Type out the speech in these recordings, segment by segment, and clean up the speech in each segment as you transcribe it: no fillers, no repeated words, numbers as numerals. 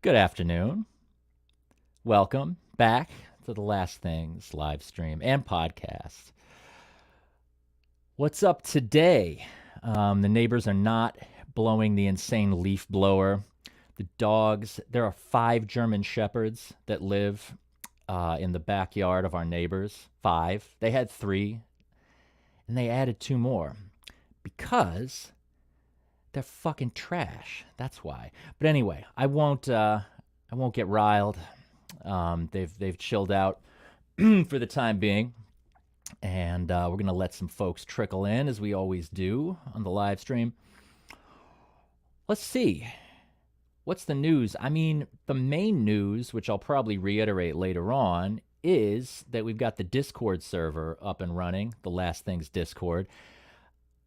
Good afternoon. Welcome back to the Last Things live stream and podcast. What's up today? The neighbors are not blowing the insane leaf blower. The dogs, there are 5 German Shepherds that live in the backyard of our neighbors. 5. They had 3, and they added 2 more because they're fucking trash. That's why. But anyway, I won't get riled. They've chilled out for the time being, and we're gonna let some folks trickle in as we always do on the live stream. Let's see. What's the news? I mean, the main news, which I'll probably reiterate later on, is that we've got the Discord server up and running, the Last Things Discord,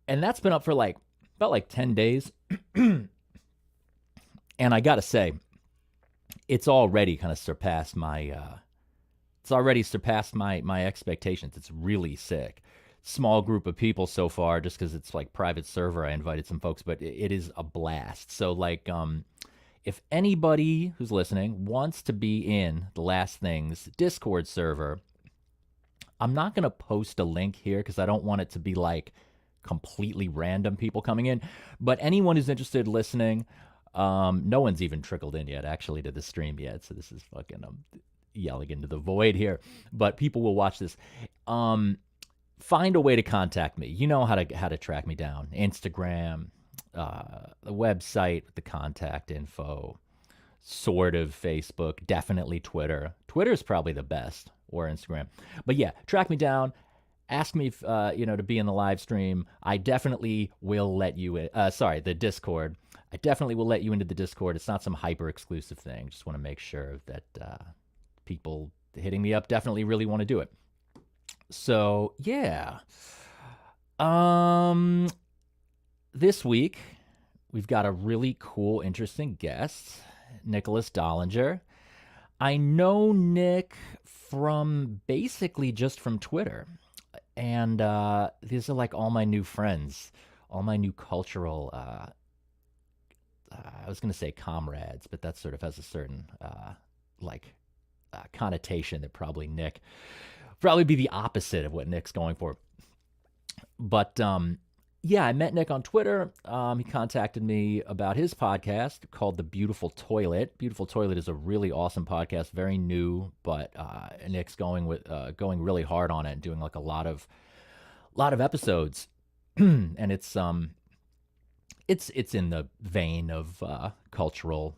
and that's been up for about 10 days. And I gotta say, it's already kind of surpassed my expectations. It's really sick. Small group of people so far, just because it's like private server. I invited some folks, but it is a blast. So if anybody who's listening wants to be in the Last Things Discord server, I'm not gonna post a link here because I don't want it to be like completely random people coming in. But anyone who's interested in listening, no one's even trickled in yet, actually, to the stream yet. So this is fucking yelling into the void here. But people will watch this. Find a way to contact me. You know how to track me down. Instagram, the website, the contact info, sort of Facebook, definitely Twitter. Twitter is probably the best, or Instagram. But yeah, track me down. Ask me if, to be in the live stream. I definitely will let you in. The Discord. I definitely will let you into the Discord. It's not some hyper exclusive thing. Just want to make sure that people hitting me up definitely really want to do it. So yeah. This week we've got a really cool, interesting guest, Nicholas Dollinger. I know Nick from basically just from Twitter. And these are like all my new friends, all my new cultural, I was going to say comrades, but that sort of has a certain connotation that probably be the opposite of what Nick's going for. But yeah, I met Nick on Twitter. He contacted me about his podcast called The Beautiful Toilet. Beautiful Toilet is a really awesome podcast, very new, but Nick's going really hard on it and doing like a lot of episodes, and it's in the vein of cultural,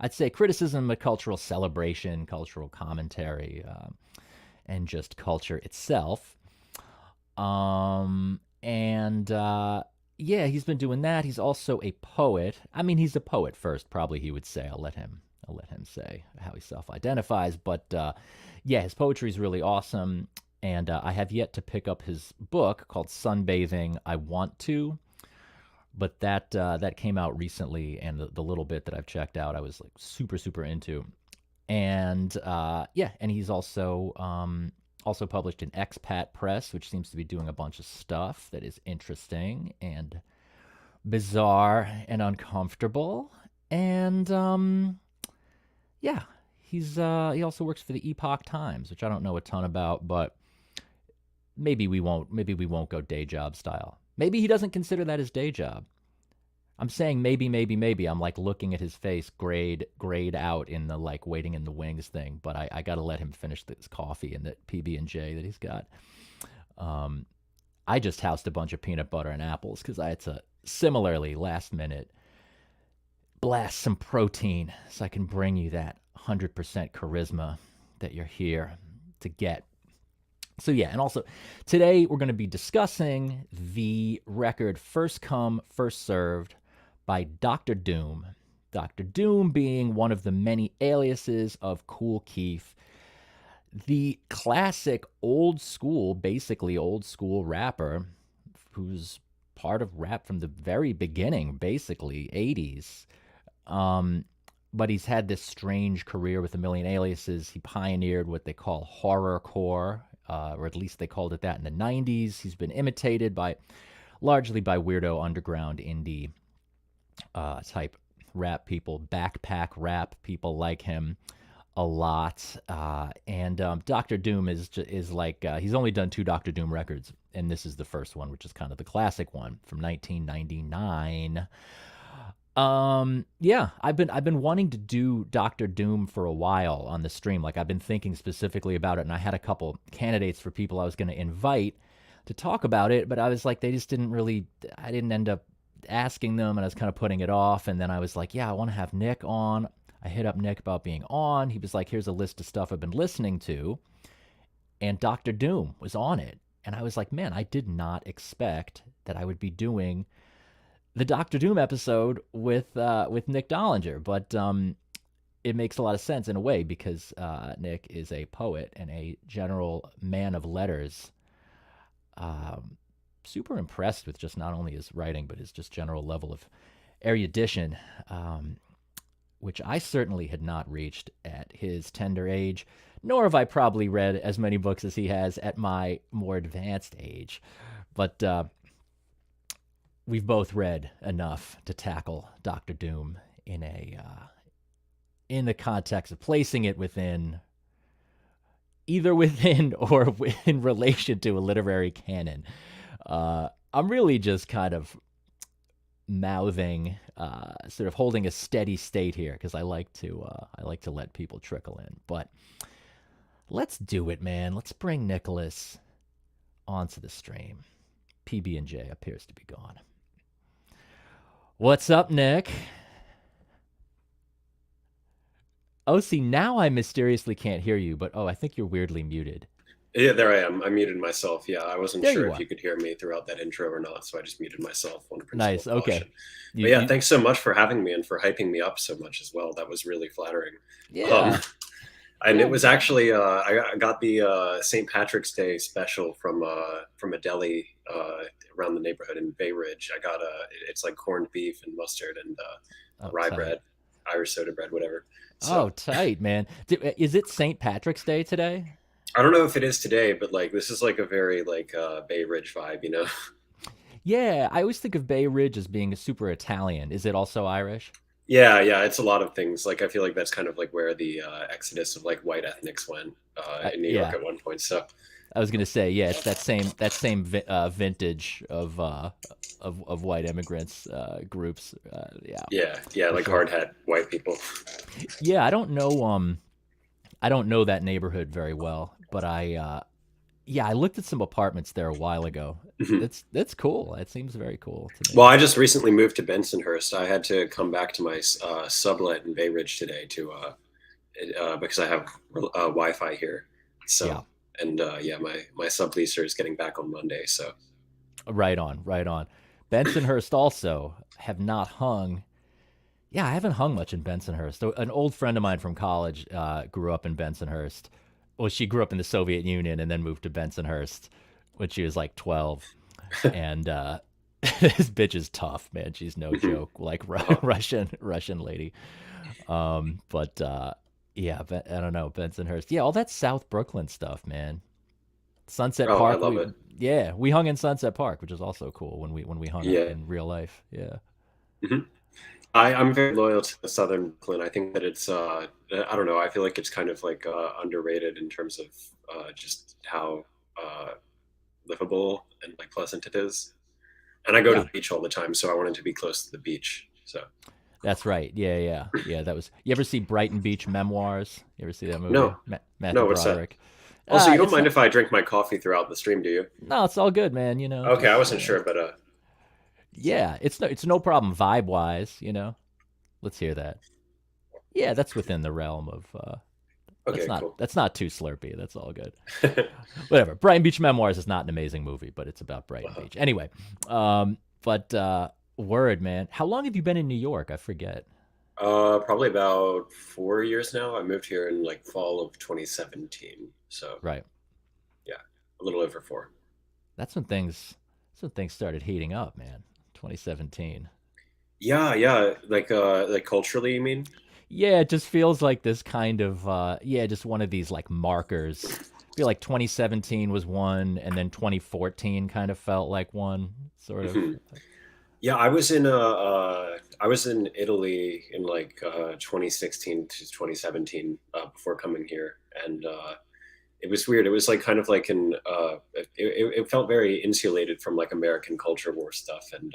I'd say criticism, but cultural celebration, cultural commentary, and just culture itself. And yeah, he's been doing that. He's also a poet. I mean, he's a poet first, probably he would say. I'll let him say how he self-identifies. But yeah, his poetry is really awesome. And I have yet to pick up his book called Sunbathing. I want to, but that came out recently, and the little bit that I've checked out, I was like super into. And yeah, and he's also published in Expat Press, which seems to be doing a bunch of stuff that is interesting and bizarre and uncomfortable. And yeah, he also works for the Epoch Times, which I don't know a ton about, but maybe we won't go day job style. Maybe he doesn't consider that his day job. I'm saying maybe. I'm like looking at his face grayed out in the like waiting in the wings thing, but I got to let him finish this coffee and the PB&J that he's got. I just housed a bunch of peanut butter and apples because I had to similarly last minute blast some protein so I can bring you that 100% charisma that you're here to get. So yeah, and also today we're going to be discussing the record First Come, First Served by Dr. Dooom. Dr. Dooom being one of the many aliases of Kool Keith, the classic basically old school rapper who's part of rap from the very beginning, basically 80s. But he's had this strange career with a million aliases. He pioneered what they call horrorcore, or at least they called it that in the 90s. He's been imitated largely by weirdo underground indie type rap people, backpack rap people like him a lot. And Dr. Doom is like he's only done 2 Dr. Doom records, and this is the first one, which is kind of the classic one from 1999. Yeah, I've been wanting to do Doctor Doom for a while on the stream. Like I've been thinking specifically about it, and I had a couple candidates for people I was going to invite to talk about it, but I was like, they just didn't really. I didn't end up asking them, and I was kind of putting it off. And then I was like, yeah, I want to have Nick on. I hit up Nick about being on. He was like, here's a list of stuff I've been listening to, and Doctor Doom was on it. And I was like, man, I did not expect that I would be doing the Doctor Doom episode with Nick Dollinger, but it makes a lot of sense in a way because Nick is a poet and a general man of letters. Super impressed with just not only his writing but his just general level of erudition, which I certainly had not reached at his tender age, nor have I probably read as many books as he has at my more advanced age. But we've both read enough to tackle Doctor Doom in the context of placing it within or in relation to a literary canon. I'm really just kind of mouthing, sort of holding a steady state here because I like to let people trickle in. But let's do it, man. Let's bring Nicholas onto the stream. PB&J appears to be gone. What's up, Nick? Oh, see, now I mysteriously can't hear you, but I think you're weirdly muted. Yeah, there I am. I muted myself. Yeah, I wasn't There sure you if are. you could hear me throughout that intro or not, so I just muted myself on principle Nice. of caution. Okay. But yeah, You thanks so much for having me and for hyping me up so much as well. That was really flattering. Um, yeah. and Yeah. it was actually I got the St. Patrick's Day special from a deli around the neighborhood in Bay Ridge. I got it's like corned beef and mustard and Oh, rye tight. bread, Irish soda bread, whatever. Oh, So tight, man. Is it St. Patrick's Day today? I don't know if it is today, but like this is like a very like Bay Ridge vibe, you know. Yeah, I always think of Bay Ridge as being super Italian. Is it also Irish? Yeah, yeah, it's a lot of things. Like I feel like that's kind of like where the exodus of like white ethnics went in New York Yeah, at one point. So I was gonna say, yeah, it's that same vintage of white immigrants groups. Yeah, yeah, yeah, for like sure. hard hat white people. Yeah, I don't know that neighborhood very well, but yeah, I looked at some apartments there a while ago. Mhm. That's cool. It seems very cool to Well, me. I just recently moved to Bensonhurst. I had to come back to my sublet in Bay Ridge today to because I have Wi-Fi here. Yeah, So and yeah, my subleaser is getting back on Monday. So right on, right on. Bensonhurst also have not hung. Yeah, I haven't hung much in Bensonhurst. An old friend of mine from college grew up in Bensonhurst. Well, she grew up in the Soviet Union and then moved to Bensonhurst when she was like 12. And this bitch is tough, man. She's no joke, like uh Russian lady. But yeah, I don't know, Bensonhurst. Yeah, all that South Brooklyn stuff, man. Sunset oh, I Park. love it. We hung in Sunset Park, which is also cool when we hung out Yeah. in real life. Yeah. Mhm. I'm very loyal to the Southern Brooklyn. I think that it's I don't know. I feel like it's kind of like underrated in terms of just how uh, livable and like pleasant it is. And I go to Yeah, the beach all the time, so I wanted to be close to the beach. So that's right. Yeah. That was. You ever see Brighton Beach Memoirs? You ever see that movie? no, Matthew no, what's that? Broderick. Also, you don't It's mind not. if I drink my coffee throughout the stream, do you? No, it's all good, man. Okay, I Just wasn't sure, but yeah. It's no problem vibe wise. Let's hear that. Yeah, that's within the realm of. That's okay, not cool. that's not too slurpy. That's all good. Whatever. Brighton Beach Memoirs is not an amazing movie, but it's about Brighton Uh-huh. Beach. Anyway, but word, man. How long have you been in New York? I forget. Probably about 4 years now. I moved here in like fall of 2017, so Right. yeah, a little over four. That's when things started heating up, man. 2017. Yeah, yeah, like culturally, you mean? Yeah, it just feels like this kind of just one of these like markers. I feel like 2017 was one, and then 2014 kind of felt like one, sort of. Mhm. Yeah, I was in Italy in like 2016 to 2017 before coming here, and it was weird. It was like kind of like it felt very insulated from like American culture war stuff, and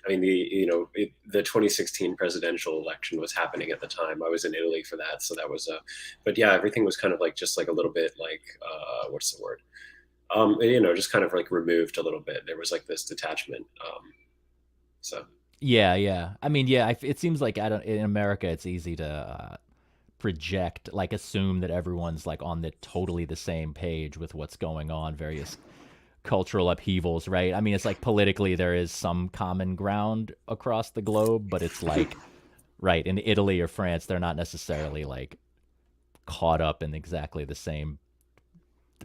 I mean the 2016 presidential election was happening at the time. I was in Italy for that, so that was but yeah, everything was kind of like just like a little bit like what's the word? Just kind of like removed a little bit. There was like this detachment. So Yeah, yeah. I mean, yeah. It seems like I don't in America, it's easy to project, like assume that everyone's like on the totally the same page with what's going on, various cultural upheavals, right? I mean, it's like politically there is some common ground across the globe, but it's like right in Italy or France, they're not necessarily like caught up in exactly the same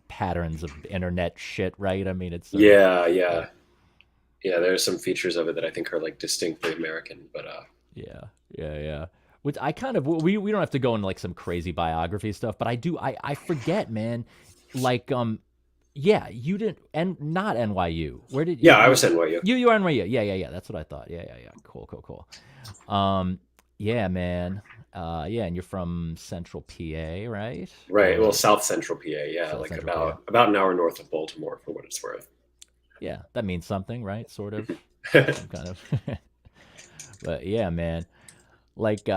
patterns of internet shit, right? I mean, it's yeah, yeah, yeah, yeah. There's some features of it that I think are like distinctly American, but yeah, yeah, yeah. Which I kind of we don't have to go into like some crazy biography stuff, but I forget, man. Like yeah, you didn't and not NYU. Where did yeah, I was NYU. you are NYU? Yeah, yeah, yeah. That's what I thought. Yeah, yeah, yeah. Cool, cool, cool. Yeah, man. Yeah, and you're from Central PA, right? Right. Well, Or South Central PA. Yeah, South like Central PA. about an hour north of Baltimore, for what it's worth. Yeah, that means something, right? Sort of, some kind of. But yeah, man. Like,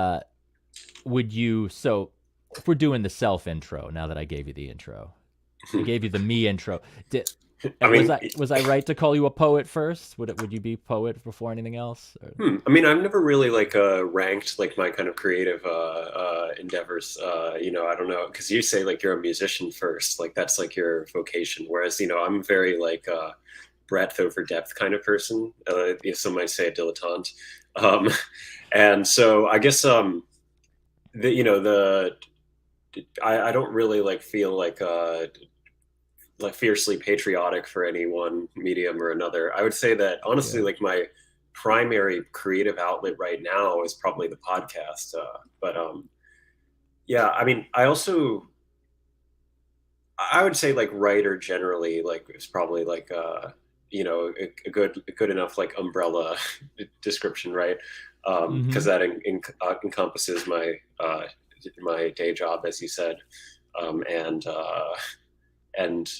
would you? So, if we're doing the self intro, now that I gave you the intro, I gave you the me intro. Did I was mean, I right to call you a poet first? Would you be poet before anything else? Or? I mean, I've never really like ranked like my kind of creative endeavors. I don't know, because you say like you're a musician first, like that's like your vocation. Whereas I'm very like breadth over depth kind of person. Some might say a dilettante. Um, and so I guess the you know the I don't really like feel like fiercely patriotic for any one medium or another. I would say that honestly, Yeah. like my primary creative outlet right now is probably the podcast. But yeah, I mean, I would say like writer generally like is probably like a good enough like umbrella description, right? Because Mm-hmm. that encompasses my day job, as you said, and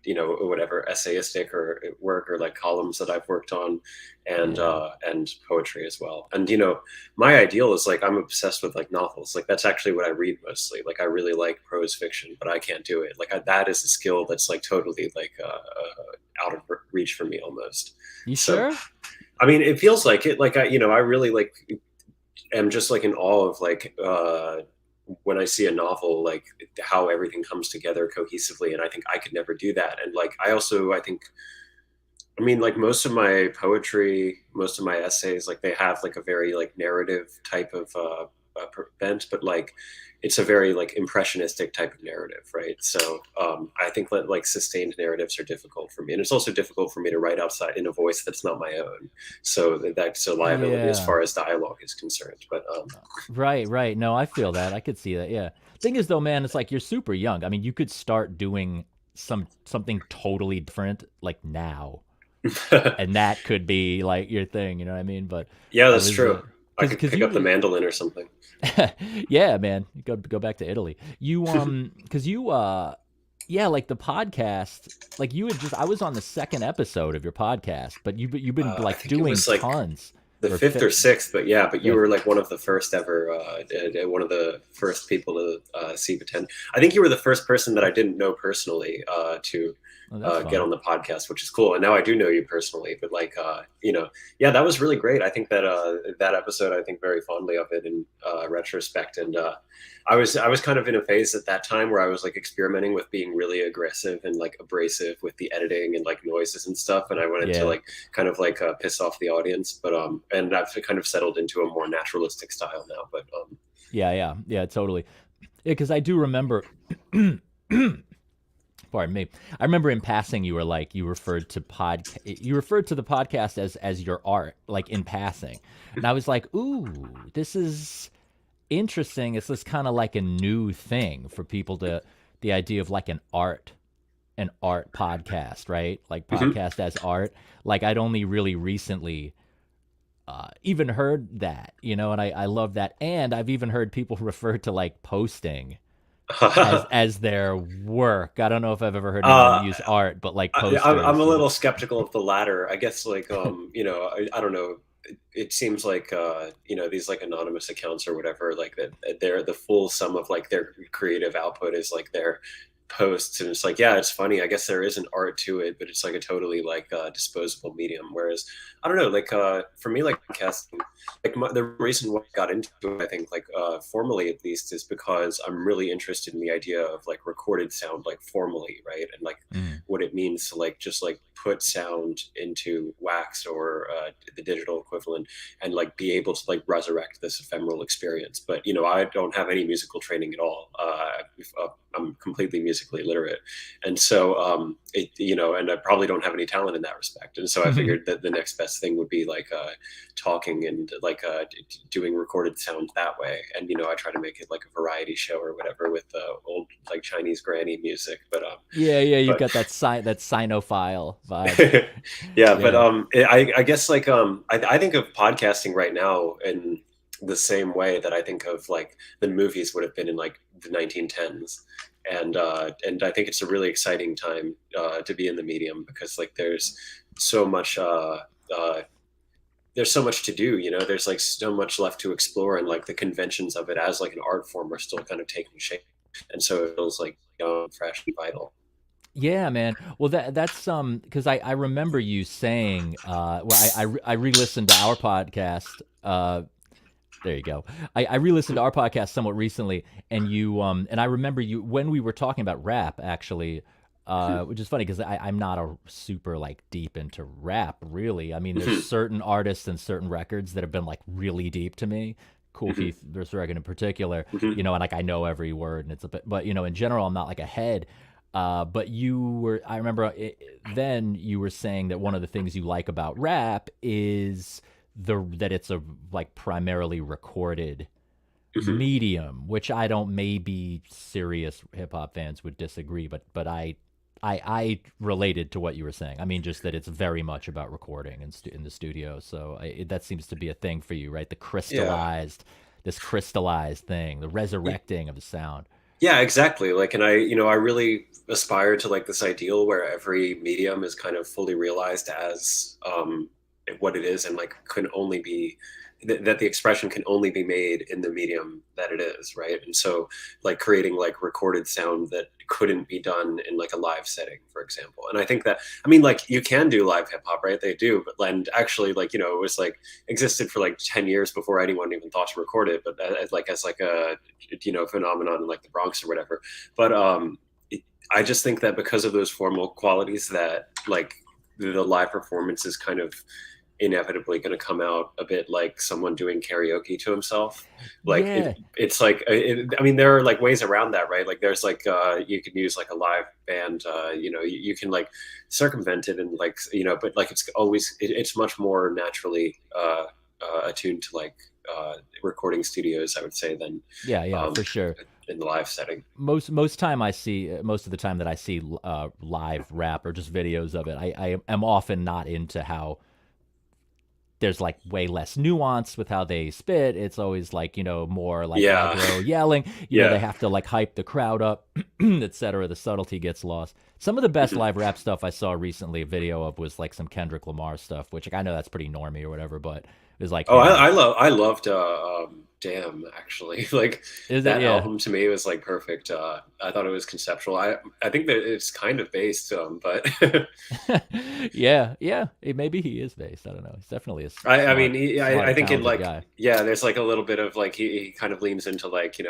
whatever essayistic or work or like columns that I've worked on, Yeah. and poetry as well. And my ideal is like I'm obsessed with like novels. Like that's actually what I read mostly. Like I really like prose fiction, but I can't do it. Like that is a skill that's like totally like out of reach for me almost. You So sure? I mean, it feels like it. Like I really like am just like in awe of like when I see a novel, like how everything comes together cohesively. And I think I could never do that. And like, I think, I mean, like most of my poetry, most of my essays, like they have like a very like narrative type of bent, but like it's a very like impressionistic type of narrative, right? So I think that like sustained narratives are difficult for me, and it's also difficult for me to write outside in a voice that's not my own. So that's a liability as Yeah. far as dialogue is concerned. But Right, right. No, I feel that. I could see that. Yeah. Thing is though, man, it's like you're super young. I mean, you could start doing something totally different like now. And that could be like your thing, you know what I mean? But yeah, I that's was true. I could cuz pick up the you mandolin or something. yeah, man. Go back to Italy. You cuz you yeah, like the podcast, like you had just I was on the second episode of your podcast, but you've been I like think it doing was like tons the or fifth or sixth, but yeah, but you fifth. were like one of the first ever, one of the first people to see Pretend. I think you were the first person that I didn't know personally to Oh, that's get fun. on the podcast, which is cool. And now I do know you personally, but like, yeah, that was really great. I think that that episode, I think very fondly of it in retrospect. And I was kind of in a phase at that time where I was like experimenting with being really aggressive and like abrasive with the editing and like noises and stuff. And I wanted to Yeah. like kind of like piss off the audience, but and I've kind of settled into a more naturalistic style now. But Yeah, yeah. Yeah, totally. Yeah, cuz I do remember pardon me. I remember in passing you were like you referred to the podcast as your art, like in passing. And I was like, "Ooh, this is interesting. It's this kind of like a new thing for people to the idea of like an art an art podcast, right? Like Hmm. podcast as art. Like I'd only really recently even heard that, and I love that. And I've even heard people refer to like posting as their work. I don't know if I've ever heard anyone uh, use art, but like I'm a posters. little skeptical of the latter. I guess like I don't know. It seems like these like anonymous accounts or whatever, like that they're the full sum of like their creative output is like their posts, and it's like, yeah, it's funny. I guess there is an art to it, but it's like a totally like disposable medium. Whereas I don't know, like for me, like casting, like the reason why I got into it, I think like formally at least, is because I'm really interested in the idea of like recorded sound, like formally, right, and like Mm. what it means to like just like put sound into wax or the digital equivalent, and like be able to like resurrect this ephemeral experience. But I don't have any musical training at all. I'm completely musically illiterate, and so and I probably don't have any talent in that respect. And so I figured that the next best thing would be like talking and like doing recorded sound that way. And I try to make it like a variety show or whatever with old like Chinese granny music. Yeah, yeah, you've But got that sinophile vibe. yeah, but Yeah. I guess like I think of podcasting right now in the same way that I think of like the movies would have been in like the 1910s. And I think it's a really exciting time to be in the medium, because like so much uh, there's so much to do. There's like so much left to explore, and like the conventions of it as like an art form are still kind of taking shape, and so it feels like young, fresh, and vital. Yeah, man. Well, that's because I remember you saying well I re-listened to our podcast. There you go. I re-listened to our podcast somewhat recently, and and I remember you when we were talking about rap actually, which is funny because I'm not a super like deep into rap really. I mean, there's certain artists and certain records that have been like really deep to me. Kool Keith, this record in particular, and like I know every word, and it's a bit, but in general, I'm not like a head. But I remember then you were saying that one of the things you like about rap is that it's a like primarily recorded medium, which I don't, maybe serious hip hop fans would disagree, but I related to what you were saying. I mean, just that it's very much about recording in the studio. So that seems to be a thing for you, right? Yeah. This crystallized thing, the resurrecting of the sound. Yeah, exactly. Like, and I really aspire to like this ideal where every medium is kind of fully realized as what it is, and like can only be that the expression can only be made in the medium that it is, right? And so, like creating like recorded sound that couldn't be done in like a live setting, for example. And I think that, I mean, like you can do live hip hop, right? They do, but and actually, like it was like existed for like 10 years before anyone even thought to record it, but as like a phenomenon in like the Bronx or whatever. But I just think that because of those formal qualities, that like the live performance is kind of inevitably going to come out a bit like someone doing karaoke to himself. Like Yeah. it's like I mean, there are like ways around that, right? Like there's like you can use like a live band, you can like circumvent it, and like but like it's much more naturally attuned to like recording studios, I would say, than Yeah, yeah, um, for sure. in the live setting. Most of the time that I see live rap or just videos of it, I am often not into how there's like way less nuance with how they spit. It's always like, more like Yeah. aggro yelling. They Yeah. have to like hype the crowd up, etc. The subtlety gets lost. Some of the best live rap stuff I saw recently a video of was like some Kendrick Lamar stuff, which like, I know that's pretty normie or whatever, but it was like Oh, him. I loved Damn, actually. Like Is it? that Yeah. album to me was like perfect. I thought it was conceptual. I think that it's kind of based, but Yeah, yeah. Maybe he is based. I don't know. He's definitely a I mean, I smart, think in talented like, guy. yeah, there's like a little bit of like he kind of leans into like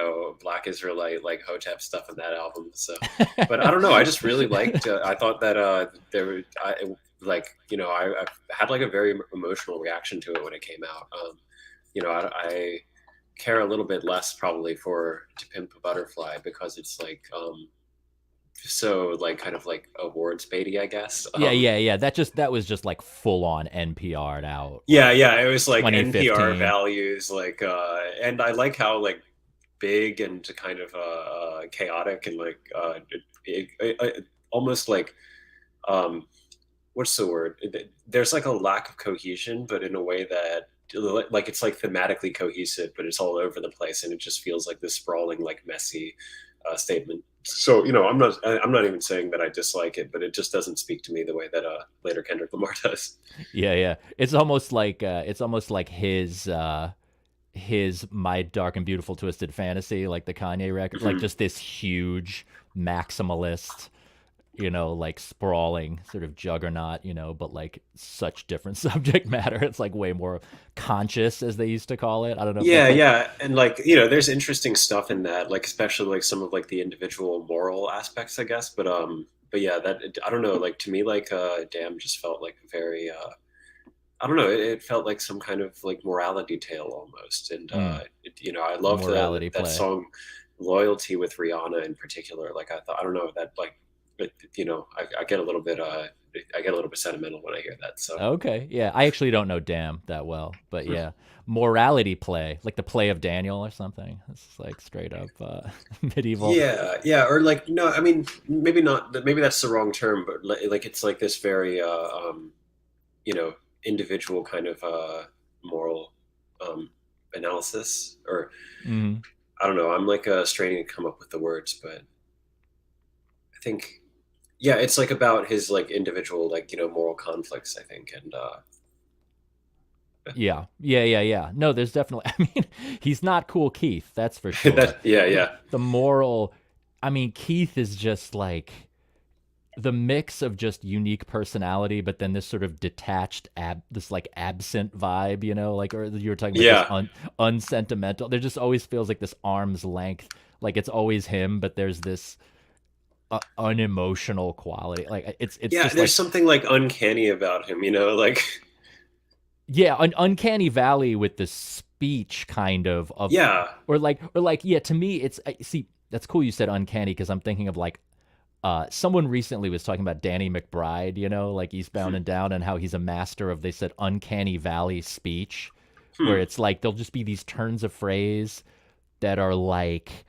Black Israelite like Hotep stuff in that album. So, but I don't know. I just really liked. I thought that there were like I had like a very emotional reaction to it when it came out. I care a little bit less probably for To Pimp a Butterfly, because it's like so like kind of like awards baity, I guess. Yeah, yeah, yeah. That was just like full on NPR'd out Yeah, like yeah, it was like NPR 2015. values, like and I like how like big and kind of chaotic, and like almost like um what's the word? There's like a lack of cohesion, but in a way that like it's like thematically cohesive, but it's all over the place, and it just feels like this sprawling, like messy statement. So I'm not even saying that I dislike it, but it just doesn't speak to me the way that later Kendrick Lamar does. Yeah, yeah. It's almost like his My Dark and Beautiful Twisted Fantasy, like the Kanye record, like Mhm. just this huge maximalist, like sprawling sort of juggernaut, but like such different subject matter. It's like way more conscious, as they used to call it. I don't know if Yeah, that's like, yeah, and like there's interesting stuff in that, like especially like some of like the individual moral aspects, I guess. But yeah, I don't know. Like to me, like Damn just felt like very I don't know. It felt like some kind of like morality tale almost, and mm, I a love the morality that play. song "Loyalty" with Rihanna in particular. Like I thought, I don't know that like, I get a little bit I get a little bit sentimental when I hear that. So. Okay, yeah. I actually don't know Damn that well, but yeah, morality play, like the play of Daniel or something. This is like straight up medieval. Yeah, yeah, or like no, I mean maybe not. Maybe that's the wrong term, but like it's like this very you know individual kind of moral um, analysis, or Hmm. I don't know. I'm like straining to come up with the words, but I think yeah, it's like about his like individual like moral conflicts. I think, and Yeah, yeah, yeah, yeah. No, there's definitely. I mean, he's not Cool Keith, that's for sure. that yeah, yeah, The moral. I mean, Keith is just like the mix of just unique personality, but then this sort of detached, this like absent vibe, like, or you were talking about this yeah, unsentimental. There just always feels like this arm's length, like it's always him, but there's this unemotional quality. Like it's yeah. just There's like, something like uncanny about him, like yeah, an uncanny valley with the speech kind of, yeah. or like, yeah. To me, it's see that's cool. You said uncanny because I'm thinking of like someone recently was talking about Danny McBride, like Eastbound and Down, and how he's a master of, they said, uncanny valley speech, where Hmm. it's like there'll just be these turns of phrase that are like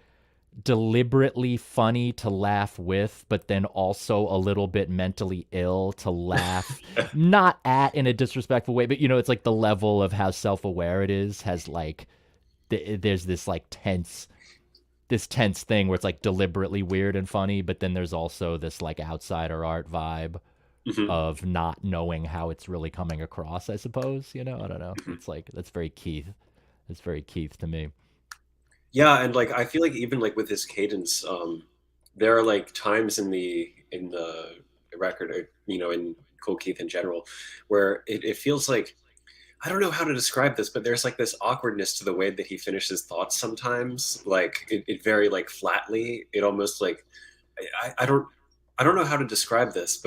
deliberately funny to laugh with, but then also a little bit mentally ill to laugh, not at in a disrespectful way, but it's like the level of how self aware it is has like, there's this like tense thing where it's like deliberately weird and funny, but then there's also this like outsider art vibe Hmm. of not knowing how it's really coming across, I suppose. I don't know. Hmm. It's like that's very Keith. It's very Keith to me. Yeah, and like I feel like even like with his cadence, there are like times in the record, or, in Kool Keith in general, where it feels like I don't know how to describe this, but there's like this awkwardness to the way that he finishes thoughts sometimes. Like it very like flatly. It almost like I don't know how to describe this,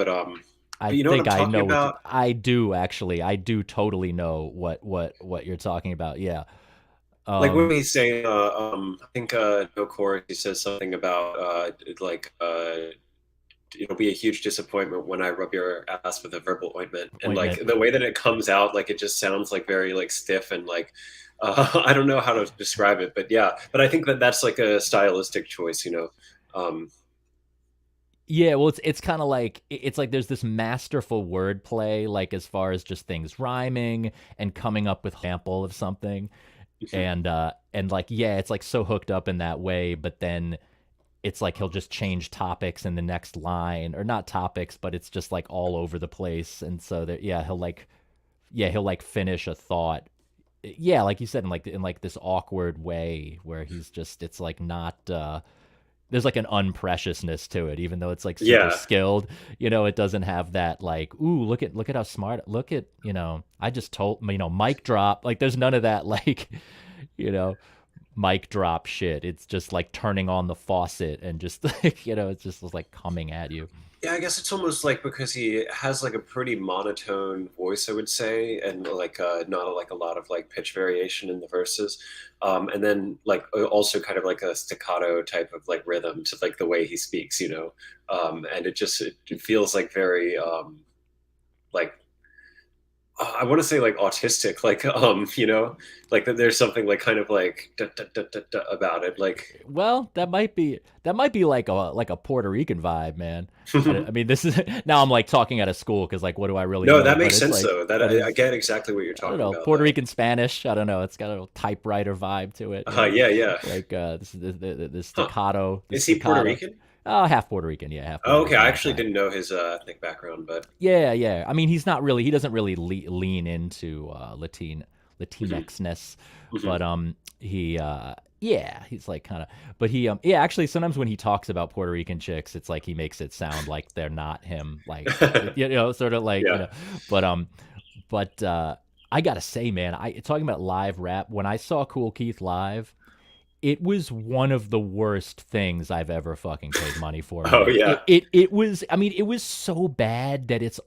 I but you know what think I'm I talking know what about? I do actually. I do totally know what you're talking about. Yeah. Like when Um he's saying, I think no chorus, he says something about like it'll be a huge disappointment when I rub your ass with a verbal ointment. And ointment. like the way that it comes out, like it just sounds like very like stiff and like I don't know how to describe it, but yeah. But I think that that's like a stylistic choice. Um, Yeah, well, it's kind of like it's like there's this masterful wordplay, like as far as just things rhyming and coming up with sample of something, and like, yeah, it's like so hooked up in that way, but then it's like he'll just change topics in the next line, or not topics, but it's just like all over the place, and so that, yeah, he'll like finish a thought, yeah, like you said, in like this awkward way where he's just, it's like not there's like an unpreciousness to it, even though it's like super yeah, skilled. It doesn't have that like, ooh, look at how smart. Look at, I just told, mic drop. Like there's none of that like, you know, mic drop shit. It's just like turning on the faucet and just like, it's just like coming at you. yeah. I guess it's almost like because he has like a pretty monotone voice, I would say, and like not like a lot of like pitch variation in the verses, and then like also kind of like a staccato type of like rhythm to like the way he speaks. And it feels like very like I want to say like autistic, like like that there's something like kind of like about it, like Well, that might be like a Puerto Rican vibe, man. I mean, this is now I'm like talking out of school because like what do I really no, know? that But makes it's sense like, though. That but I it's get exactly what you're I don't talking know, about Puerto though. Rican Spanish. I don't know. It's got a little typewriter vibe to it, you know, Yeah, yeah. like the Huh. staccato, the Is he Puerto staccato. Rican? Oh, half Puerto Rican, yeah, half Puerto Oh, okay, Rican, I half actually black. didn't know his ethnic background, but Yeah, yeah. I mean, he's not really. He doesn't really lean into mhm, Latinxness, mhm. but he yeah, he's like kind of. But he yeah, actually, sometimes when he talks about Puerto Rican chicks, it's like he makes it sound like they're not him, like you know, sort of like you Yeah. know. But but I gotta say, man, I talking about live rap. When I saw Kool Keith live, it was one of the worst things I've ever fucking paid money for, Oh man. yeah. It was I mean, it was so bad that it's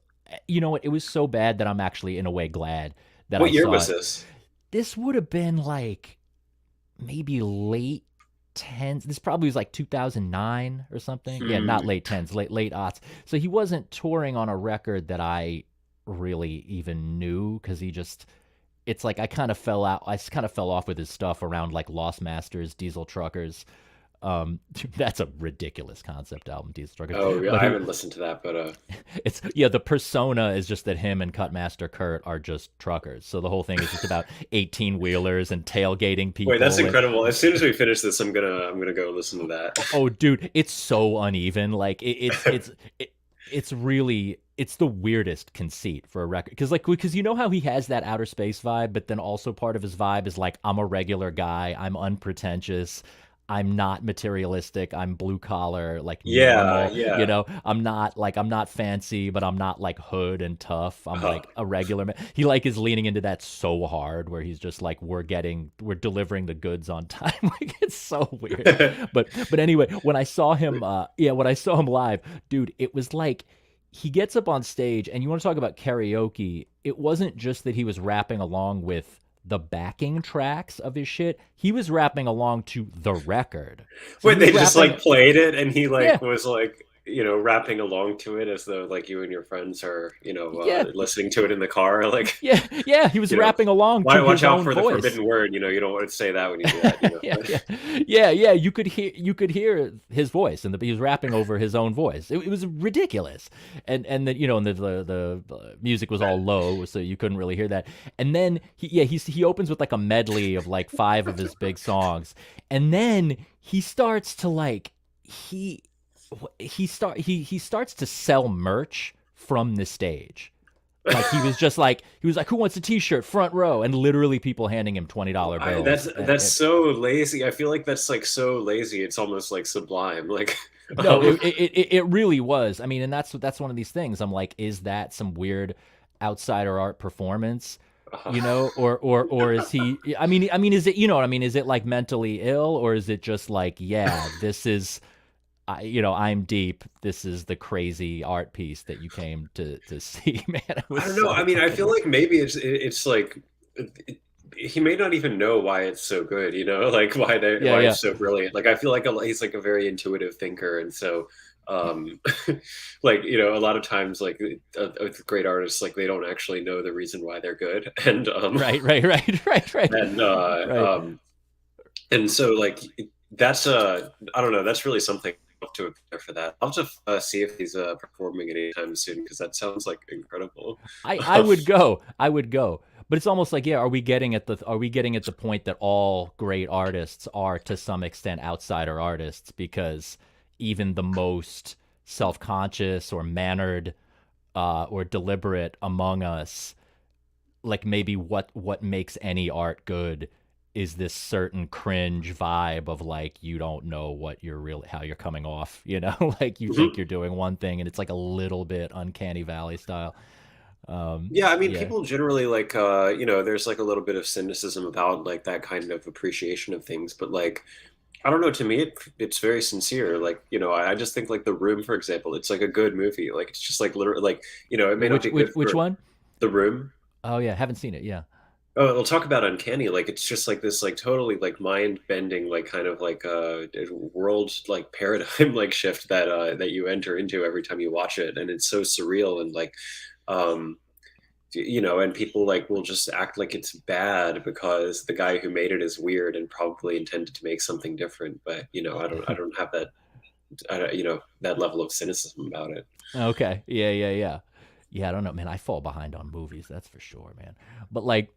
you know what, it was so bad that I'm actually in a way glad that I What year saw was it. this? This would have been like maybe late tens. This probably was like 2009 or something. Yeah, not Hmm. late tens, late aughts. So he wasn't touring on a record that I really even knew because he just it's like I kind of fell out. I kind of fell off with his stuff around like Lost Masters, Diesel Truckers. That's a ridiculous concept album, Diesel Truckers. Oh yeah, But I he, haven't listened to that, but it's yeah, the persona is just that him and Cutmaster Kurt are just truckers. So the whole thing is just about 18 wheelers and tailgating wait, that's people. And incredible. As soon as we finish this, I'm gonna go listen to that. oh, dude, it's so uneven. Like it's really it's the weirdest conceit for a record because you know how he has that outer space vibe, but then also part of his vibe is like I'm a regular guy, I'm unpretentious, I'm not materialistic, I'm blue collar, like Yeah, normal, you yeah. know. I'm not fancy, but I'm not like hood and tough. I'm Uh, like a regular man. He like is leaning into that so hard where he's just like we're delivering the goods on time. Like it's so weird. But anyway, when I saw him yeah, when I saw him live, dude, it was like he gets up on stage and you want to talk about karaoke, it wasn't just that he was rapping along with the backing tracks of his shit. He was rapping along to the record. So he Wait, was they just rapping like played it, and he yeah, like was like rapping along to it as though like you and your friends are yeah, listening to it in the car, like yeah, yeah. He was you know. rapping along to Watch his out own for the voice. forbidden word. You don't want to say that when you do that. Yeah, yeah, yeah, yeah. You could hear his voice, and he was rapping over his own voice. It was ridiculous, and then you know, and the music was all low, so you couldn't really hear that. And then he opens with like a medley of like five of his big songs, and then he starts to like he he starts to sell merch from the stage. Like he was like, who wants a T-shirt, front row, and literally people handing him $20 bills. That's so lazy. I feel like that's like so lazy. It's almost like sublime. Like, No, it really was. I mean, and that's one of these things. I'm like, is that some weird outsider art performance? uh, You know, or is he? I mean, is it you know what I mean? Is it like mentally ill, or is it just like, yeah, this is you know, I'm deep. This is the crazy art piece that you came to see, man. It was I don't know. so I mean, I fucking feel weird. like maybe it's like he may not even know why it's so good. Like Yeah, why yeah. it's so brilliant. Like I feel like he's like a very intuitive thinker, and so um like a lot of times like great artists like they don't actually know the reason why they're good, and Right, right, right, right, right, and right. and so like that's I don't know, that's really something to prepare for that. I'll just see if he's performing anytime soon because that sounds like incredible. I would go. I would go. But it's almost like, yeah, are we getting at the point that all great artists are to some extent outsider artists because even the most self-conscious or mannered or deliberate among us, like maybe what makes any art good is this certain cringe vibe of like you don't know what you're really how you're coming off, you know? Like you think Mhm. you're doing one thing and it's like a little bit uncanny valley style. Yeah, I mean, Yeah. people generally like, there's like a little bit of cynicism about like that kind of appreciation of things, but like, I don't know, to me, it's very sincere. Like, I just think like The Room, for example, it's like a good movie. Like, it's just like literally, like, it may not be good Which for one? The Room. Oh yeah, haven't seen it. Yeah. Oh, we'll talk about uncanny. Like, it's just like this, like, totally like mind bending, like, kind of like world like paradigm like shift that you enter into every time you watch it, and it's so surreal and like, um, and people like will just act like it's bad because the guy who made it is weird and probably intended to make something different. But I don't have that, that level of cynicism about it. Okay. Yeah, yeah, yeah. Yeah, I don't know, man. I fall behind on movies, that's for sure, man. But like,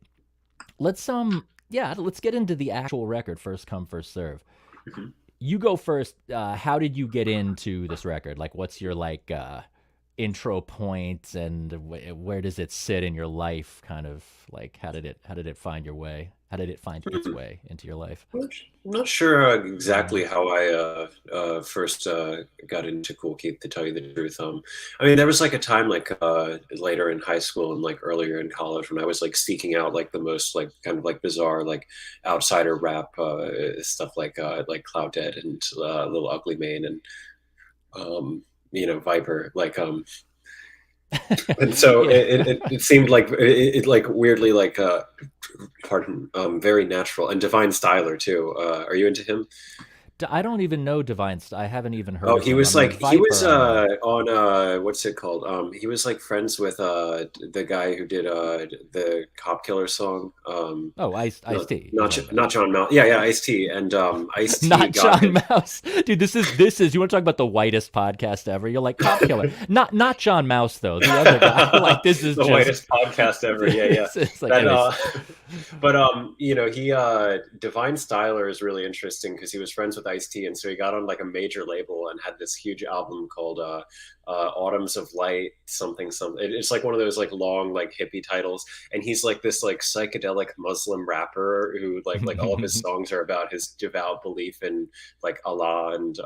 let's get into the actual record. First come, first serve. Mhm. You go first. How did you get into this record? Like, what's your like intro point, and where does it sit in your life? Kind of like, how did it find your way? How did it find its Mhm. way into your life? I'm not sure Mm. exactly how I first got into Kool Keith, to tell you the truth. I mean, there was like a time like later in high school and like earlier in college when I was like seeking out like the most like kind of like bizarre like outsider rap stuff like Cloud Dead and Little Ugly Mane and Viper and so Yeah. it seemed like it like weirdly like pardon very natural and Divine Styler too. Are you into him? I don't even know Divine. I haven't even heard Oh, of him. I mean, he was Viper, I know. on what's it called? He was like friends with the guy who did the Cop Killer song. Oh, Ice Not T. You're not talking about. not John Mal. Yeah, yeah, Ice T and Ice T Not got John him. Mouse, dude. This is. You want to talk about the whitest podcast ever? You're like cop killer. Not John Mouse though. The other guy. Like this is The just. whitest podcast ever. Yeah, yeah. This is like, That anyways. but he Divine Styler is really interesting because he was friends with Ice-T, and so he got on like a major label and had this huge album called Autumns of Light something something. It's like one of those like long like hippie titles, and he's like this like psychedelic Muslim rapper who like all of his songs are about his devout belief in like Allah and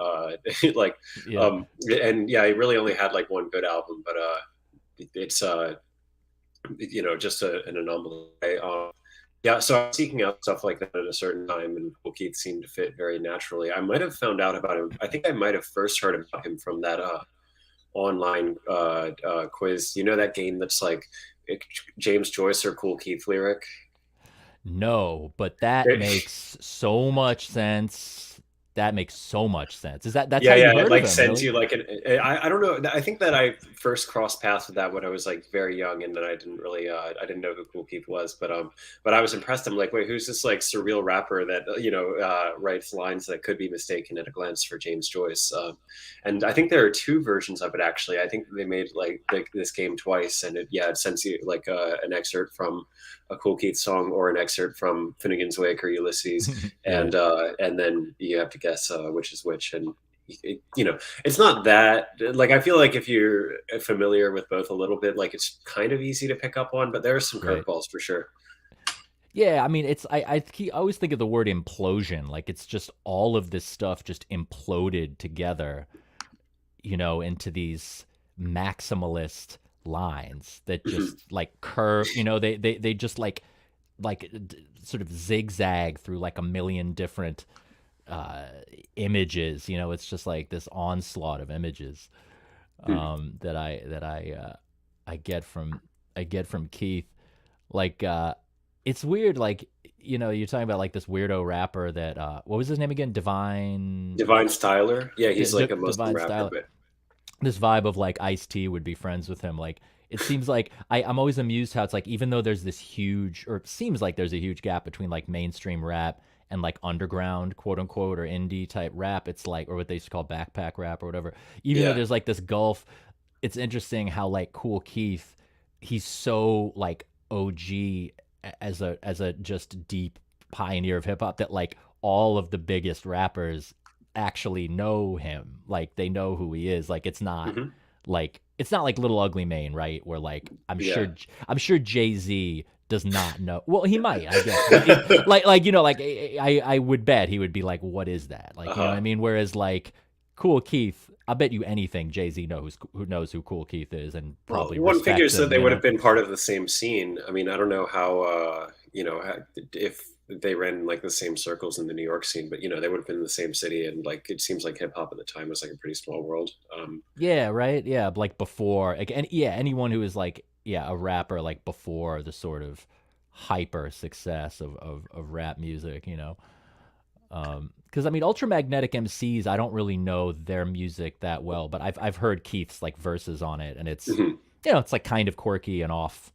like Yeah. and yeah, he really only had like one good album, but it's just an anomaly. Yeah, so I was seeking out stuff like that at a certain time, and Kool Keith seemed to fit very naturally. I might have found out about him. I think I might have first heard about him from that online quiz. You know that game that's like James Joyce or Kool Keith lyric? No, but that makes so much sense. That makes so much sense. That's Yeah, how you yeah, it heard of like him, sends really? you like I don't know. I think that I first crossed paths with that when I was like very young, and then I didn't know who Kool Keith was, but I was impressed. I'm like, wait, who's this like surreal rapper that writes lines that could be mistaken at a glance for James Joyce? And I think there are two versions of it actually. I think they made like this game twice, and it sends you like an excerpt from a Kool Keith song or an excerpt from Finnegan's Wake or Ulysses, Yeah. and then you have to guess which is which. And it's not that like I feel like if you're familiar with both a little bit, like it's kind of easy to pick up on, but there are some Right. curveballs for sure. Yeah, I mean, I always think of the word implosion, like it's just all of this stuff just imploded together, into these maximalist lines that Mhm. just like curve, they just like sort of zigzag through like a million different uh images. It's just like this onslaught of images that I get from Keith. Like it's weird, like you're talking about like this weirdo rapper that what was his name again? Divine Styler, yeah, he's like a Muslim Divine rapper, Style. but This vibe of like Ice-T would be friends with him. Like it seems like I'm always amused how it's like, even though there's this huge, or it seems like there's a huge gap between like mainstream rap and like underground, quote unquote, or indie type rap. It's like, or what they used to call backpack rap or whatever. Even though yeah. there's like this gulf, it's interesting how like Kool Keith, he's so like OG as a just deep pioneer of hip hop that like all of the biggest rappers actually know him. Like they know who he is. Like Hmm. it's not like Little Ugly Mane, right? Where like Yeah. I'm sure Jay-Z does not know. Well, he might, I guess. But like I would bet he would be like, what is that? Like, you know what I Uh-huh. mean? Whereas like Kool Keith, I bet you anything Jay-Z knows who Kool Keith is and Well, probably one respects figures that him, they would have been part of the same scene. I mean, I don't know how, if they ran like the same circles in the New York scene, but they would have been in the same city, and like it seems like hip hop at the time was like a pretty small world. Yeah, right. Yeah, like before, like, and yeah, anyone who is like, yeah, a rapper like before the sort of hyper success of rap music, because I mean, ultramagnetic MCs, I don't really know their music that well, but I've heard Keith's like verses on it, and it's Mhm. it's like kind of quirky and off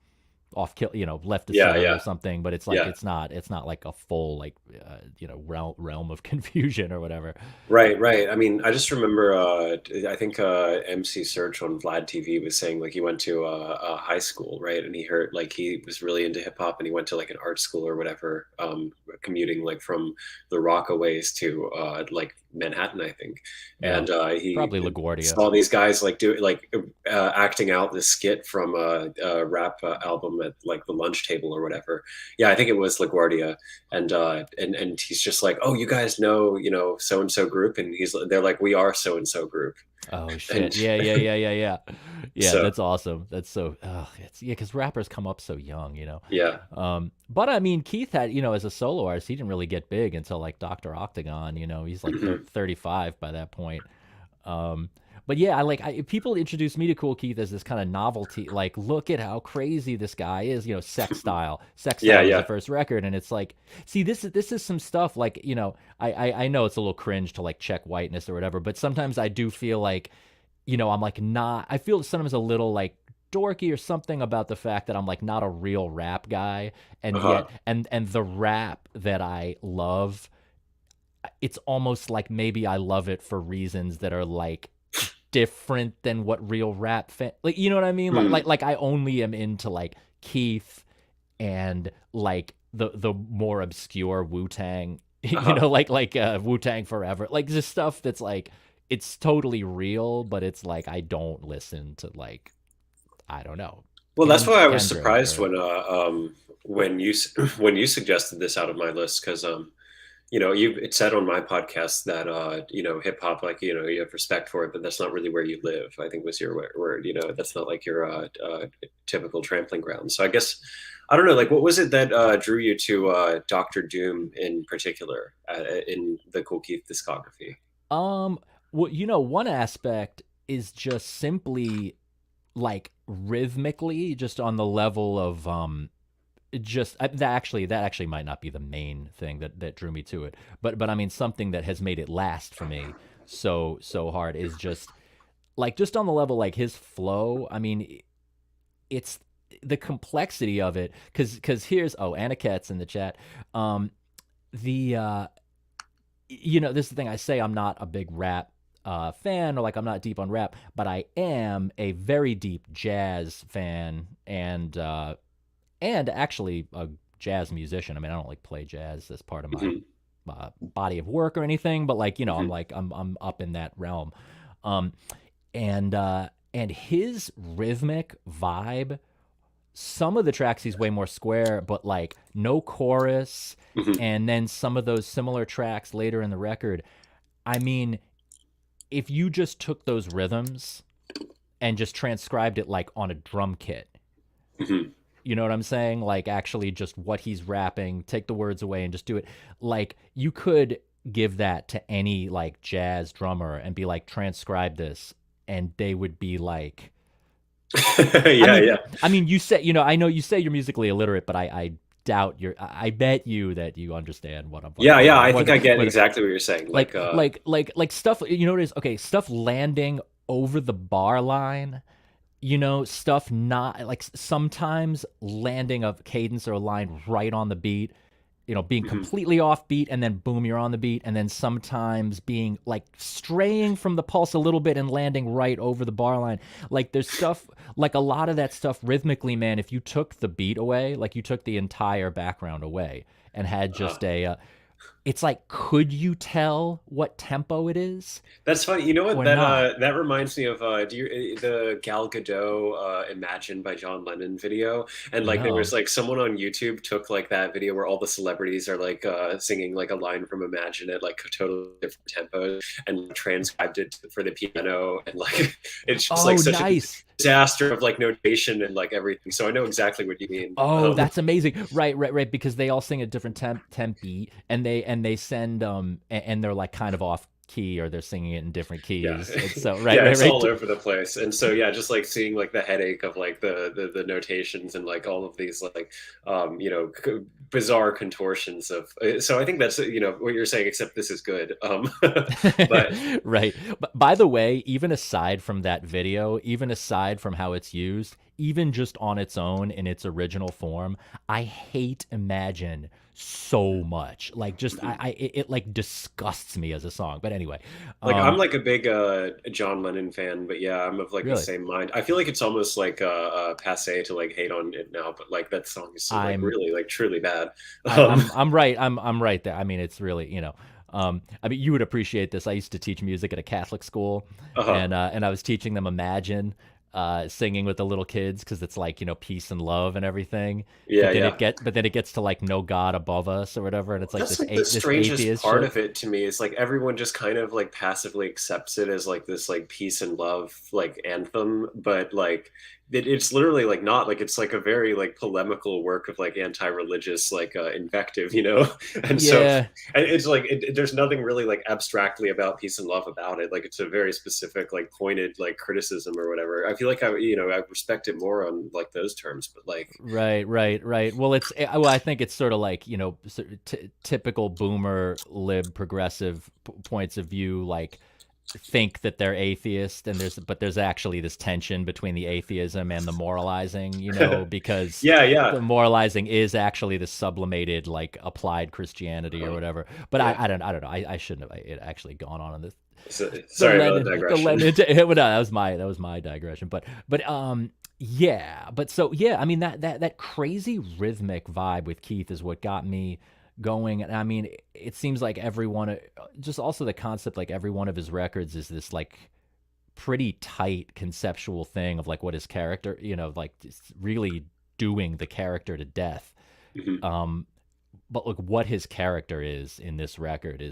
off kill, left the Yeah, center or yeah, something, but it's like yeah. it's not like a full like realm of confusion or whatever. Right, right. I mean, I just remember, I think MC Search on Vlad TV was saying like he went to a high school, right? And he heard like he was really into hip hop and he went to like an art school or whatever, commuting like from the Rockaways to like Manhattan, I think. Yeah, And he probably LaGuardia. saw these guys like do like acting out this skit from a rap album at like the lunch table or whatever. Yeah, I think it was LaGuardia, and he's just like, oh, you guys know, so and so group, and they're like, we are so and so group, Oh and shit! Yeah, yeah, yeah, yeah, yeah. Yeah, so that's awesome. That's so. It's yeah, because rappers come up so young. yeah. But I mean, Keith had, as a solo artist, he didn't really get big until like Doctor Octagon. He's like Mhm. 35 by that point. Um, but yeah, people introduced me to Kool Keith as this kind of novelty. Like, look at how crazy this guy is. Sex style. Sex Yeah, style was the yeah. first record, and it's like, see, this is some stuff. Like, I know it's a little cringe to like check whiteness or whatever, but sometimes I do feel like, I'm like not. I feel sometimes a little like dorky or something about the fact that I'm like not a real rap guy, and Uh-huh. yet and the rap that I love, it's almost like maybe I love it for reasons that are like different than what real rap like, you know what I mean? Like Hmm. like like I only am into like Keith and like the more obscure Wu-Tang, Uh-huh. Wu-Tang Forever. Like just stuff that's like it's totally real, but it's like I don't listen to like I don't know. Well, that's why I was Kendrick surprised or when when you suggested this out of my list, because you it said on my podcast that hip hop, like, you have respect for it, but that's not really where you live, I think was your word. That's not like your typical trampling ground. So I guess I don't know, like, what was it that drew you to Dr. Doom in particular, in the Kool Keith discography? um well, one aspect is just simply like rhythmically, just on the level of just that actually might not be the main thing that drew me to it, but I mean something that has made it last for me so hard is just on the level like his flow. I mean, it's the complexity of it, because here's Anna Katz in the chat. The This is the thing, I say I'm not a big rap fan, or like I'm not deep on rap, but I am a very deep jazz fan, and actually a jazz musician. I mean, I don't like play jazz as part of my Hmm. body of work or anything, but like, I'm Hmm. like I'm up in that realm. Um, and his rhythmic vibe. Some of the tracks he's way more square, but like no chorus, Hmm. and then some of those similar tracks later in the record. I mean, if you just took those rhythms and just transcribed it like on a drum kit, Hmm. you know what I'm saying? Like actually just what he's rapping, take the words away and just do it. Like you could give that to any like jazz drummer and be like, transcribe this, and they would be like, I Yeah, mean, yeah. you say, I know you say you're musically illiterate, but I doubt I bet you that you understand what I'm Yeah, talking yeah, about. I think I get exactly what you're saying. Like stuff. You know what it is? Okay, stuff landing over the bar line. Stuff not like sometimes landing a cadence or a line right on the beat, being Mhm. completely off beat, and then boom, you're on the beat, and then sometimes being like straying from the pulse a little bit and landing right over the bar line. Like there's stuff, like a lot of that stuff rhythmically, man, if you took the beat away, like you took the entire background away and had Uh, just it's like, could you tell what tempo it is that's funny. You know what? or not? That reminds me of the Gal Gadot "Imagine" by John Lennon video, and like there was No. like someone on YouTube took like that video where all the celebrities are like singing like a line from Imagine at like totally different tempos, and transcribed it for the piano, and like it's just like Oh, such a nice. disaster of like notation and like everything. So I know exactly what you mean. Oh, that's amazing. Right, right, right. Because they all sing a different temp beat, and they send and they're like kind of off key, or they're singing it in different Yeah. keys. And so right, Yeah, right, it's right. all over the place. And so yeah, just like seeing like the headache of like the notations and like all of these like bizarre contortions of so I think that's what you're saying, except this is good. But Right. But by the way, even aside from that video, even aside from how it's used, even just on its own in its original form, I hate Imagine so much. Like just it like disgusts me as a song. But anyway, Like I'm um, like a big John Lennon fan, but yeah, I'm of like the really, same mind. I feel like it's almost like passe to like hate on it now, but like that song is so like I'm really like truly bad. I, Um, I'm right. I'm right there. I mean, it's really, I mean, you would appreciate this. I used to teach music at a Catholic school, uh-huh. and I was teaching them Imagine, singing with the little kids because it's like peace and love and everything. Yeah, yeah. But then it gets to like no God above us or whatever, and it's like That's like the this strangest atheist part shit. of it to me is like everyone just kind of like passively accepts it as like this like peace and love like anthem, but like it's literally like not like it's like a very like polemical work of like anti-religious like invective, you know? And so Yeah, and it's like there's nothing really like abstractly about peace and love about it. Like it's a very specific like pointed like criticism or whatever. I feel like I respect it more on like those terms, but like right. Well, I think it's sort of like typical boomer lib progressive points of view, like think that they're atheist, and there's actually this tension between the atheism and the moralizing, because yeah, yeah, the moralizing is actually the sublimated like applied Christianity or uh, whatever. But yeah. I don't know. I shouldn't have it actually gone on this So, sorry about the The digression. Lenin well, no, that was my digression. But yeah, but so yeah, I mean that crazy rhythmic vibe with Keith is what got me going. And I mean, it seems like just also the concept, like every one of his records is this like pretty tight conceptual thing of like what his character, like really doing the character to death. Mhm. Um, but like what his character is in this record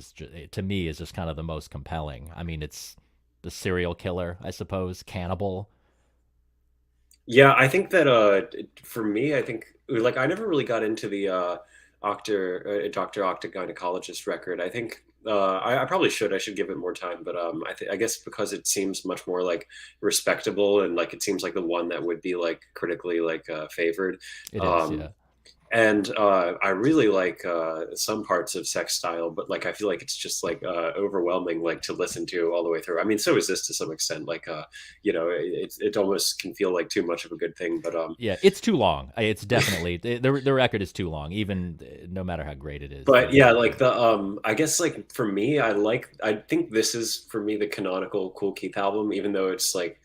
to me is just kind of the most compelling. I mean, it's the serial killer, I suppose, cannibal. Yeah, I think that for me, I think like I never really got into the Doctor Octogynecologist record. I think I probably should. I should give it more time, but I guess because it seems much more like respectable and like it seems like the one that would be like critically like favored. It is, Um, yeah. and I really like some parts of Sex Style, but like I feel like it's just like overwhelming, like to listen to all the way through. I mean, so is this to some extent. Like, it almost can feel like too much of a good thing. But Yeah, it's too long. It's definitely the record is too long, even no matter how great it is. but yeah, like the I guess like for me, I think this is for me the canonical Kool Keith album, even though it's like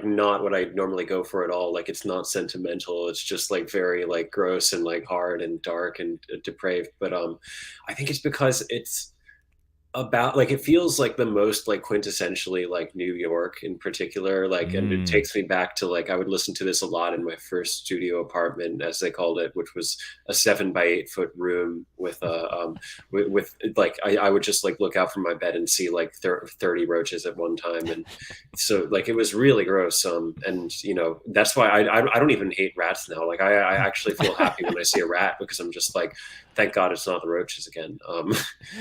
not what I normally go for at all. Like it's not sentimental. It's just like very like gross and like hard and dark and depraved. But I think it's because it's about like it feels like the most like quintessentially like New York in particular, like, and it Mm, takes me back to like I would listen to this a lot in my first studio apartment, as they called it, which was a 7 by 8 foot room with with like I would just like look out from my bed and see like 30 roaches at one time, and so like it was really gross. And that's why I don't even hate rats now. Like I actually feel happy when I see a rat because I'm just like, thank God it's not the roaches again.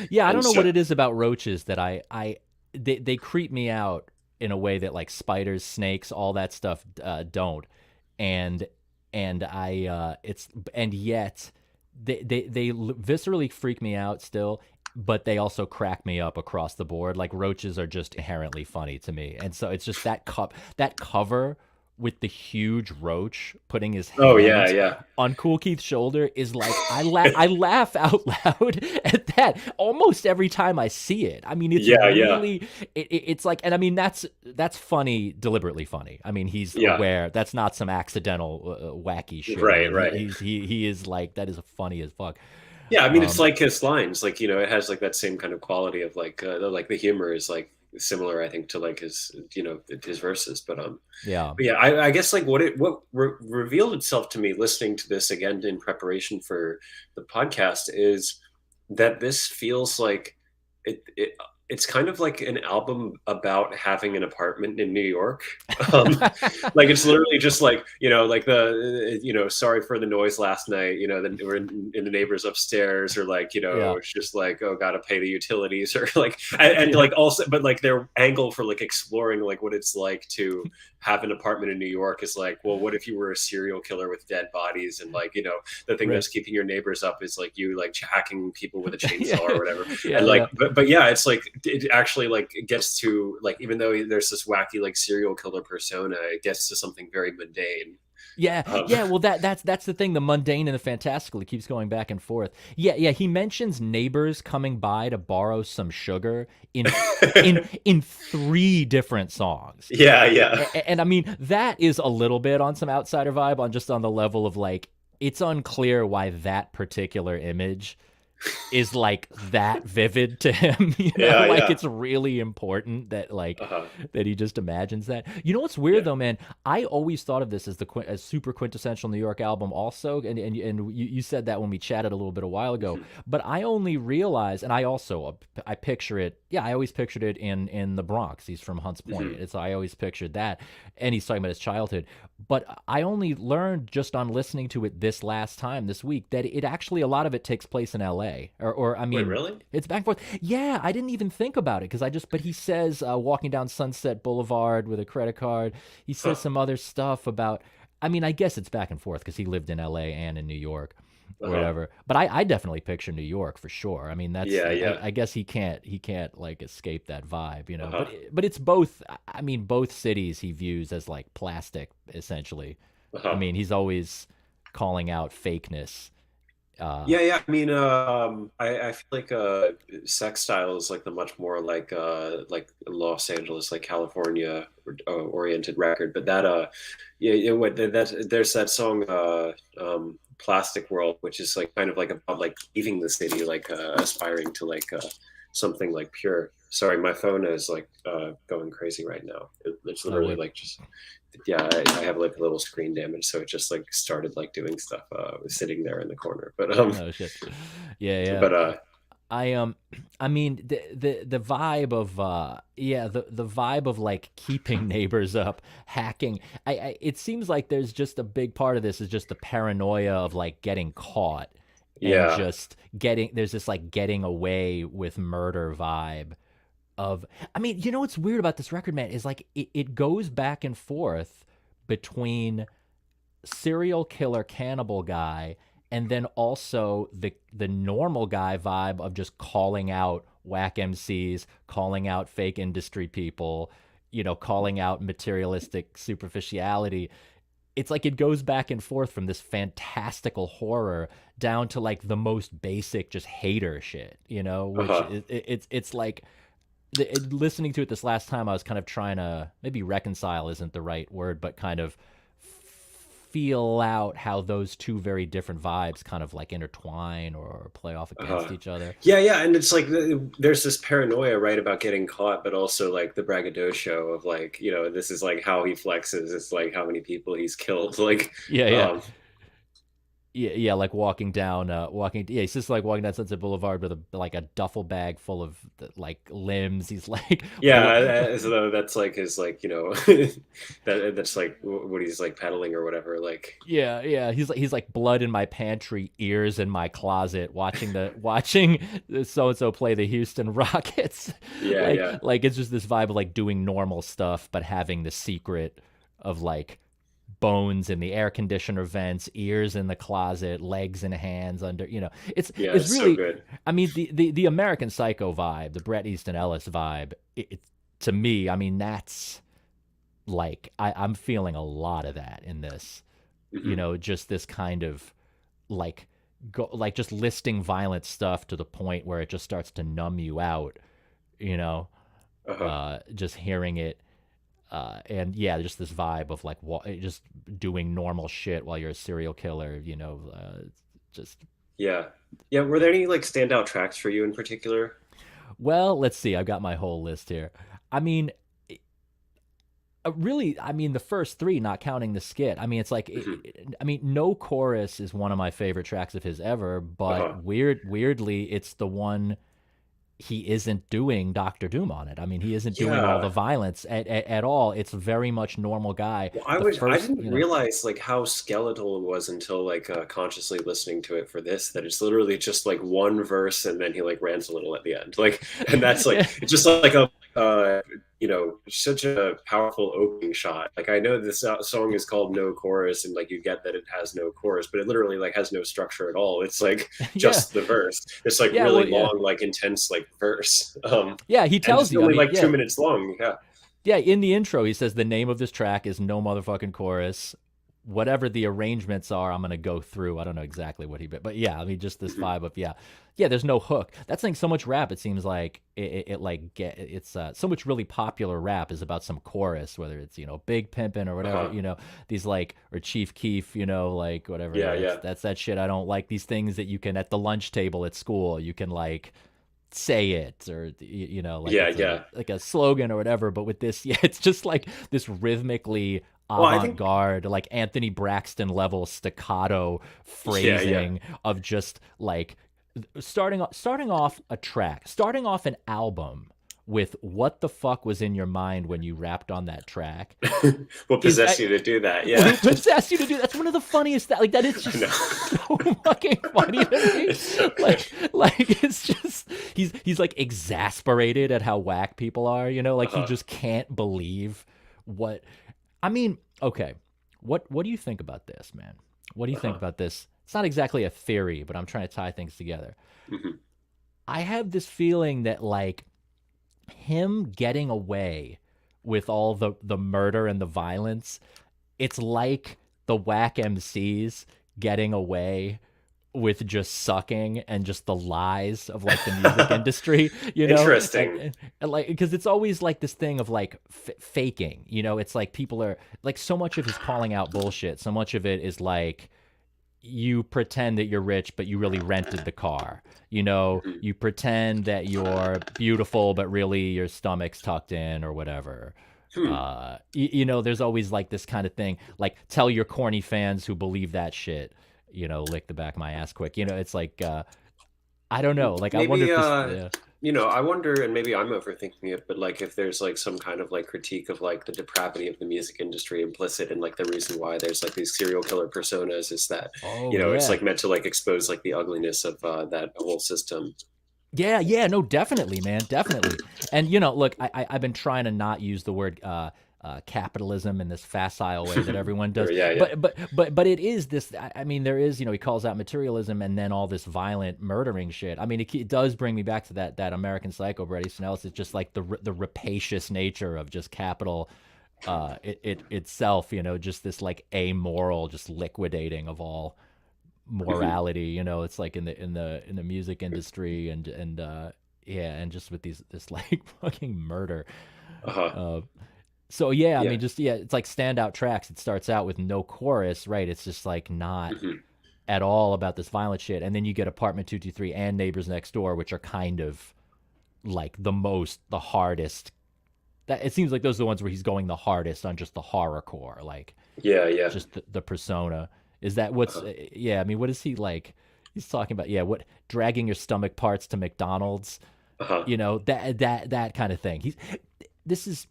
yeah, I And don't know so what it is about roaches that they creep me out in a way that like spiders, snakes, all that stuff don't. And it's and yet they viscerally freak me out still, but they also crack me up across the board. Like roaches are just inherently funny to me, and so it's just that cover with the huge roach putting his Oh yeah, hand yeah, on Kool Keith's shoulder is like I laugh out loud at that almost every time I see it. I mean, it's yeah, yeah, really it's like, and I mean that's funny, deliberately funny. I mean, he's yeah. aware that's not some accidental wacky shit. I Right, mean, right. he is like that is funny as fuck. Yeah, I mean, it's Um, like his lines. Like it has like that same kind of quality of like the humor is like similar, I think, to like his verses. yeah. But yeah, I guess like what revealed itself to me listening to this again in preparation for the podcast is that this feels like it it's kind of like an album about having an apartment in New York. Um, like it's literally just like like the sorry for the noise last night. Then we're in the neighbors upstairs, or like Yeah. it's just like, oh, gotta pay the utilities, or like and Yeah. like also, but like their angle for like exploring like what it's like to have an apartment in New York is like, well, what if you were a serial killer with dead bodies, and like the thing Right. that's keeping your neighbors up is like you like hacking people with a chainsaw or Yeah. whatever. And Yeah. like Yeah. but yeah, it's like it actually like gets to like, even though there's this wacky like serial killer persona, it gets to something very mundane. Yeah, Um, yeah. Well, that's the thing. The mundane and the fantastical. It keeps going back and forth. Yeah, yeah. He mentions neighbors coming by to borrow some sugar in three different songs. yeah, yeah, And I mean, that is a little bit on some outsider vibe, on just on the level of like, it's unclear why that particular image is like that vivid to him. yeah, Like yeah. it's really important that like Uh-huh. that he just imagines that. What's weird Yeah. though, man? I always thought of this as as super quintessential New York album also, and you said that when we chatted a little bit a while ago, Mhm. but I only realized, and I also I picture it, yeah, I always pictured it in the Bronx. He's from Hunts Point. Mhm. It's I always pictured that, and he's talking about his childhood. But I only learned just on listening to it this last time this week that it actually, a lot of it takes place in L.A. Or I Wait, mean, really? it's back and forth. Yeah, I didn't even think about it because I just. But he says walking down Sunset Boulevard with a credit card. He says Huh. some other stuff about. I mean, I guess it's back and forth because he lived in L.A. and in New York or Uh-huh. whatever. But I definitely picture New York for sure. I mean, that's Yeah, yeah. I guess he can't like escape that vibe, you know. Uh-huh. But it's both. I mean, both cities he views as like plastic essentially. I Uh-huh. mean, he's always calling out fakeness. Yeah, yeah. I mean, I feel like Sex Style is like the much more like Los Angeles, like California oriented record. But that yeah, what that there's that song Plastic World, which is like kind of like about like leaving the city, like aspiring to like something like pure. Sorry, my phone is like going crazy right now. It's Oh, literally what? like just yeah, I have like a little screen damage, so it just like started like doing stuff. Was sitting there in the corner, Oh shit. Yeah, yeah. but I I mean the vibe of yeah, the vibe of like keeping neighbors up, hacking. It seems like there's just a big part of this is just the paranoia of like getting caught and yeah, just getting there's this like getting away with murder vibe of. I mean, what's weird about this record, man, is like it goes back and forth between serial killer cannibal guy and then also the normal guy vibe of just calling out whack MCs, calling out fake industry people, calling out materialistic superficiality. It's like it goes back and forth from this fantastical horror down to like the most basic just hater shit, which uh-huh. it's like listening to it this last time, I was kind of trying to, maybe reconcile isn't the right word, but kind of feel out how those two very different vibes kind of like intertwine or play off against Uh-huh. each other. Yeah, yeah, and it's like there's this paranoia, right, about getting caught, but also like the braggadocio of like, this is like how he flexes. It's like how many people he's killed. Like, Yeah, yeah. um, Yeah, yeah, like walking down, yeah, he's just like walking down Sunset Boulevard with a duffel bag full of like limbs. He's like, yeah, as though that's like his like, that's like what he's like peddling or whatever. Like, yeah, yeah. He's like blood in my pantry, ears in my closet, watching so and so play the Houston Rockets. yeah, like yeah, like it's just this vibe of like doing normal stuff, but having the secret of like bones in the air conditioner vents, ears in the closet, legs and hands under. yeah. It's It's so really. good. I mean, the American Psycho vibe, the Bret Easton Ellis vibe. To me, I mean, that's like I'm feeling a lot of that in this. Hmm. Just this kind of like like just listing violent stuff to the point where it just starts to numb you out. You know, Uh-huh. just hearing it. And yeah, just this vibe of like just doing normal shit while you're a serial killer. Just Yeah, yeah. Were there any like standout tracks for you in particular? well, let's see. I've got my whole list here. I mean, really, I mean, the first three, not counting the skit. I mean, it's like, Hmm. I mean, No Chorus is one of my favorite tracks of his ever, but Uh-huh. weirdly, it's the one he isn't doing Doctor Doom on it. I mean, he isn't doing all the Yeah. violence at all. It's very much normal guy. Well, The I first, didn't realize like how skeletal it was until like consciously listening to it for this, that it's literally just like one verse and then he like rants a little at the end. Like, and that's like yeah, it's just like a such a powerful opening shot. Like I know this song is called No Chorus and like you get that it has no chorus, but it literally like has no structure at all. It's like yeah, just the verse. It's like yeah. really Well, yeah, long, like intense like verse. yeah. He And tells it's you. I only mean, like yeah, 2 minutes long. Yeah. yeah. In the intro, he says the name of this track is No Motherfucking Chorus. whatever the arrangements are, I'm gonna go through. I don't know exactly what but yeah, I mean, just this Mhm. vibe of yeah. There's no hook. That's saying so much rap. It seems like it's so much really popular rap is about some chorus, whether it's Big Pimpin' or whatever, Uh-huh. these like or Chief Keef, like whatever. Yeah, That's yeah. that's that shit I don't like. These things that you can at the lunch table at school, you can like say it or like Yeah, it's a yeah. like a slogan or whatever, but with this yeah, it's just like this rhythmically Well, I think avant-garde like Anthony Braxton level staccato yeah, yeah. phrasing of just like starting off an album with what the fuck was in your mind when you rapped on that track What is possessed you to do that? Yeah. who possessed you to do that's one of the funniest that like that is I just know. so fucking funny to me. It's so good. Like it's just he's like exasperated at how whack people are, like he Uh-huh. just can't believe what I mean, okay. What do you think about this, man? What do you think Uh-huh. about this? It's not exactly a theory, but I'm trying to tie things together. Hmm. I have this feeling that like him getting away with all the murder and the violence, it's like the whack MCs getting away with just sucking and just the lies of like the music industry, Interesting. and like because it's always like this thing of like faking, it's like people are like so much of his calling out bullshit, so much of it is like you pretend that you're rich, but you really rented the car. Mhm. You pretend that you're beautiful, but really your stomach's tucked in or whatever. Hmm. There's always like this kind of thing. Like, tell your corny fans who believe that shit, lick the back of my ass quick. It's like, I don't know. Like, I wonder Maybe if this, I wonder, and maybe I'm overthinking it, but like if there's like some kind of like critique of like the depravity of the music industry implicit and like the reason why there's like these serial killer personas is that, oh, it's yeah. like meant to like expose like the ugliness of that whole system. Yeah, no, definitely, man, definitely. And look, I've been trying to not use the word capitalism in this facile way that everyone Sure, does, yeah, yeah. but it is this. I mean, there is he calls out materialism and then all this violent murdering shit. I mean, it does bring me back to that American Psycho, Bret Easton Ellis. It's just like the rapacious nature of just capital. Itself, just this like amoral, just liquidating of all morality. It's like in the music industry and yeah, and just with this like fucking murder. Uh-huh. Uh, so yeah, I Yeah. mean, just yeah, it's like standout tracks. It starts out with no chorus, right? It's just like not Hmm. at all about this violent shit, and then you get Apartment 223 and Neighbors Next Door, which are kind of like the hardest. That it seems like those are the ones where he's going the hardest on just the horror core, like Yeah, yeah. just the persona. Is that what's Uh-huh. yeah, I mean, what is he like? He's talking about yeah, what dragging your stomach parts to McDonald's, Uh-huh. that kind of thing. He's this is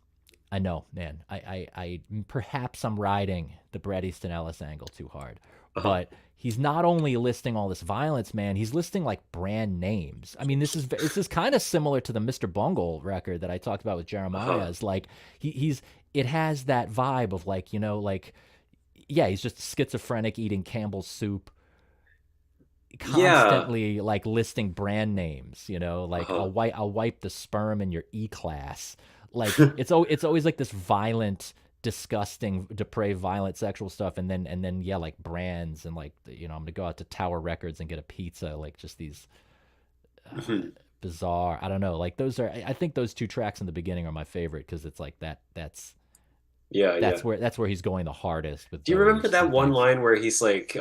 I know, man. I perhaps I'm riding the Bret Easton Ellis angle too hard, Uh-huh. but he's not only listing all this violence, man. He's listing like brand names. I mean, this is kind of similar to the Mr. Bungle record that I talked about with Uh-huh. Jeremiah's. Like he's it has that vibe of like like yeah, he's just schizophrenic eating Campbell's soup, Yeah. constantly like listing brand names, like Uh-huh. I'll wipe the sperm in your E-class. Like it's always like this violent, disgusting, depraved, violent sexual stuff, and then yeah, like brands and like I'm gonna go out to Tower Records and get a pizza, like just these Mhm. bizarre. I don't know, like those are. I think those two tracks in the beginning are my favorite because it's like that. Yeah, yeah. That's where he's going the hardest with Do you remember those that one things. line where he's like,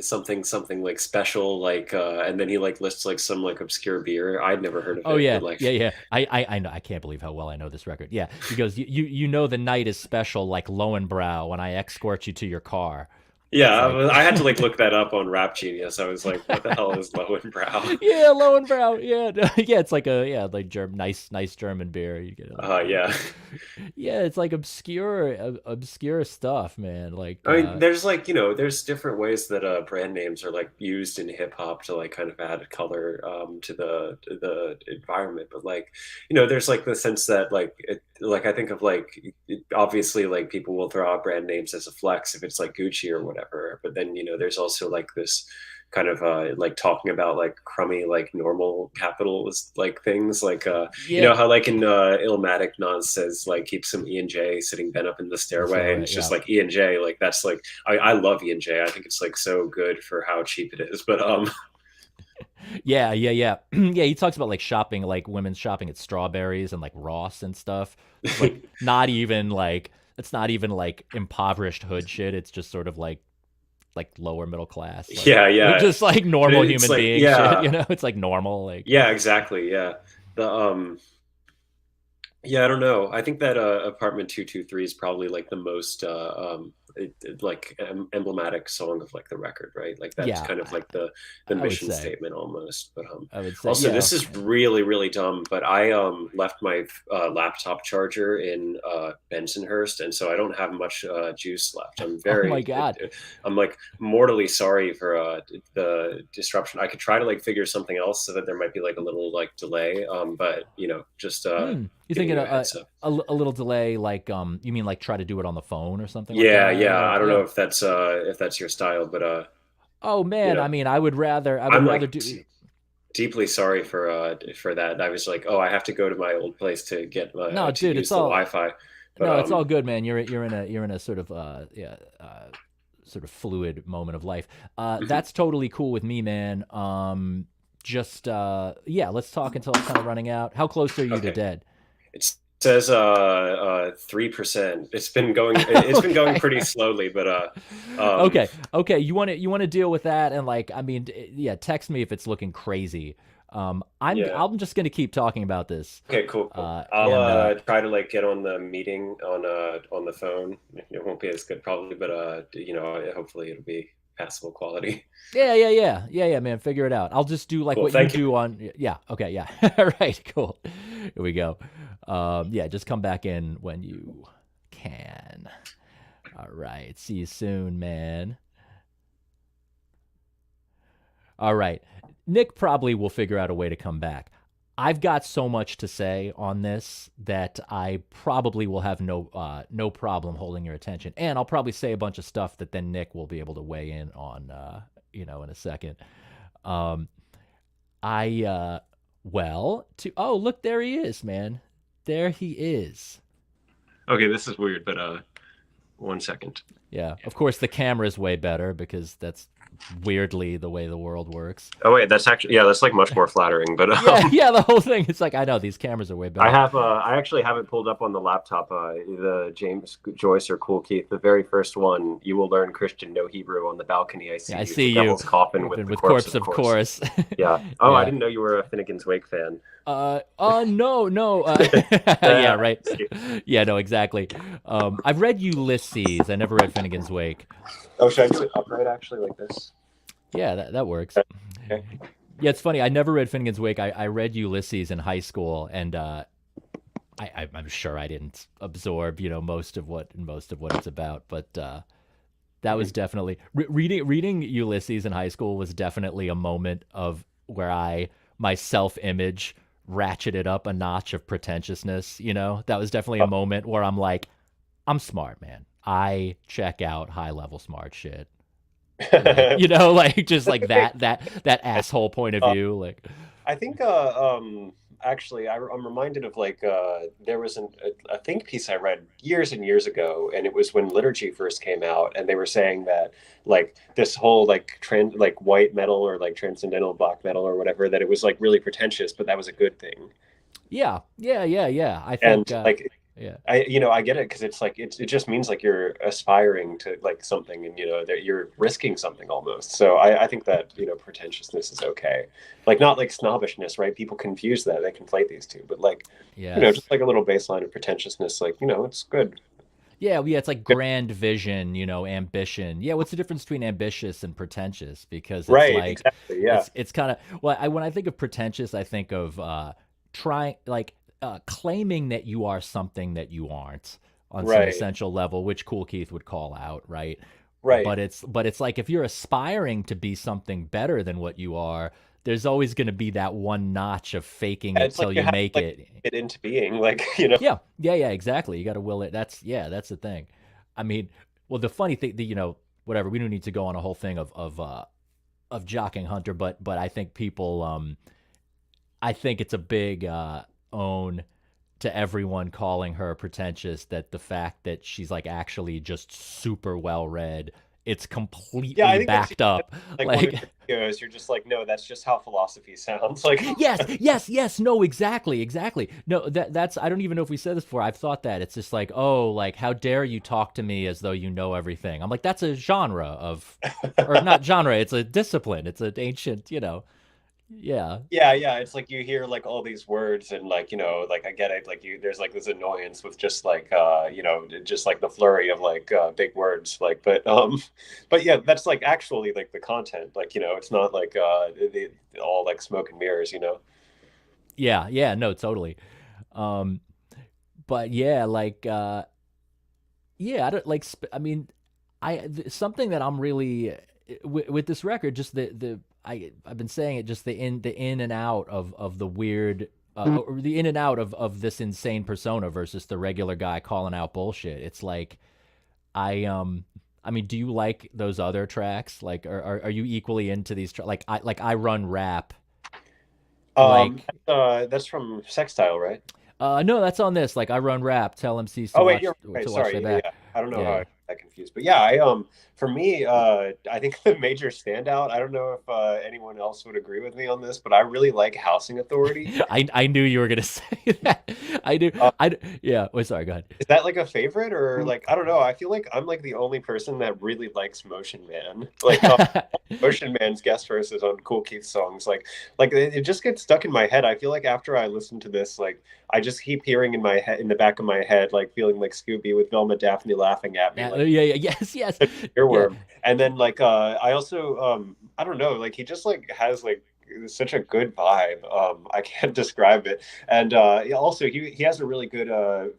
something, something like special, like, and then he like lists like some like obscure beer. I'd never heard of Oh it, yeah, but like, yeah. I know. I can't believe how well I know this record. Yeah, he goes, you know the night is special like Lowenbrow when I escort you to your car. yeah, It's like I had to like look that up on Rap Genius. I was like, what the hell is Lowenbrow? yeah, Lowenbrow. Yeah, yeah. It's like a yeah, like nice German beer. You get like Yeah. yeah, it's like obscure stuff, man. Like I mean, there's like, there's different ways that brand names are like used in hip hop to like kind of add color to the environment. But like, there's like the sense that like like I think of like obviously like people will throw out brand names as a flex if it's like Gucci or whatever. But then, there's also like this kind of like talking about like crummy like normal capitalist like things like Yeah, how like in Illmatic Nas says like keep some E&J sitting bent up in the the stairway, and stairway. it's Yeah. just like E&J, like that's like I love E&J. I think it's like so good for how cheap it is. But Yeah, yeah, yeah. Yeah, he talks about like shopping, like women shopping at Strawberries and like Ross and stuff. It's like not even like it's not even like impoverished hood shit. It's just sort of like lower middle class, yeah, yeah, just like but normal it's human like, being shit, yeah, It's like normal, like yeah, exactly, yeah. The Yeah, I don't know. I think that Apartment 223 is probably like the most like emblematic song of like the record, right? Like that's yeah, kind of like the I would mission say. statement almost. But I would say, also, yeah. this is really really dumb. But I left my laptop charger in Bensonhurst, and so I don't have much juice left. Oh my god. I'm like mortally sorry for the disruption. I could try to like figure something else so that there might be like a little like delay. But just You giving thinking you a heads up. a little delay, like you mean like try to do it on the phone or something like Yeah, that, yeah. or I don't yeah. know if that's your style, but Oh you man, know, I mean, I would I'm rather like do. deeply sorry for that. I was like, oh, I have to go to my old place to get No, to dude, use the Wi-Fi, but no, it's all good, man. You're in a sort of yeah, sort of fluid moment of life. That's totally cool with me, man. Just yeah, let's talk until it's kind of running out. How close are you to okay. dead? It says 3%. It's been going Okay. pretty slowly, but um Okay. Okay. You want to deal with that, and like I mean, yeah, text me if it's looking crazy. yeah. I'm just gonna keep talking about this. Okay, cool, cool. I'll And try to like get on the meeting on the phone. It won't be as good probably, but hopefully it'll be passable quality. Yeah, yeah, yeah, yeah, yeah, man. Figure it out. I'll just do like Cool. what you Thank you. do on. Yeah. Okay. Yeah. All right. Cool. Here we go. Yeah. Just come back in when you can. All right. See you soon, man. All right. Nick probably will figure out a way to come back. I've got so much to say on this that I probably will have no problem holding your attention, and I'll probably say a bunch of stuff that then Nick will be able to weigh in on, in a second. Um, I well, to oh look, there he is, man. There he is. Okay, this is weird, but 1 second. Yeah, of course the camera's way better because that's weirdly the way the world works. Oh wait, that's actually, yeah, that's like much more flattering. But Yeah, yeah, the whole thing. It's like I know these cameras are way better. I actually have it pulled up on the laptop. The James Joyce or Kool Keith, the very first one. You will learn Christian, no Hebrew. On the balcony, I see Yeah, I you. see The you. devil's coffin with the With corpse, corpse, of of course. course. Yeah. Oh, I Yeah. didn't know you were a Finnegan's Wake fan. No, no. Yeah, right. Yeah, no, exactly. I've read Ulysses. I never read Finnegan's Wake. Oh, should I do it upright actually, like this? Yeah, that works. Okay. Yeah, it's funny. I never read Finnegan's Wake. I read Ulysses in high school, and I'm sure I didn't absorb, most of what it's about. But that was definitely reading Ulysses in high school was definitely a moment of where my self image ratcheted up a notch of pretentiousness. That was definitely a moment where I'm like, I'm smart, man. I check out high level smart shit. Like, like just like that asshole point of view. Like, I think actually I'm reminded of like there was a think piece I read years and years ago, and it was when liturgy first came out, and they were saying that like this whole like trend like white metal or like transcendental black metal or whatever, that it was like really pretentious, but that was a good thing. yeah, yeah, yeah, yeah. I And think, like yeah, I get it because it's like it just means like you're aspiring to like something, and that you're risking something almost. So I think that pretentiousness is okay, like not like snobbishness, right? People confuse that, they conflate these two, but like yes, just like a little baseline of pretentiousness, like it's good. yeah, yeah. It's like grand vision, ambition. Yeah, what's the difference between ambitious and pretentious? Because it's Right, like exactly, yeah. it's kind of when I think of pretentious, I think of trying like claiming that you are something that you aren't on some Right, essential level, which Kool Keith would call out, right? right. But it's like if you're aspiring to be something better than what you are, there's always going to be that one notch of faking And it it's like till you you have to make like it. get into being like Yeah, yeah, yeah, exactly. You got to will it. That's the thing. I mean, well, the funny thing, whatever. We don't need to go on a whole thing of jocking Hunter, but I think people I think it's a big own to everyone calling her pretentious, that the fact that she's like actually just super well read, it's Yeah, I completely think that's backed up. like one of Like, your videos. You're just like, no, that's just how philosophy sounds. Like, yes, no, exactly. No, that's I don't even know if we said this before. I've thought that. It's just like, oh, like how dare you talk to me as though you know everything. I'm like, that's a genre of, or not genre, it's a discipline. It's an ancient, yeah. yeah, it's like you hear like all these words and like, like I get it. Like there's like this annoyance with just like, just like the flurry of like big words. Like, but yeah, that's like actually like the content. Like, it's not like all like smoke and mirrors. Yeah, no, totally. Um but yeah, like yeah, I don't like I mean, something that I'm really with this record, just the I've been saying it, just the in and out of the weird, or the in and out of this insane persona versus the regular guy calling out bullshit. It's like I mean, do you like those other tracks? Like, are you equally into these like I run rap, like That's from Sextile, right? no, that's on this. Like, I run rap, tell MCs Oh wait, you're right. to watch Sorry. their Yeah, back. yeah. I don't know how Yeah. I got that confused, but yeah, for me, I think the major standout. I don't know if anyone else would agree with me on this, but I really like Housing Authority. I knew you were gonna say that. I do. Uh, Yeah. Oh, sorry. Go ahead. is that like a favorite or like I don't know? I feel like I'm like the only person that really likes Motion Man. Like Ocean Man's guest verses on Kool Keith songs, like it just gets stuck in my head. I feel like after I listen to this, like I just keep hearing in my head, in the back of my head, like feeling like Scooby with Velma Daphne laughing at me, like Yeah. Yes. Yeah. earworm. And then like I also I don't know, like he just like has like such a good vibe. I can't describe it. And also he has a really good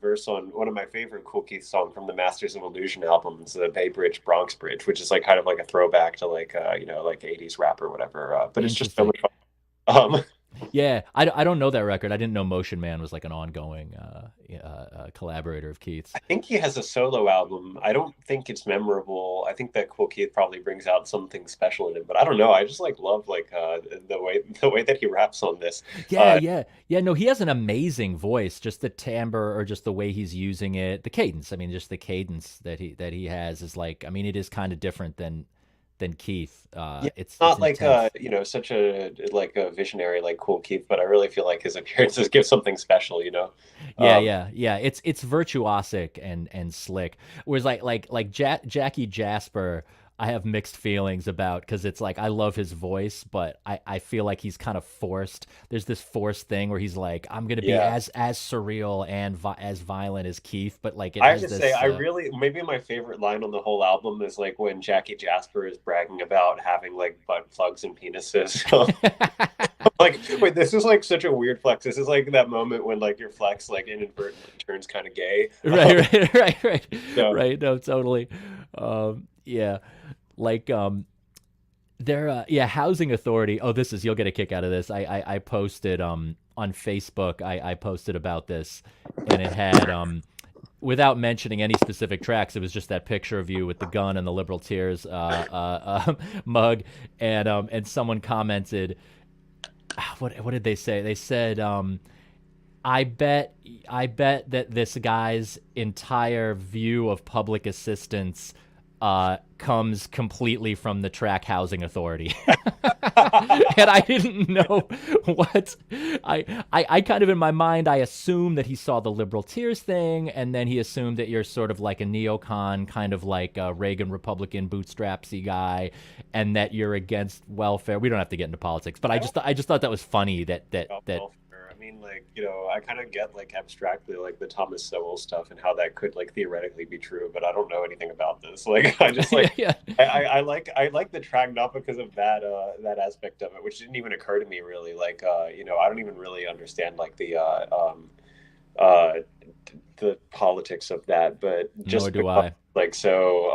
verse on one of my favorite Kool Keith song from the Masters of Illusion albums, the Bay Bridge Bronx Bridge, which is like kind of like a throwback to like like 80s rap or whatever. But it's just so Interesting. much fun. Yeah. I don't know that record. I didn't know Motion Man was like an ongoing collaborator of Keith's. I think he has a solo album. I don't think it's memorable. I think that Kool Keith probably brings out something special in it, but I don't know. I just like love like the way that he raps on this. Uh, Yeah. No, he has an amazing voice. Just the timbre, or just the way he's using it, the cadence. I mean, just the cadence that he has is like. I mean, it is kind of different than Keith. yeah, It's not like intense. such a like a visionary like Kool Keith, but I really feel like his appearances give something special. Um, Yeah. It's virtuosic and slick. Whereas like Jackie Jasper, I have mixed feelings about, because it's like I love his voice, but I feel like he's kind of forced. There's this forced thing where he's like, I'm gonna be yeah. as surreal and as violent as Keith, but like it I have has to say, this. I really maybe my favorite line on the whole album is like when Jackie Jasper is bragging about having like butt plugs and penises. Like, wait, this is like such a weird flex. This is like that moment when like your flex like inadvertently turns kind of gay. Right. So Right. No, totally. Yeah. Like they're yeah, housing authority. Oh, this is, you'll get a kick out of this. I posted on Facebook. I posted about this, and it had without mentioning any specific tracks, it was just that picture of you with the gun and the liberal tears mug, and someone commented, what did they say? They said, I bet that this guy's entire view of public assistance comes completely from the track Housing Authority. And I didn't know what I kind of, in my mind, I assumed that he saw the liberal tears thing, and then he assumed that you're sort of like a neocon, kind of like a Reagan Republican bootstrapsy guy, and that you're against welfare. We don't have to get into politics, but I don't I just thought that was funny that know welfare. I mean, like, I kind of get like abstractly like the Thomas Sowell stuff and how that could like theoretically be true, but I don't know anything about this. Like, I just like yeah. I like the track not because of that aspect of it, which didn't even occur to me really. Like, I don't even really understand like uh the politics of that, but Nor just do because I. like so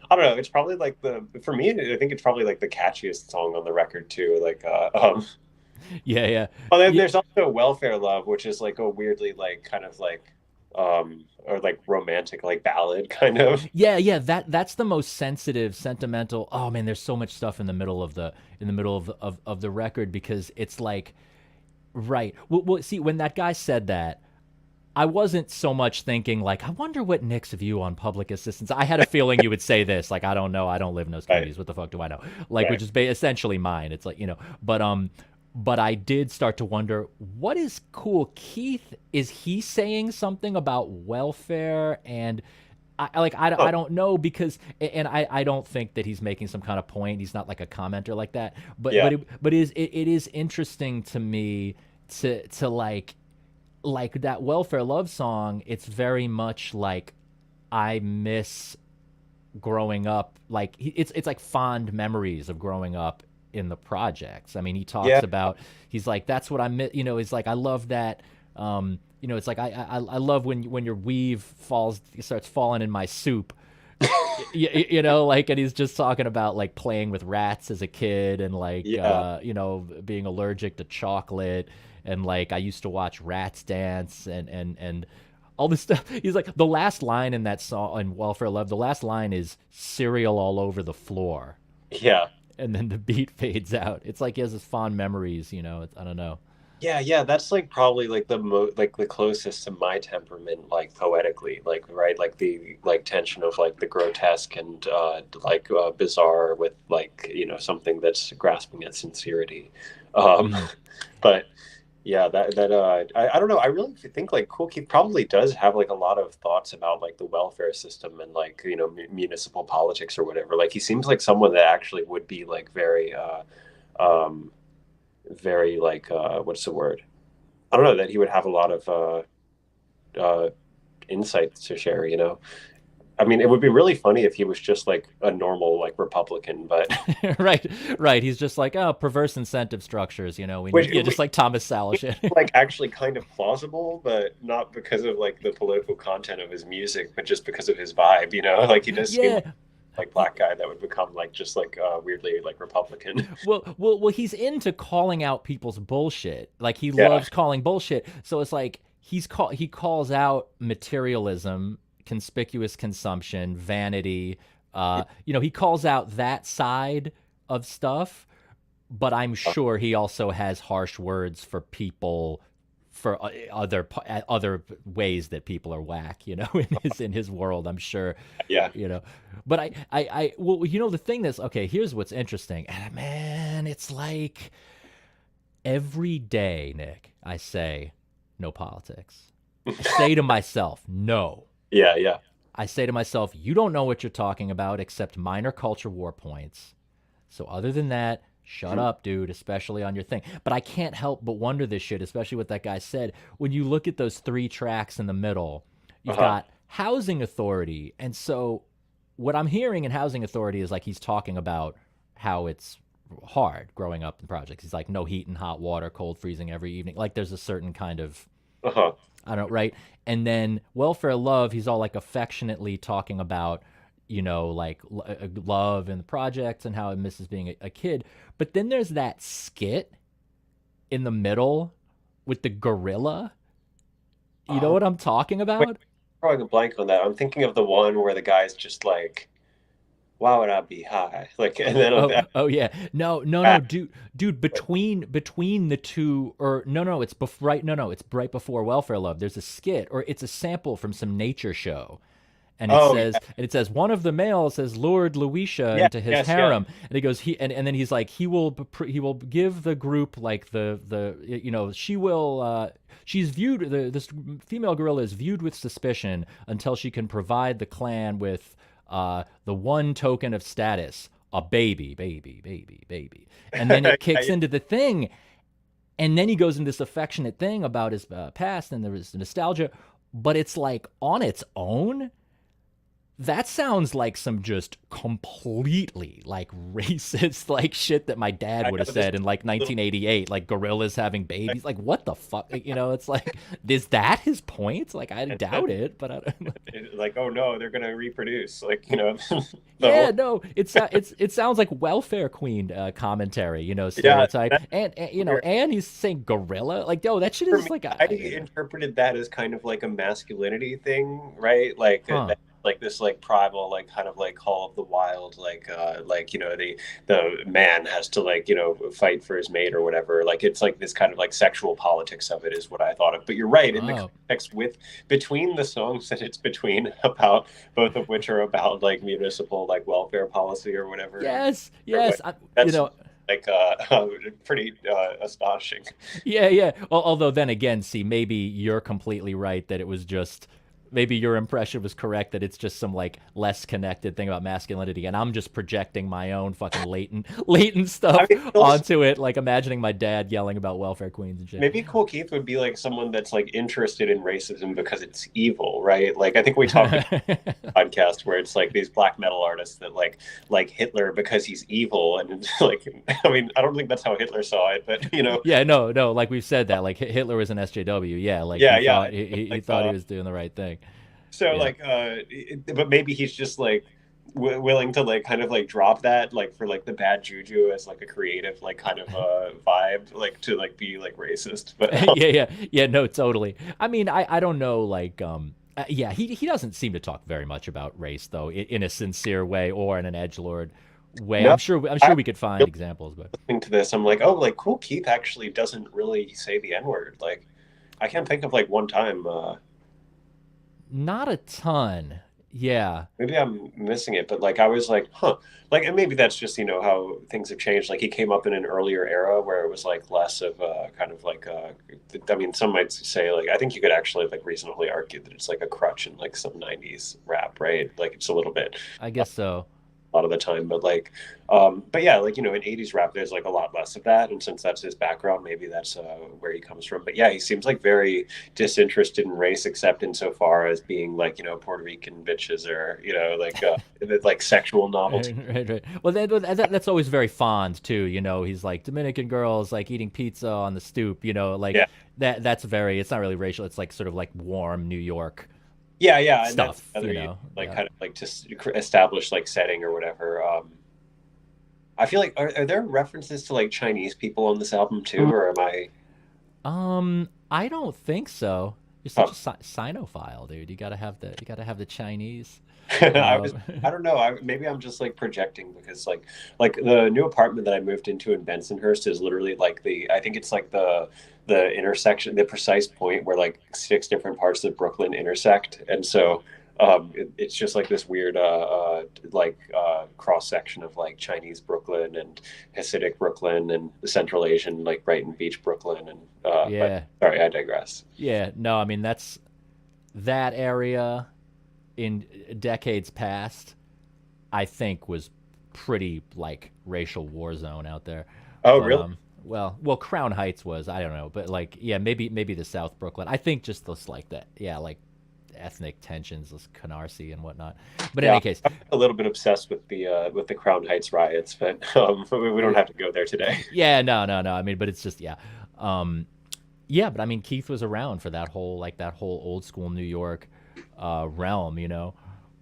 I don't know, it's probably like for me I think it's probably like the catchiest song on the record too. Like Yeah. oh, Yeah. there's also Welfare Love, which is like a weirdly like kind of like or like romantic, like ballad kind of. Yeah, that's the most sensitive, sentimental. Oh man, there's so much stuff in the middle of the record because it's like right. Well, see, when that guy said that, I wasn't so much thinking like, I wonder what Nick's view on public assistance. I had a feeling you would say this, like, I don't know, I don't live in those Right, communities. What the fuck do I know? Like, which right. is essentially mine. It's like but I did start to wonder, what is Kool Keith? Is he saying something about welfare? And I Oh, don't know because I don't think that he's making some kind of point. He's not like a commenter like that. yeah, It is interesting to me to like that welfare love song. It's very much like I miss growing up. Like it's like fond memories of growing up in the projects. I mean, he yeah, talks about, he's like, that's what I miss. He's like, I love that. It's like I love when your weave starts falling in my soup. Like, and he's just talking about like playing with rats as a kid and like yeah, being allergic to chocolate, and like I used to watch rats dance and all this stuff. He's like, the last line in that song in Welfare Love, the last line is cereal all over the floor, yeah. and then the beat fades out. It's like he has his fond memories. I don't know. Yeah, yeah, that's like probably like like the closest to my temperament, like poetically, like right, like the like tension of like the grotesque and bizarre with like something that's grasping at sincerity. Um, Mm. but yeah, I don't know. I really think like Kool Keith probably does have like a lot of thoughts about like the welfare system and like municipal politics or whatever. Like he seems like someone that actually would be like um very like what's the word? I don't know, that he would have a lot of insights to share. I mean, it would be really funny if he was just like a normal like Republican, but Right, right. He's just like, oh, perverse incentive structures. We which need, yeah, just like Thomas Sowell shit. like actually kind of plausible, but not because of like the political content of his music, but just because of his vibe. Like he does seem Yeah. like black guy that would become like just like weirdly like Republican. Well, he's into calling out people's bullshit. Like he Yeah. loves calling bullshit. So it's like he calls out materialism, conspicuous consumption, vanity. He calls out that side of stuff, but I'm sure he also has harsh words for people for other ways that people are whack, in his world. I'm sure, Yeah. you know. But well, the thing that's okay. Here's what's interesting, and man, it's like every day, Nick, I say no politics. I say to myself, no. Yeah, yeah. I say to myself, you don't know what you're talking about except minor culture war points. So other than that, shut Mhm. up, dude, especially on your thing. But I can't help but wonder this shit, especially what that guy said. When you look at those three tracks in the middle, you've Uh-huh. got Housing Authority. And so what I'm hearing in Housing Authority is like he's talking about how it's hard growing up in projects. He's like, no heat and hot water, cold freezing every evening. Like there's a certain kind of, Uh-huh. I don't know, right? And then Welfare Love, he's all like affectionately talking about, like love and the projects and how it misses being a kid. But then there's that skit in the middle with the gorilla. You know Oh, what I'm talking wait, about? drawing a blank on that. I'm thinking of the one where the guy's just like, why would I be high? Like, and then on Oh, that, oh yeah. No, dude. Between the two, or no, it's right. No, it's right before Welfare Love. There's a skit, or it's a sample from some nature show, and oh yeah, it says one of the males has lured Luisha yeah, into his yes, yeah. harem, and he goes and then he's like he will give the group like the she will she's viewed this female gorilla is viewed with suspicion until she can provide the clan with the one token of status, a baby, and then it kicks Yeah, into the thing, and then he goes into this affectionate thing about his past, and there is nostalgia, but it's like on its own That sounds like some just completely like racist like shit that my dad I would have know this said in like little 1988, like gorillas having babies. Like what the fuck? It's like, is that his point? Like I and doubt it, but I don't. like, oh no, they're gonna reproduce. Like, the Yeah, whole no, it sounds like welfare queen commentary, yeah, stereotype, that's and weird. and he's saying gorilla, like yo, that shit For is me, like I interpreted that as kind of like a masculinity thing, right? Like huh, that, like this, like primal, like kind of like Call of the Wild, like the man has to like fight for his mate or whatever. Like it's like this kind of like sexual politics of it is what I thought of. But you're right in the oh, context with between the songs that it's between about both of which are about like municipal like welfare policy or whatever, yes, or what yes, that's like pretty astonishing. yeah, yeah. Well, although then again, see, maybe you're completely right that it was just maybe your impression was correct that it's just some like less connected thing about masculinity, and I'm just projecting my own fucking latent I stuff mean, also, onto it, like imagining my dad yelling about welfare queens and shit. maybe Kool Keith would be like someone that's like interested in racism because it's evil, right? Like I think we talked about a podcast where it's like these black metal artists that like Hitler because he's evil, and it's like I mean I don't think that's how Hitler saw it, but Yeah, no, no, like we've said that, like Hitler was an SJW. Yeah, like yeah, he yeah. thought he Like thought he was doing the right thing. so Yeah. like but maybe he's just like willing to like kind of like drop that like for like the bad juju as like a creative like kind of vibe like to like be like racist, but Yeah, yeah, yeah. No, totally. I mean, I don't know. Like, yeah, he doesn't seem to talk very much about race though, in a sincere way or in an edgelord way. no, I'm I sure we could find really examples, but listening to this I'm like, oh, like Kool Keith actually doesn't really say the N-word. Like I can't think of like one time. not a ton. Yeah. Maybe I'm missing it, but like I was like, huh. Like, and maybe that's just, how things have changed. Like he came up in an earlier era where it was like less of kind of like I mean, some might say like I think you could actually like reasonably argue that it's like a crutch in like some 90s rap, right? Like it's a little bit I guess so. a lot of the time, but like but yeah, like in 80s rap there's like a lot less of that, and since that's his background maybe that's where he comes from. But yeah, he seems like very disinterested in race except insofar as being like Puerto Rican bitches or like sexual novelty. Right, right, right. Well, that's always very fond too. He's like Dominican girls like eating pizza on the stoop. Like Yeah, that's very. It's not really racial. It's like sort of like warm New York yeah, and that's stuff. another like Yeah. kind of like to establish like setting or whatever. I feel like are there references to like Chinese people on this album too, or am I I don't think so. You're such oh, a sinophile, dude. You gotta have the Chinese. I was Um, I don't know. Maybe I'm just like projecting because like the new apartment that I moved into in Bensonhurst is literally like I think it's like the intersection, the precise point where like six different parts of Brooklyn intersect, and so it's just like this weird cross section of like Chinese Brooklyn and Hasidic Brooklyn and Central Asian like Brighton Beach Brooklyn, and but yeah, sorry, I digress. yeah. No, I mean that's that area in decades past. I think was pretty like racial war zone out there. Oh, But really? well, Crown Heights was, I don't know, but like yeah, maybe the South Brooklyn. I think just this like that, yeah, like ethnic tensions, this Canarsie and whatnot. But in Yeah, any case, I'm a little bit obsessed with the Crown Heights riots, but we don't have to go there today. yeah, no, no, no. I mean, but it's just yeah, yeah. But I mean, Keith was around for that whole old school New York realm,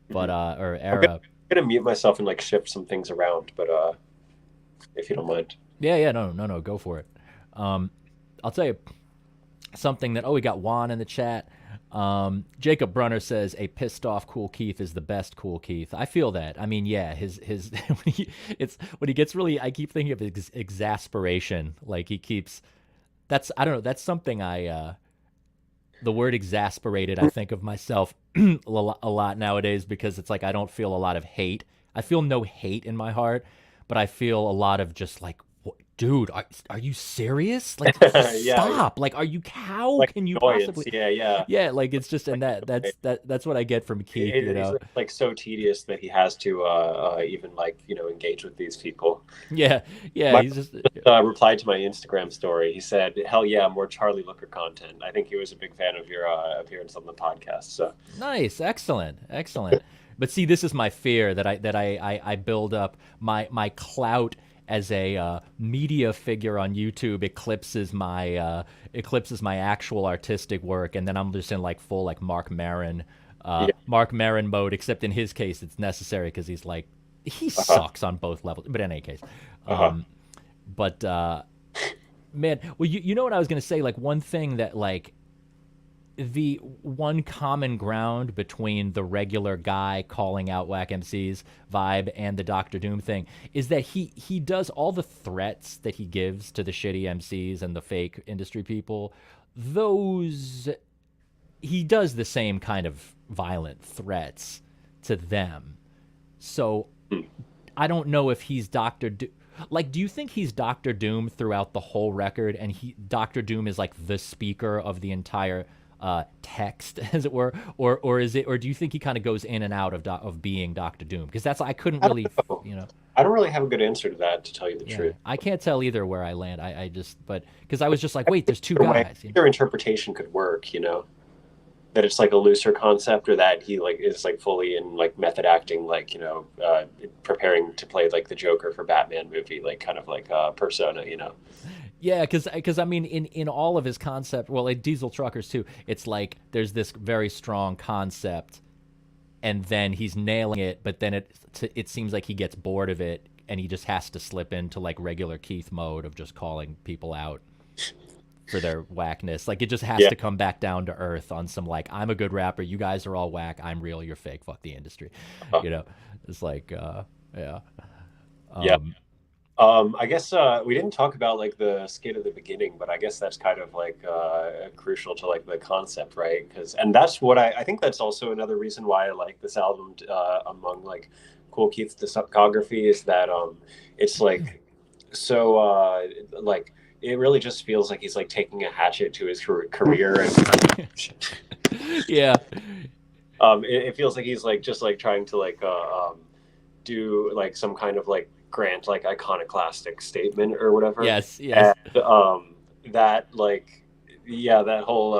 but or I'm gonna, era. gonna mute myself and like shift some things around, but if you don't mind. Yeah, yeah, no, no, no, go for it. Um, I'll tell you something that we got Juan in the chat. Jacob Brunner says a pissed off Kool Keith is the best Kool Keith. I feel that. I mean, yeah, his when he gets really, I keep thinking of exasperation. Like he keeps. That's I don't know. That's something the word exasperated. I think of myself a lot nowadays because it's like I don't feel a lot of hate. I feel no hate in my heart, but I feel a lot of just like, dude, are you serious? Like, Yeah, stop. Like, are you? How like can you annoyance. possibly? Yeah, yeah. Yeah, like it's just and that's what I get from Keith. It's like so tedious that he has to even like engage with these people. Yeah, yeah. My He's just replied to my Instagram story. He said, "Hell yeah, more Charlie Looker content." I think he was a big fan of your appearance on the podcast. So nice, excellent, excellent. But see, this is my fear that I build up my clout as a media figure on YouTube eclipses my actual artistic work, and then I'm just in like full like Yeah. Mark Maron mode. Except in his case, it's necessary because he's like he Uh-huh. sucks on both levels. But in any case, Uh-huh. but man, well, you know what I was gonna say? Like one thing that like the one common ground between the regular guy calling out whack MCs vibe and the Doctor Doom thing is that he does all the threats that he gives to the shitty MCs and the fake industry people. Those he does the same kind of violent threats to them. So Hmm. I don't know if he's Doctor Doom. Like, do you think he's Doctor Doom throughout the whole record, and Doctor Doom is like the speaker of the entire text, as it were, or is it, or do you think he kind of goes in and out of being Doctor Doom? Because that's I couldn't I don't really, know. you know, I don't really have a good answer to that, to tell you the yeah, truth. I can't tell either where I land. I just, but because I was just like, wait, there's two Either way, guys. You know? either interpretation could work, that it's like a looser concept, or that he like is like fully in like method acting, like preparing to play like the Joker for Batman movie, like kind of like persona. Yeah, because I mean, in all of his concept, well, in Diesel Truckers too, it's like there's this very strong concept, and then he's nailing it, but then it seems like he gets bored of it, and he just has to slip into like regular Keith mode of just calling people out for their whackness. Like it just has Yeah. to come back down to earth on some like I'm a good rapper, you guys are all whack, I'm real, you're fake, fuck the industry, Uh, you know. It's like yeah. yeah. Um, I guess we didn't talk about like the skit at the beginning, but I guess that's kind of like crucial to like the concept, right? And that's what I think that's also another reason why I like this album among like Kool Keith's discography, is that it's like so like it really just feels like he's like taking a hatchet to his career, and yeah, it feels like he's like just like trying to like do like some kind of like grant like iconoclastic statement or whatever. yes, yes. And that like yeah, that whole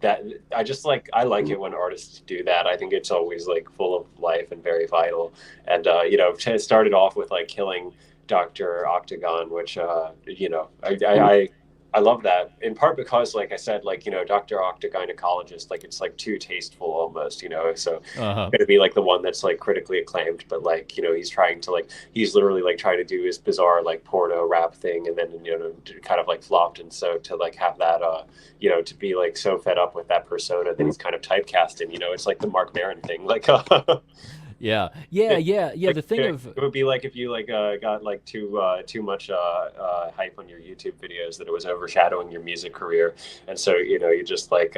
that I just like I like it when artists do that. I think it's always like full of life and very vital. And it started off with like killing Dr. Octagon, which I love that, in part because, like I said, like, Dr. Octagynecologist, like, it's like too tasteful almost, so Uh-huh. going to be like the one that's like critically acclaimed, but like, he's trying to like, he's literally like trying to do his bizarre like porno rap thing, and then, kind of like flopped. And so to like have that, to be like so fed up with that persona that he's kind of typecast in, it's like the Mark Maron thing. Like, Yeah, yeah, yeah, yeah. like The thing it of would be like if you like got like too much hype on your YouTube videos, that it was overshadowing your music career, and so you just like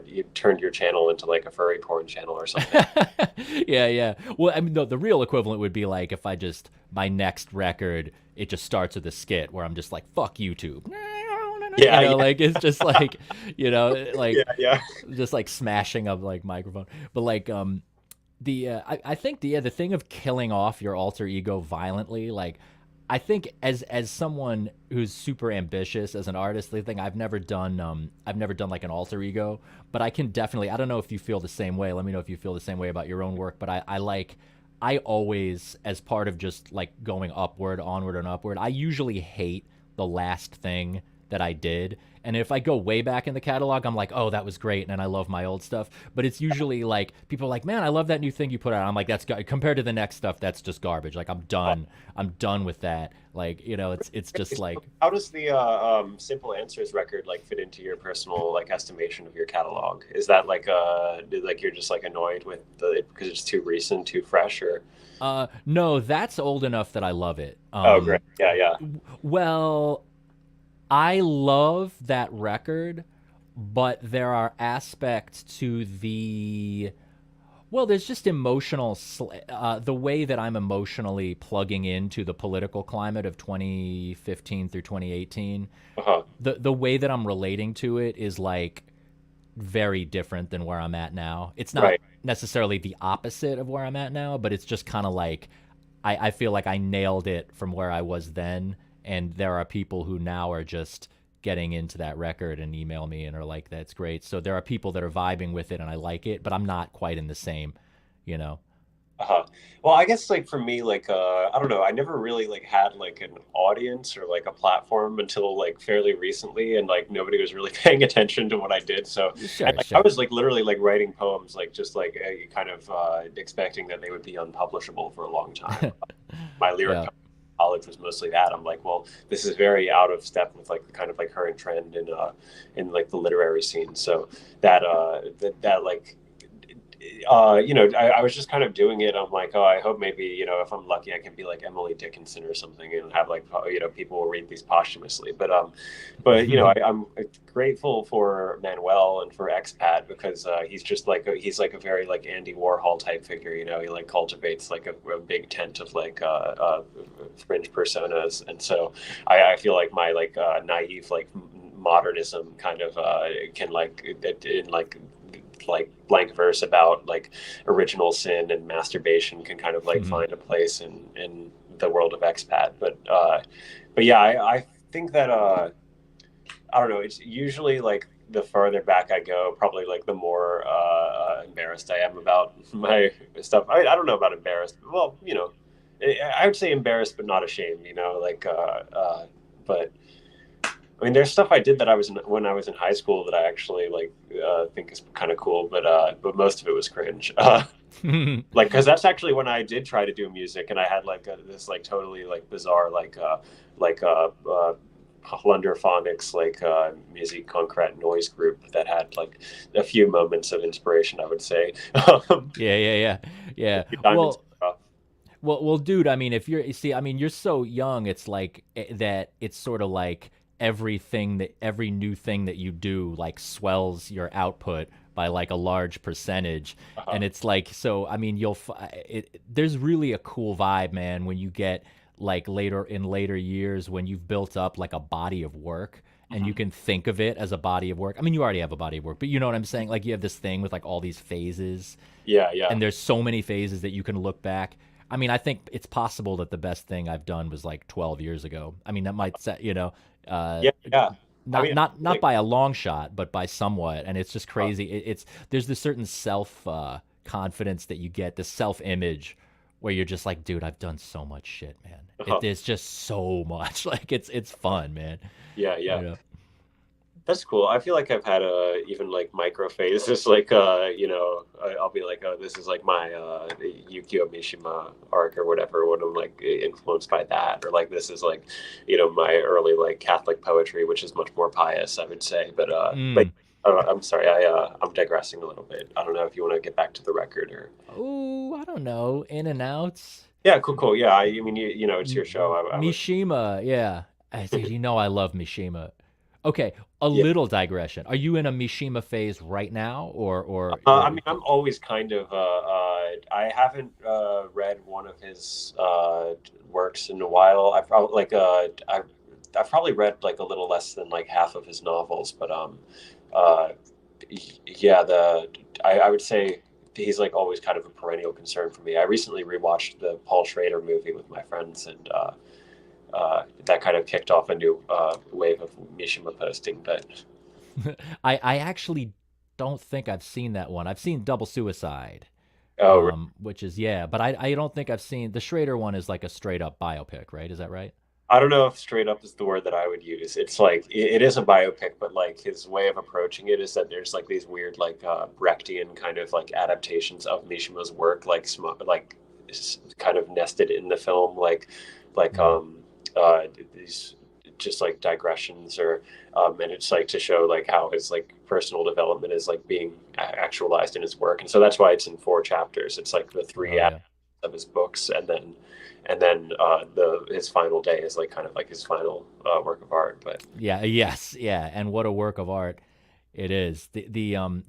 you turned your channel into like a furry porn channel or something. yeah, yeah. Well, I mean, the real equivalent would be like if I just my next record it just starts with a skit where I'm just like fuck YouTube. Yeah, yeah, Like it's just like, like yeah, yeah. just like smashing up like microphone. But like the I think the thing of killing off your alter ego violently, like I think as someone who's super ambitious as an artist, the thing I've never done like an alter ego, but I can definitely, I don't know if you feel the same way. Let me know if you feel the same way about your own work, but I like I always, as part of just like going upward, onward and upward, I usually hate the last thing that I did. And if I go way back in the catalog, I'm like, oh, that was great, and I love my old stuff. But it's usually like people are like, man, I love that new thing you put out. I'm like, that's compared to the next stuff, that's just garbage. Like I'm done. I'm done with that. Like it's just like How does the Simple Answers record like fit into your personal like estimation of your catalog? Is that like you're just like annoyed with the because it's too recent, too fresh, or? no, that's old enough that I love it. Oh, great. Yeah, yeah. Well, I love that record, but there are aspects to the well, there's just the way that I'm emotionally plugging into the political climate of 2015 through 2018. Uh-huh. The way that I'm relating to it is like very different than where I'm at now. It's not Right. necessarily the opposite of where I'm at now, but it's just kind of like I feel like I nailed it from where I was then, and there are people who now are just getting into that record and email me and are like, that's great. So there are people that are vibing with it and I like it, but I'm not quite in the same, you know. Uh-huh. Well, I guess like for me, like I don't know, I never really like had like an audience or like a platform until like fairly recently, and like nobody was really paying attention to what I did. So, and Sure, like I sure. was like literally like writing poems, like just like kind of expecting that they would be unpublishable for a long time. My lyric Yeah. poem in college was mostly that. I'm like, well, this is very out of step with like the kind of like current trend in like the literary scene. So that like I was just kind of doing it. I'm like, oh, I hope maybe, if I'm lucky, I can be like Emily Dickinson or something and have like, people will read these posthumously. I'm grateful for Manuel and for Expat because he's like a very like Andy Warhol type figure. He like cultivates like a big tent of like fringe personas, and so I feel like my like naive like modernism kind of can like in like blank verse about like original sin and masturbation can kind of like find a place in the world of expat. But yeah, I think that I don't know. It's usually like the farther back I go, probably like the more embarrassed I am about my stuff. I don't know about embarrassed. Well, I would say embarrassed, but not ashamed. But I mean, there's stuff I did that when I was in high school that I actually like think is kind of cool, but most of it was cringe. Like, because that's actually when I did try to do music, and I had like this like totally like bizarre like Plunderphonics like music concrete noise group that had like a few moments of inspiration, I would say. Yeah, yeah, yeah. Yeah. Diamonds. Well, dude. I mean, if you're, you see, I mean, you're so young. It's like that. It's sort of like every new thing that you do, like swells your output by like a large percentage, and it's like so. I mean, there's really a cool vibe, man, when you get like later years when you've built up like a body of work and you Mhm. can think of it as a body of work. I mean, you already have a body of work, but you know what I'm saying? Like you have this thing with like all these phases Yeah, yeah, and there's so many phases that you can look back. I mean, I think it's possible that the best thing I've done was like 12 years ago. I mean, that might set, uh, yeah, yeah. I not mean, not not like, by a long shot, but by somewhat. And it's just uh, crazy. It's there's this certain self confidence that you get, this self image, where you're just like, dude, I've done so much shit, man. uh, There's just so much. Like it's fun, man. yeah, You yeah. know. That's cool. I feel like I've had even like micro phases, like I'll be like, oh, this is like my Yukio Mishima arc or whatever, when I'm like influenced by that, or like this is like, my early like Catholic poetry, which is much more pious, I would say. But Mm. I'm sorry, I'm digressing a little bit. I don't know if you want to get back to the record or. Oh, I don't know. In and outs. Yeah, cool, cool. Yeah, I mean, it's your show. I would. Mishima, yeah. Dude, I love Mishima. Okay, a Yeah. little digression. Are you in a Mishima phase right now, or I mean, I'm always kind of. I haven't read one of his works in a while. I've probably read like a little less than like half of his novels, but uh, yeah, I would say he's like always kind of a perennial concern for me. I recently rewatched the Paul Schrader movie with my friends, and that kind of kicked off a new wave of Mishima posting. But I actually don't think I've seen that one. I've seen Double Suicide, oh, which is yeah, but I don't think I've seen the Schrader one. Is like a straight up biopic, right? Is that right? I don't know if straight up is the word that I would use. It's like it is a biopic, but like his way of approaching it is that there's like these weird like Brechtian kind of like adaptations of Mishima's work, like kind of nested in the film, like Mm. these just like digressions or and it's like to show like how his like personal development is like being actualized in his work, and so that's why it's in 4 chapters. It's like the three Oh acts yeah. of his books, and then the his final day is like kind of like his final work of art. But Yeah, yes, yeah, and what a work of art it is. The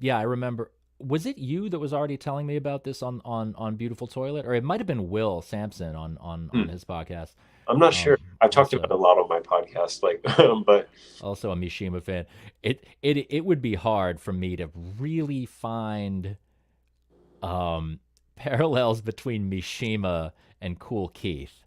yeah, I remember. Was it you that was already telling me about this on Beautiful Toilet, or it might have been Will Sampson on hmm, his podcast. I'm not sure. I've talked about Also, it a lot on my podcast, like, but also a Mishima fan. It would be hard for me to really find um parallels between Mishima and Kool Keith.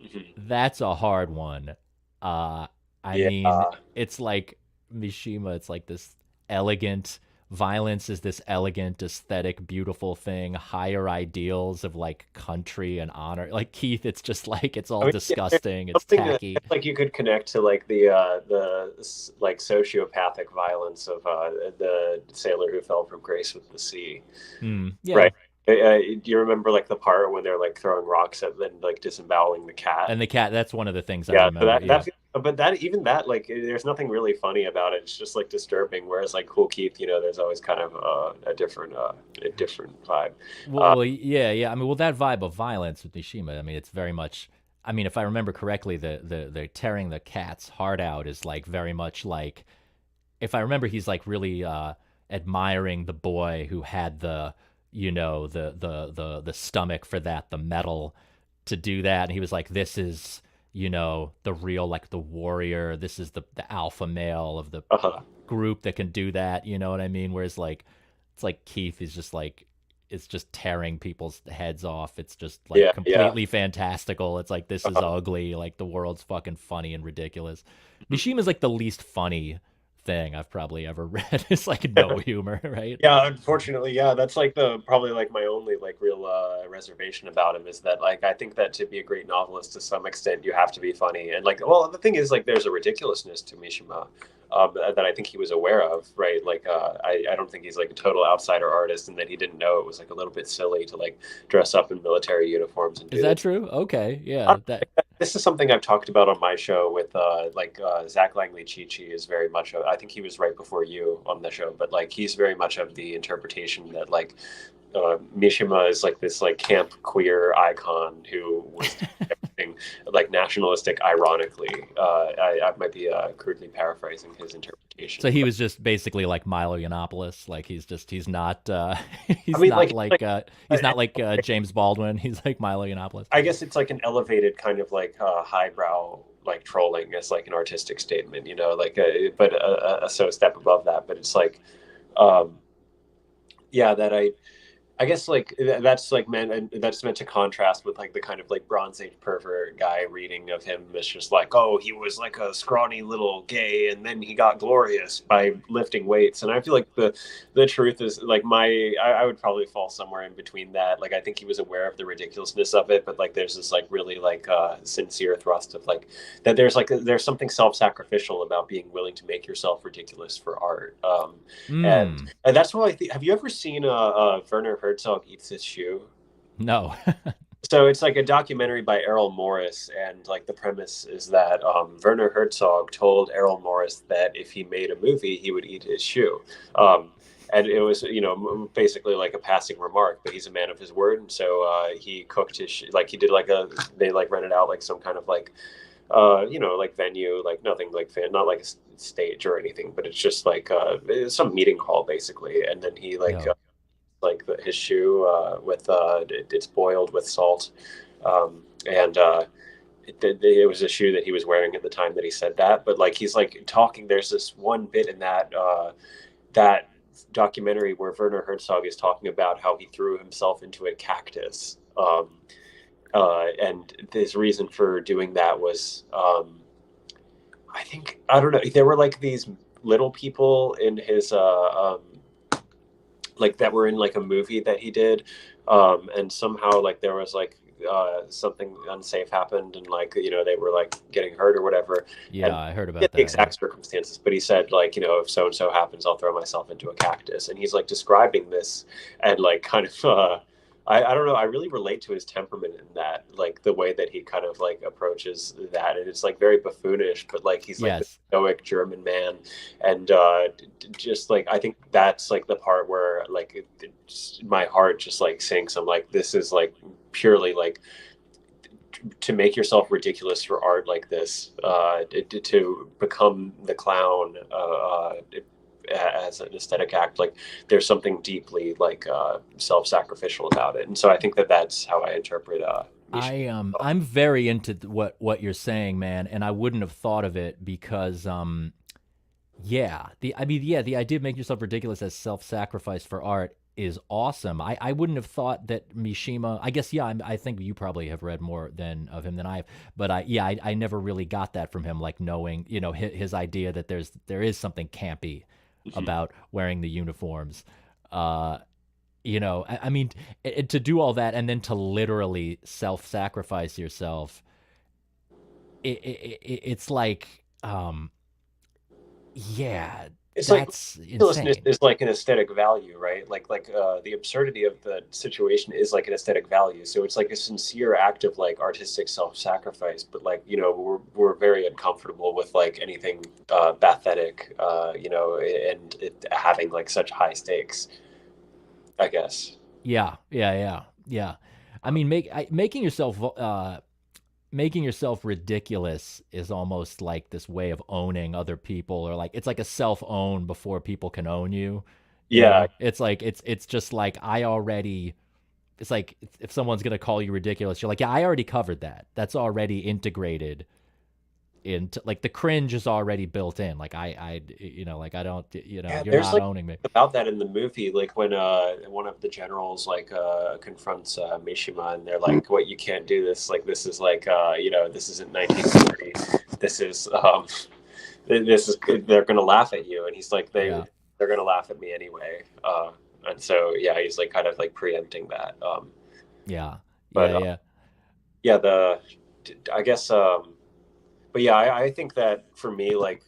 mhm. That's a hard one. Uh, I Yeah. mean, it's like Mishima, it's like this elegant violence is this elegant, aesthetic, beautiful thing, higher ideals of like country and honor. Like Keith, it's just like it's I all mean, yeah, there's disgusting, it's something that tacky. like you could connect to like like sociopathic violence of the sailor who fell from grace with the sea, Yeah. right? Do you remember like the part when they're like throwing rocks at and like disemboweling the cat? And the cat, that's one of the things I Yeah, so remember. that Yeah. but that even that like there's nothing really funny about it. It's just like disturbing. Whereas like Kool Keith, there's always kind of a different vibe. Uh, Well, yeah, yeah. I mean, well, that vibe of violence with Mishima, I mean, it's very much. I mean, if I remember correctly, the tearing the cat's heart out is like very much like. If I remember, he's like really admiring the boy who had the stomach for that, the metal to do that, and he was like, "This is the real like the warrior. This is the alpha male of the uh, group that can do that." You know what I mean? Whereas like it's like Keith is just like it's just tearing people's heads off. It's just like yeah, yeah. completely fantastical. It's like this is Uh, ugly. Like the world's fucking funny and ridiculous. Mishima's like the least funny thing I've probably ever read. It's like no humor, right? Yeah, unfortunately, yeah, that's like the probably like my only like real reservation about him is that like I think that to be a great novelist to some extent you have to be funny and like well the thing is like there's a ridiculousness to Mishima that I think he was aware of, right? Like I don't think he's like a total outsider artist and that he didn't know it was like a little bit silly to like dress up in military uniforms and Is do that this. true? Okay, yeah. That This is something I've talked about on my show with Zach Langley Chi is very much of, I think he was right before you on the show, but like he's very much of the interpretation that like Mishima is like this like camp queer icon who was everything like nationalistic ironically. I might be crudely paraphrasing his so interpretation. he But, was just basically like Milo Yiannopoulos. Like he's not I he's mean not like he's not like James Baldwin. He's like Milo Yiannopoulos. I guess it's like an elevated kind of like highbrow like trolling as like an artistic statement, like but a so step above that. But it's like, um, yeah, that I guess like that's like meant and that's meant to contrast with like the kind of like Bronze Age pervert guy reading of him. It's just like, oh, he was like a scrawny little gay, and then he got glorious by lifting weights. And I feel like the truth is like I would probably fall somewhere in between that. Like I think he was aware of the ridiculousness of it, but like there's this like really like sincere thrust of like that there's something self-sacrificial about being willing to make yourself ridiculous for art. And Mm. that's why I think. Have you ever seen Werner Herzog eats his shoe? No. So it's like a documentary by Errol Morris, and like the premise is that Werner Herzog told Errol Morris that if he made a movie, he would eat his shoe. Um, and it was, basically like a passing remark, but he's a man of his word, and so he cooked like he did like they like rented out like some kind of like like venue, like nothing like not like a stage or anything, but it's just like it's some meeting hall basically. And then he Yo. his shoe with it's boiled with salt, and it was a shoe that he was wearing at the time that he said that. But like he's like talking. There's this one bit in that documentary where Werner Herzog is talking about how he threw himself into a cactus. And his reason for doing that was, I don't know, there were like these little people in his, like that were in like a movie that he did. And somehow like there was like, something unsafe happened and like, they were like getting hurt or whatever. Yeah, And I heard the about that. Yeah. exact circumstances, but he said like, if so and so happens, I'll throw myself into a cactus. And he's like describing this and like kind of, I don't know. I really relate to his temperament in that, like the way that he kind of like approaches that, and it's like very buffoonish, but like he's like the Yes. stoic German man, and just like I think that's like the part where like my heart just like sinks. I'm like, this is like purely like to make yourself ridiculous for art like this, to become the clown. As an aesthetic act, like there's something deeply like self-sacrificial about it, and so I think that that's how I interpret Misha. I'm very into what you're saying, man, and I wouldn't have thought of it because yeah, the idea of making yourself ridiculous as self-sacrifice for art is awesome. I wouldn't have thought that Mishima. I guess yeah. I think you probably have read more than of him than I have. But I never really got that from him. Like knowing his idea that there is something campy Mhm. about wearing the uniforms. I mean, to do all that and then to literally self-sacrifice yourself, it's like, yeah, It's like that's ridiculousness insane. is like an aesthetic value, right? The absurdity of the situation is like an aesthetic value. So it's like a sincere act of like artistic self-sacrifice, but like, we're very uncomfortable with like anything pathetic, and it having like such high stakes, I guess. Yeah, yeah, yeah, yeah. I mean, making yourself ridiculous is almost like this way of owning other people, or like it's like a self-own before people can own you. Yeah, It's like it's just like I already. It's like if someone's gonna call you ridiculous, you're like, yeah, I already covered that. That's already integrated into like the cringe is already built in. Like like I don't, yeah, you're there's not like owning me. about that in the movie, like when one of the generals like confronts Mishima, and they're like, "What, you can't do this? Like this is like this isn't 1940. This is this is they're gonna laugh at you." And he's like, Yeah, they're gonna laugh at me anyway. And so yeah, he's like kind of like preempting that. yeah, But yeah, yeah. yeah, the I guess but yeah, I think that for me, like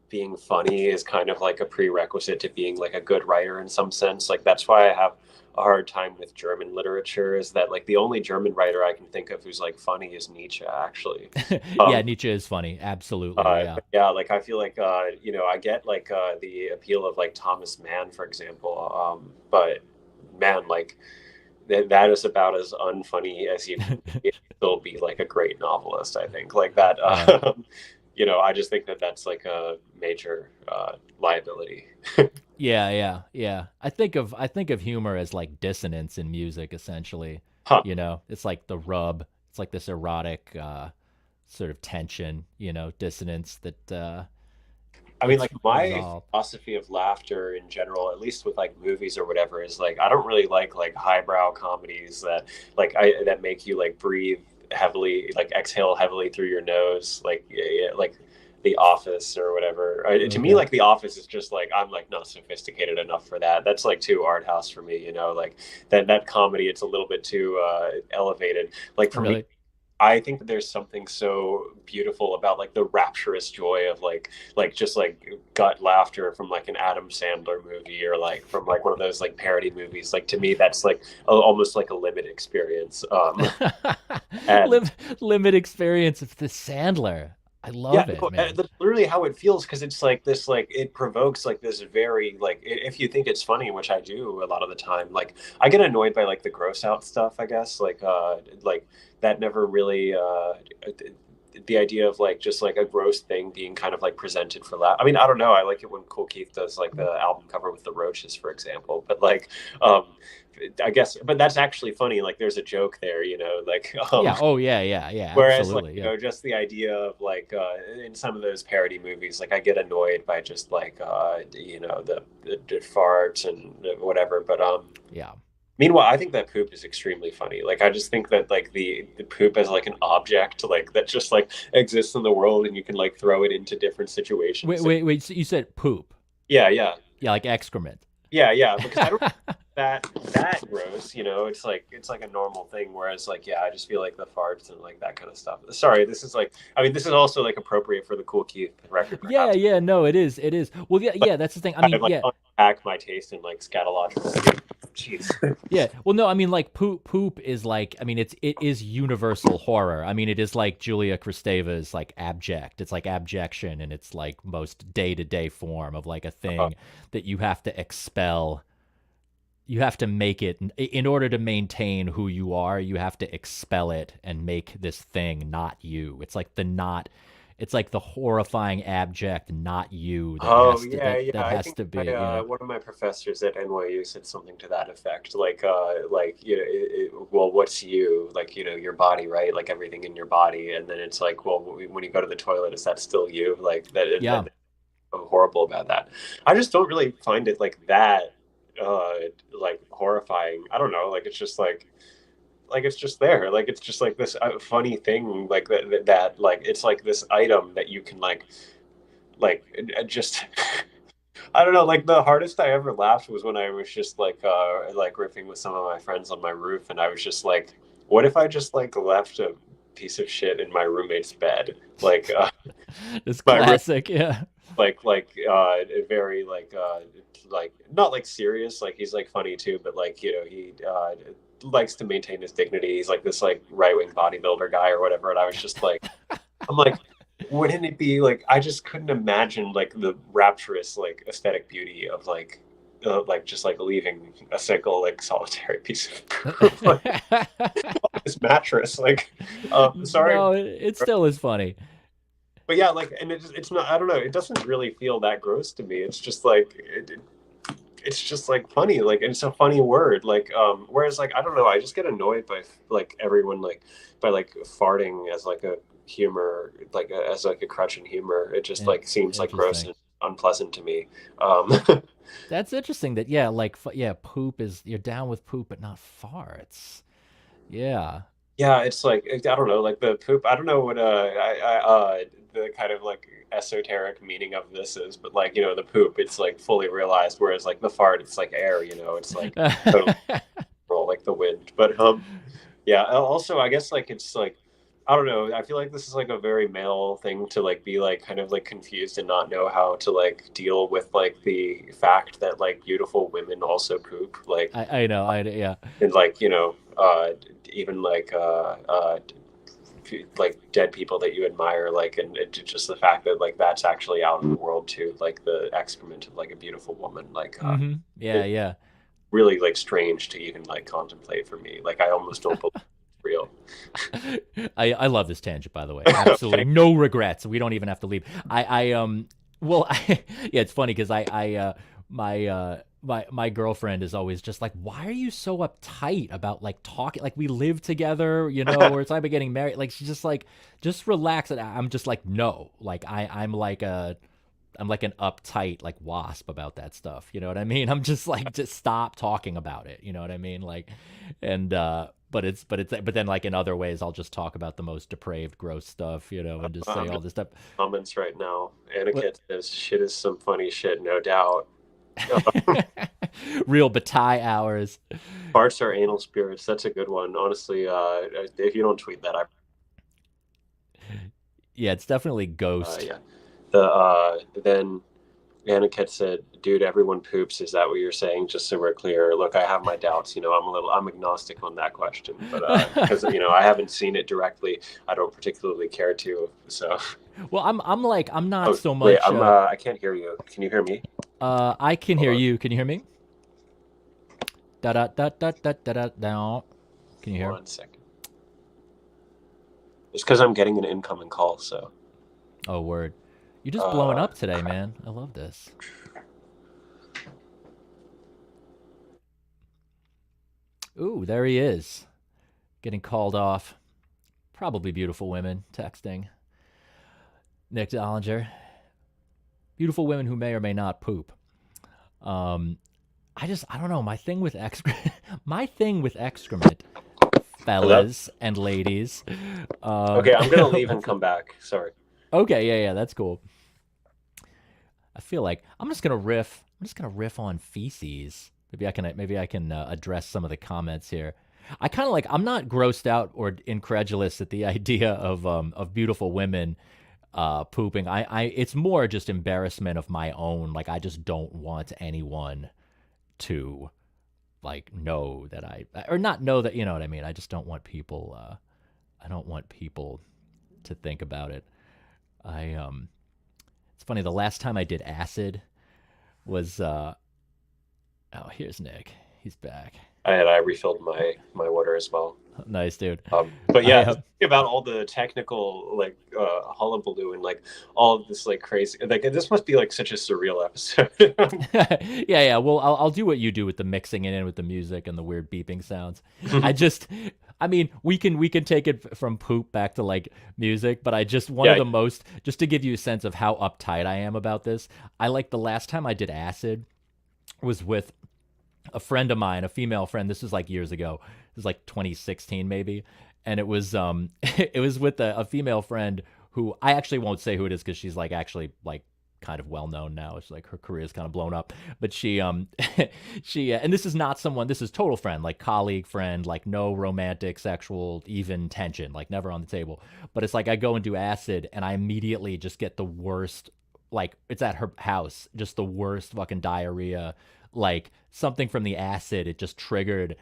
being funny is kind of like a prerequisite to being like a good writer in some sense. Like that's why I have a hard time with German literature. Is that like the only German writer I can think of who's like funny is Nietzsche, actually. Yeah, Um, Nietzsche is funny. Absolutely. Yeah. but yeah, like I feel like I get like the appeal of like Thomas Mann, for example. But man, like that is about as unfunny as you can be, and still be like a great novelist. I think like that. Right. I just think that that's like a major liability. Yeah, yeah, yeah. I think of humor as like dissonance in music essentially. Huh. It's like the rub. It's like this erotic sort of tension, dissonance that I mean, gets like my resolved. philosophy of laughter in general, at least with like movies or whatever, is like I don't really like highbrow comedies that make you like breathe heavily, like exhale heavily through your nose, like like The Office or whatever. To me, Okay. like The Office is just like I'm like not sophisticated enough for that. That's like too art house for me, like that comedy. It's a little bit too elevated. Like for me, Really? I think that there's something so beautiful about like the rapturous joy of like just like gut laughter from like an Adam Sandler movie or like from like one of those like parody movies. Like to me, that's like almost like a limited experience. And Lim- Limit experience of the Sandler. I yeah, love it, no, man. that's literally how it feels because it's like this, like it provokes like this very like if you think it's funny, which I do a lot of the time. Like I get annoyed by like the gross out stuff, I guess. Like that never really the idea of like just like a gross thing being kind of like presented for that. I mean, I don't know. I like it when Kool Keith does like the album cover with the roaches, for example. But like, um, I guess, but that's actually funny. Like, there's a joke there, like, Yeah. Oh, yeah, yeah, yeah. whereas like, Absolutely. Yeah. just the idea of like, in some of those parody movies, like I get annoyed by just like, the farts and whatever. But Yeah. meanwhile, I think that poop is extremely funny. Like I just think that like the poop as like an object, like that just like exists in the world, and you can like throw it into different Wait, situations. wait, wait. So you said poop. Yeah, yeah, Yeah, like excrement. yeah, yeah. Because I don't that gross. It's like a normal thing. Whereas like yeah, I just feel like the farts and like that kind of stuff. Sorry, this is like I mean this is also like appropriate for the Kool Keith record, Yeah, perhaps. yeah. No, it is. It is. Well, yeah, But yeah. That's the thing. I kind mean, of like yeah. unpack my taste in like scatological. Jeez. Yeah. Well, no, I mean like poop is like I mean it is universal horror. I mean it is like Julia Kristeva's like abject. It's like abjection in its like most day-to-day form of like a thing that you have to expel. You have to make it in order to maintain who you are, you have to expel it and make this thing not you. It's like the horrifying abject not you that Oh has to yeah, yeah. that I has think to be. one of my professors at NYU said something to that effect. Like well, what's you? Like your body, right? Like everything in your body, and then it's like, well, when you go to the toilet, is that still you? Like that, Yeah. horrible about that. I just don't really find it like that. uh like horrifying. I don't know, like it's just there, like it's just like this funny thing, like that like it's like this item that you can just I don't know, like the hardest I ever laughed was when I was just like riffing with some of my friends on my roof, and I was just like, what if I just like left a piece of shit in my roommate's bed? Like It's my room classic. Yeah. very like not like serious, like he's like funny too, but like, you know, he likes to maintain his dignity. He's like this like right-wing bodybuilder guy or whatever, and I was just like, I'm like, wouldn't it be like, I just couldn't imagine like the rapturous like aesthetic beauty of like just like leaving a single like solitary piece of proof like this mattress. Like, sorry, No, it still is funny. but yeah, like, and it's not. I don't know. It doesn't really feel that gross to me. It's just like it's just like funny. Like, and it's a funny word. Like, whereas like I don't know. I just get annoyed by like everyone like by like farting as like a humor, like as like a crutch in humor. It just like seems like gross Interesting. and unpleasant to me. Um, That's interesting that, yeah, like, yeah, poop is, you're down with poop, but not farts. Yeah. Yeah, it's like I don't know, like the poop. I don't know what the kind of like esoteric meaning of this is, but like, you know, the poop, it's like fully realized, whereas like the fart, it's like air, you know, it's like totally roll like the wind. But yeah. Also, I guess like it's like I don't know. I feel like this is like a very male thing to like be like kind of like confused and not know how to like deal with like the fact that like beautiful women also poop. Like, I know. Yeah. and like, you know, even like dead people that you admire, like, and just the fact that like that's actually out in the world too, like the excrement of like a beautiful woman, like Yeah, it's yeah. really like strange to even like contemplate for me. Like I almost don't believe it's real. I love this tangent, by the way. Absolutely Thank no regrets. We don't even have to leave. Well, yeah, it's funny because my girlfriend is always just like, why are you so uptight about like talking? Like we live together, you know, or it's like getting married. Like she's just like, just relax. And I'm just like, no, like I'm like an uptight like wasp about that stuff. You know what I mean? I'm just like, just stop talking about it. You know what I mean? Like, and but then like in other ways, I'll just talk about the most depraved, gross stuff. You know, and just say I'm all just this stuff. comments right now. What? Aniket says shit is some funny shit, no doubt. Real batai hours. Farts are anal spirits. That's a good one. Honestly, if you don't tweet that, I Yeah, it's definitely ghost. yeah. Then Aniket said, "Dude, everyone poops. Is that what you're saying? Just so we're clear. Look, I have my doubts. You know, I'm agnostic on that question, but because you know, I haven't seen it directly, I don't particularly care to. So, Well, I'm not oh so wait, much. I can't hear you. Can you hear me? I can Hold hear on. you. Can you hear me? Da da da da da da da da. Can you hear? 1 second. It's because I'm getting an incoming call. So, Oh, word. You're just blowing uh, up today, man. I love this. Ooh, there he is. Getting called off. Probably beautiful women texting. Nick Dollinger. Beautiful women who may or may not poop. Um, I don't know. My thing with excrement, hello. fellas and ladies. Okay, I'm gonna leave and What's come up? back. Sorry. Okay, yeah, yeah, that's cool. I feel like I'm just gonna riff. I'm just gonna riff on feces. Maybe I can address some of the comments here. I kind of like. I'm not grossed out or incredulous at the idea of beautiful women pooping. It's more just embarrassment of my own. Like I just don't want anyone to like know that or not know that, you know what I mean. I just don't want people. I don't want people to think about it. I It's funny. The last time I did acid was oh, here's Nick. He's back. I refilled my water as well. Nice, dude. But I yeah, just think about all the technical like hullabaloo and like all of this like crazy. Like this must be like such a surreal episode. yeah, yeah. Well, I'll do what you do with the mixing it in with the music and the weird beeping sounds. I mean, we can take it from poop back to like music, but I just one of Yeah, the most, just to give you a sense of how uptight I am about this. I like the last time I did acid was with a friend of mine, a female friend. This was like years ago. It was like 2016 maybe, and it was it was with a female friend who I actually won't say who it is because she's like actually like kind of well known now. It's like her career is kind of blown up, but she she and this is not someone. This is total friend, like colleague friend, like no romantic, sexual, even tension, like never on the table. But it's like I go and do acid, and I immediately just get the worst. Like it's at her house, just the worst fucking diarrhea, like something from the acid it just triggered,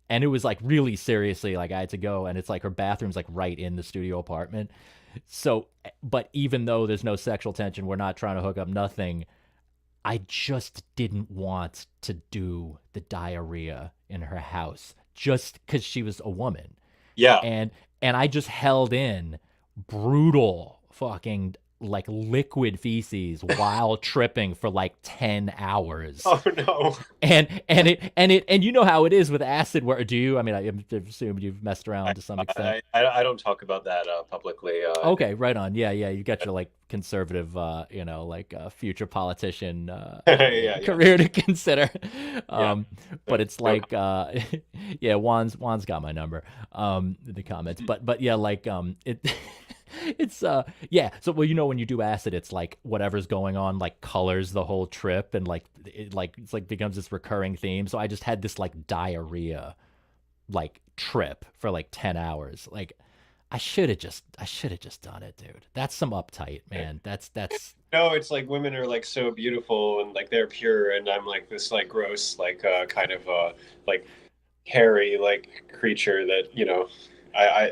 and it was like really seriously like I had to go, and it's like her bathroom's like right in the studio apartment. So but even though there's no sexual tension, we're not trying to hook up, nothing, I just didn't want to do the diarrhea in her house just because she was a woman. Yeah. And I just held in brutal fucking like liquid feces while tripping for like 10 hours. Oh no. And you know how it is with acid. Where do you? I mean, I assume you've messed around to some extent. I don't talk about that publicly. Okay, right on. Yeah, yeah. You got your like conservative, like future politician Yeah, yeah. career to consider. Yeah. But it's No, like, yeah, Juan's got my number. In the comments, but yeah, like it. It's yeah, so well, when you do acid, it's like whatever's going on like colors the whole trip, and like it's like becomes this recurring theme. So I just had this like diarrhea like trip for like 10 hours. Like I should have just done it, dude. That's some uptight, man. That's no, it's like women are like so beautiful and like they're pure, and I'm like this like gross like kind of like hairy like creature that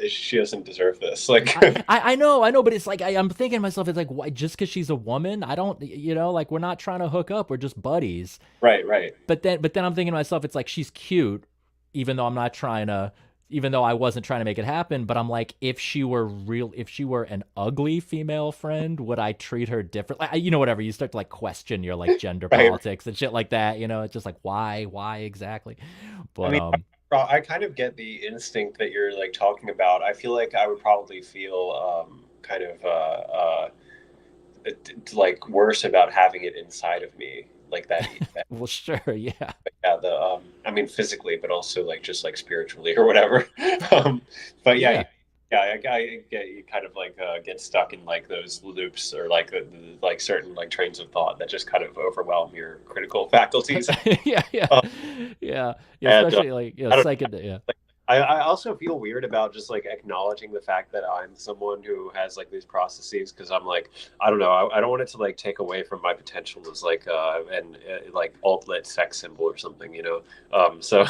she doesn't deserve this. Like I know, but it's like I'm thinking to myself, it's like why just because she's a woman, I don't, like we're not trying to hook up, we're just buddies. right, right. But then I'm thinking to myself, it's like she's cute, even though I'm not trying to, even though I wasn't trying to make it happen. But I'm like, if she were an ugly female friend, would I treat her differently? Whatever. You start to like question your like gender Right. politics and shit like that. It's just like why exactly? I But mean, I kind of get the instinct that you're like talking about. I feel like I would probably feel kind of like worse about having it inside of me, like that. well, sure, yeah, Yeah, the I mean physically, but also like just like spiritually or whatever. um, but yeah, yeah. yeah, I get you kind of like get stuck in like those loops or like like certain like trains of thought that just kind of overwhelm your critical faculties. Yeah, yeah, Uh, yeah, yeah. and Especially like I don't psychic. Yeah, I also feel weird about just like acknowledging the fact that I'm someone who has like these processes because I'm like I don't know I don't want it to like take away from my potential as like and like alt lit sex symbol or something, so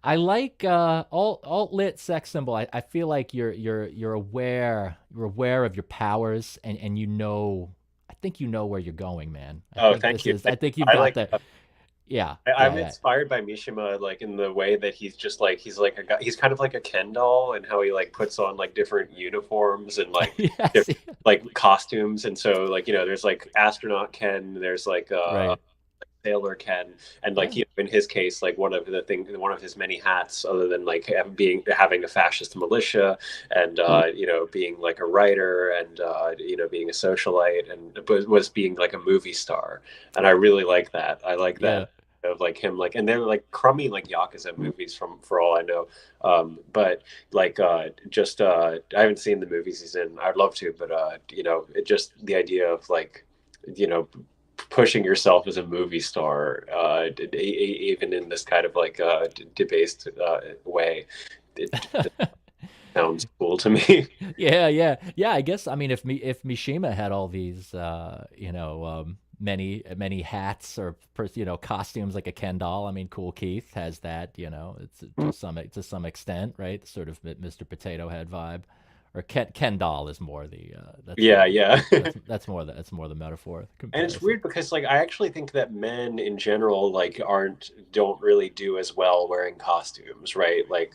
I like alt lit sex symbol. I feel like you're aware of your powers, and I think you know where you're going, man. oh thank you. I think you've I got like the yeah, I'm yeah, inspired by Mishima, like in the way that he's like a guy, he's kind of like a Ken doll, and how he like puts on like different uniforms and like yeah. Yes, different, like costumes, and so like there's like astronaut Ken, there's like right. sailor Ken, and like Yeah. in his case, like one of his many hats, other than like having a fascist militia, and being like a writer, and being a socialite, and was being like a movie star, and I really like that. I like Yeah. that of like him, like, and they're like crummy like Yakuza movies for all I know, but like just I haven't seen the movies he's in. I'd love to, but it just the idea of like you know pushing yourself as a movie star, even in this kind of like debased way, it sounds cool to me. Yeah, yeah, yeah. I guess I mean if Mishima had all these many hats or costumes like a Ken doll. I mean, Kool Keith has that. It's to some extent, right? Sort of Mr. Potato Head vibe, or Ken doll is more the Yeah, yeah. that's more the metaphor And it's comparison. weird because like I actually think that men in general like don't really do as well wearing costumes, right? Like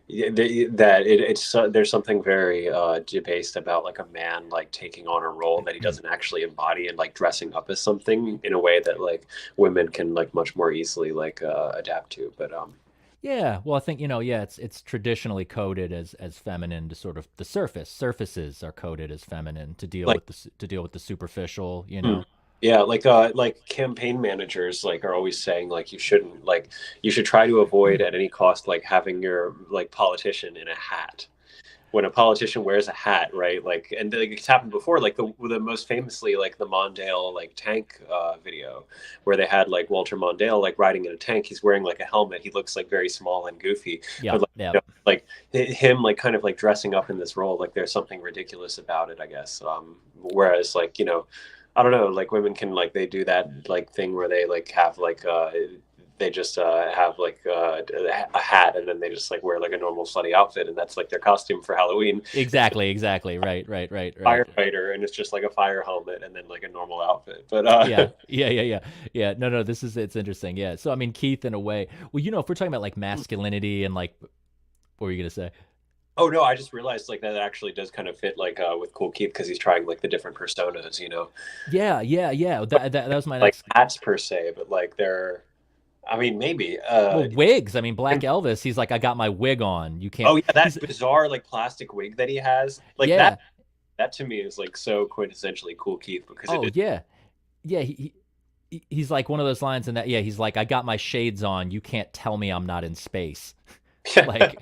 that it's there's something very debased about like a man like taking on a role that he doesn't actually embody, and like dressing up as something in a way that like women can like much more easily like adapt to. But Yeah, well, I think yeah, it's traditionally coded as feminine to sort of surfaces are coded as feminine to deal like with to deal with the superficial. hmm, Yeah, like campaign managers like are always saying like you shouldn't like you should try to avoid at any cost like having your like politician in a hat. When a politician wears a hat, right? Like, and like, it's happened before, like the most famously like the Mondale like tank video, where they had like Walter Mondale like riding in a tank. He's wearing like a helmet. He looks like very small and goofy, but Yep, like yep. like him like kind of like dressing up in this role, like there's something ridiculous about it, I guess. Whereas like I don't know, like women can like they do that like thing where they like have like they just have like a hat and then they just like wear like a normal slutty outfit and that's like their costume for Halloween. Exactly, exactly. Right, right, right, right. Firefighter and it's just like a fire helmet and then like a normal outfit. But Yeah, yeah, yeah, yeah, yeah. No, no, this is it's interesting. Yeah. So I mean, Keith, in a way, well, if we're talking about like masculinity and like, what were you gonna say? oh no, I just realized like that actually does kind of fit like with Kool Keith because he's trying like the different personas, Yeah, yeah, yeah. That was my like next. hats per se, but like they're I mean maybe Well, wigs. I mean, Black Elvis. He's like, I got my wig on. You can't. oh yeah, that He's bizarre like plastic wig that he has like yeah. that to me is like so quintessentially Kool Keith because it Oh is. yeah, yeah. He's like one of those lines in that. Yeah, he's like, I got my shades on. You can't tell me I'm not in space. Like,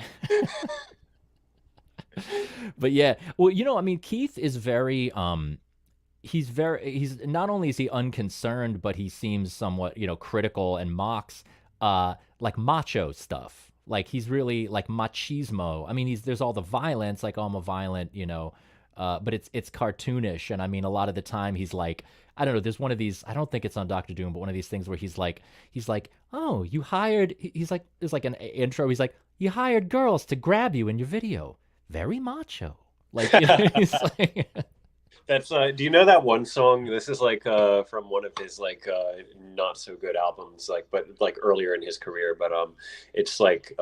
but yeah. Well, I mean, Keith is very he's not only is he unconcerned, but he seems somewhat, critical and mocks like macho stuff. Like he's really like machismo. I mean, there's all the violence, like, oh, I'm a violent, but it's cartoonish. And I mean, a lot of the time he's like, I don't know, there's one of these, I don't think it's on Dr. Doom, but one of these things where he's like, oh, you hired, he's like, there's like an intro. He's like, you hired girls to grab you in your video. Very macho. Like, he's like, That's do you know that one song? This is like from one of his like not so good albums, like but like earlier in his career. But it's like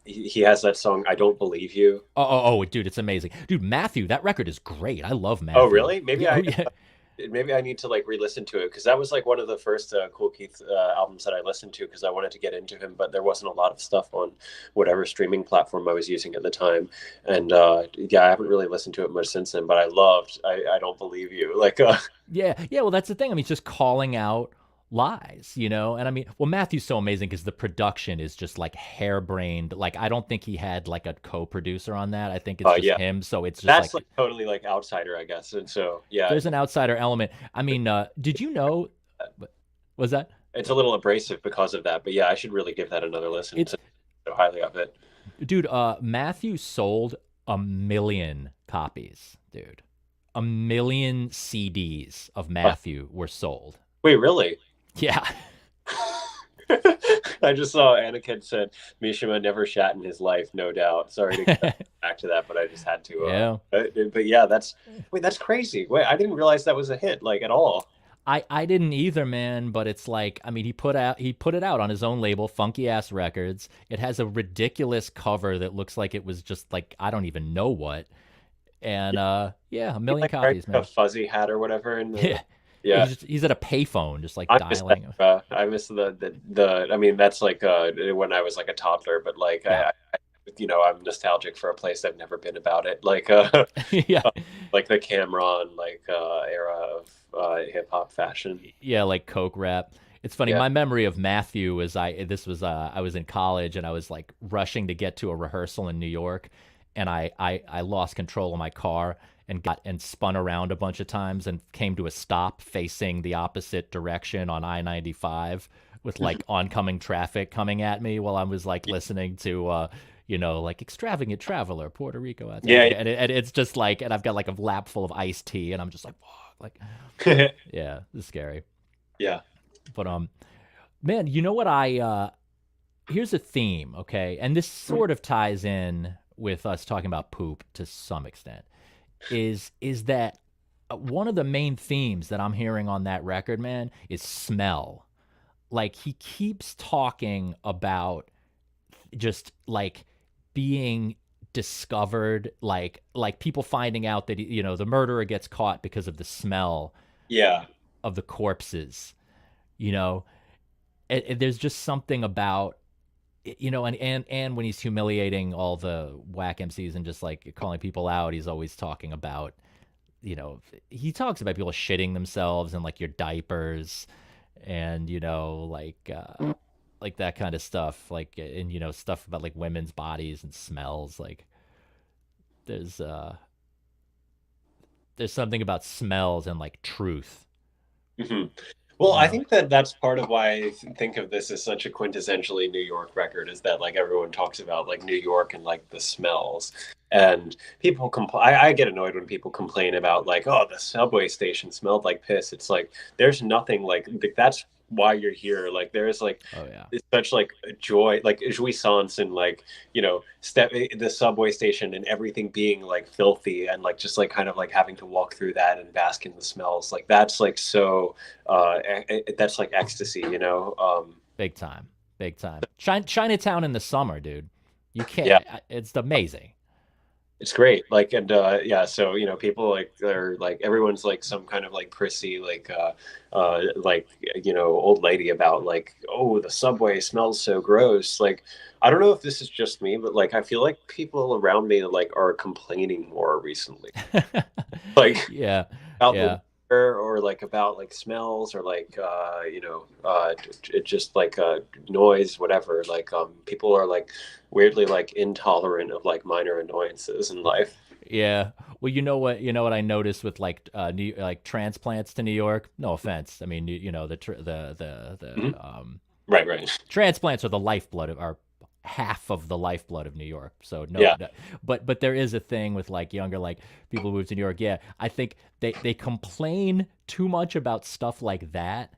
he has that song "I Don't Believe You." oh, dude, it's amazing, dude. Matthew, that record is great. I love Oh, Matthew. really? Yeah, oh yeah, Maybe I need to like re-listen to it because that was like one of the first Kool Keith albums that I listened to because I wanted to get into him, but there wasn't a lot of stuff on whatever streaming platform I was using at the time, and yeah, I haven't really listened to it much since then. But I loved I Don't Believe You, like yeah, yeah. Well, that's the thing. I mean, it's just calling out lies, and I mean, well, Matthew's so amazing because the production is just like harebrained. Like, I don't think he had like a co-producer on that. I think it's just yeah, him. So it's just that's like like totally like outsider, I guess, and so yeah, there's an outsider element. I mean, did you know? Was that it's a little abrasive because of that. But yeah, I should really give that another listen. it's So highly of it. dude? Matthew sold 1 million copies, dude. 1 million CDs of Matthew were sold. Wait, really? Yeah. I just saw Anakin said Mishima never shat in his life, no doubt. Sorry to get back to that, but I just had to. Yeah. But yeah, that's crazy. Wait, I didn't realize that was a hit, like at all. I didn't either, man, but it's like, I mean, he put it out on his own label, Funky Ass Records. It has a ridiculous cover that looks like it was just like, I don't even know what. And yeah, a He's million like wearing copies, a man. fuzzy hat or whatever, and Yeah. yeah, He's at a payphone just like I miss that. dialing. I miss the. I mean, that's like when I was like a toddler, but like Yeah. I'm nostalgic for a place I've never been about it, like Yeah. like the Cameron like era of hip hop fashion. Yeah, like Coke rap. It's funny. Yeah. My memory of Matthew is I was in college and I was like rushing to get to a rehearsal in New York, and I lost control of my car and got and spun around a bunch of times and came to a stop facing the opposite direction on I-95 with like oncoming traffic coming at me while I was like listening to like Extravagant Traveler, Puerto Rico, Yeah, and it's just like, and I've got like a lap full of iced tea and I'm just like, fuck, like, yeah. yeah, it's scary. Yeah. But man, you know what here's a theme, okay? And this sort of ties in with us talking about poop to some extent. Is that one of the main themes that I'm hearing on that record, man, is smell. Like he keeps talking about just like being discovered, like people finding out that the murderer gets caught because of the smell Yeah. of the corpses, you know there's just something about and when he's humiliating all the whack MCs and just like calling people out, he's always talking about you know, he talks about people shitting themselves in like your diapers, and like that kind of stuff, like, and stuff about like women's bodies and smells. Like there's uh there's something about smells and like truth, Mhm. Well, you I know. think that that's part of why think of this as such a quintessentially New York record is that like everyone talks about like New York and like the smells. And people complain. I get annoyed when people complain about like, oh, the subway station smelled like piss. It's like there's nothing like that's why you're here. Like there's like Oh yeah. it's such like a joy, like jouissance in like step the subway station and everything being like filthy and like just like kind of like having to walk through that and bask in the smells. Like that's like so that's like ecstasy, Big time, big time. Chinatown in the summer, dude. You Yeah, can't. It's amazing. it's great. Like, and yeah, so people like they're like everyone's like some kind of like prissy like old lady about like, oh, the subway smells so gross. Like, I don't know if this is just me, but like I feel like people around me like are complaining more recently, like Yeah, about the yeah. weather or like about like smells or like it just like noise, whatever. Like people are like weirdly like intolerant of like minor annoyances in life. Yeah. Well, you know what I noticed with like like transplants to New York. No offense. I mean, Mhm. the Right, right. transplants are the lifeblood of are half of the lifeblood of New York. So Yeah. but there is a thing with like younger like people who move to New York. Yeah, I think they complain too much about stuff like that,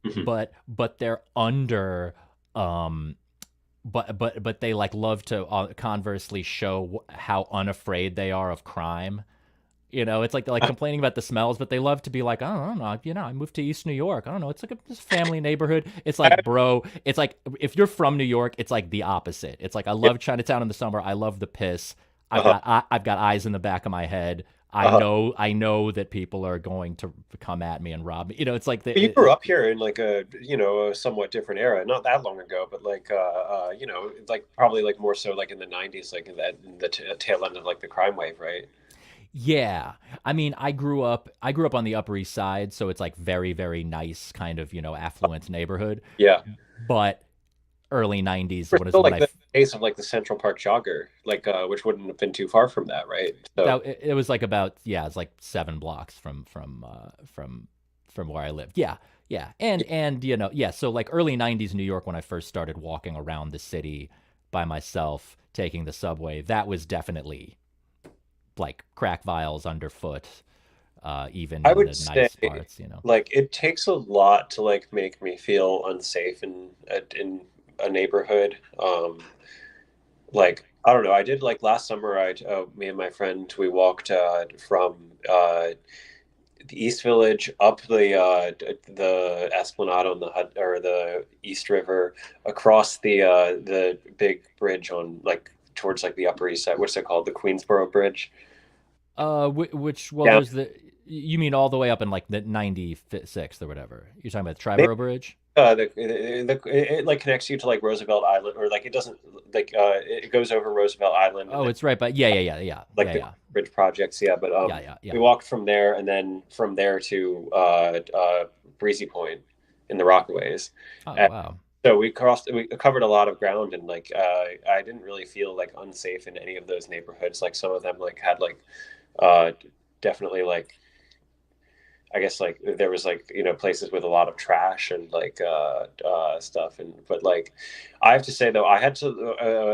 Mhm. but they're under um but they like love to conversely show how unafraid they are of crime. It's like they're like complaining about the smells, but they love to be like, oh, I don't know, I moved to East New York. I don't know, it's like a family neighborhood. It's like, bro, it's like if you're from New York, it's like the opposite. It's like I Yeah. love Chinatown in the summer. I love the piss. Uh-huh. I've got eyes in the back of my head. Uh-huh. I know that people are going to come at me and rob me. It's like You grew up here in like a somewhat different era, not that long ago, but like like probably like more so like in the 90s, like in the tail end of like the crime wave, right? Yeah. I mean, I grew up on the Upper East Side, so it's like very, very nice kind of, affluent neighborhood. Yeah. But early 90s We're when is still when like I the case of like the Central Park jogger, like which wouldn't have been too far from that, right? So that it was like about, yeah, it's like 7 blocks from where I lived. Yeah. Yeah. And yeah, so like early 90s New York when I first started walking around the city by myself, taking the subway, that was definitely like crack vials underfoot, even I in would the say nice parts. like it takes a lot to like make me feel unsafe in a neighborhood. Like I don't know. I did like last summer. Me and my friend, we walked from the East Village up the Esplanade on the or the East River across the big bridge on like towards like the Upper East Side. What's it called? The Queensboro Bridge. Well, Down there's you mean all the way up in like the 96th or whatever. You're talking about the maybe Triborough Bridge? it like connects you to like Roosevelt Island or like it doesn't like it goes over Roosevelt Island and Oh, then it's right, but like the bridge projects. Yeah, but yeah. we walked from there and then from there to Breezy Point in the Rockaways. Oh, And wow. so we covered a lot of ground and like I didn't really feel like unsafe in any of those neighborhoods. Like some of them like had like uh, definitely like I guess like there was like places with a lot of trash and like stuff and but like I have to say though I had to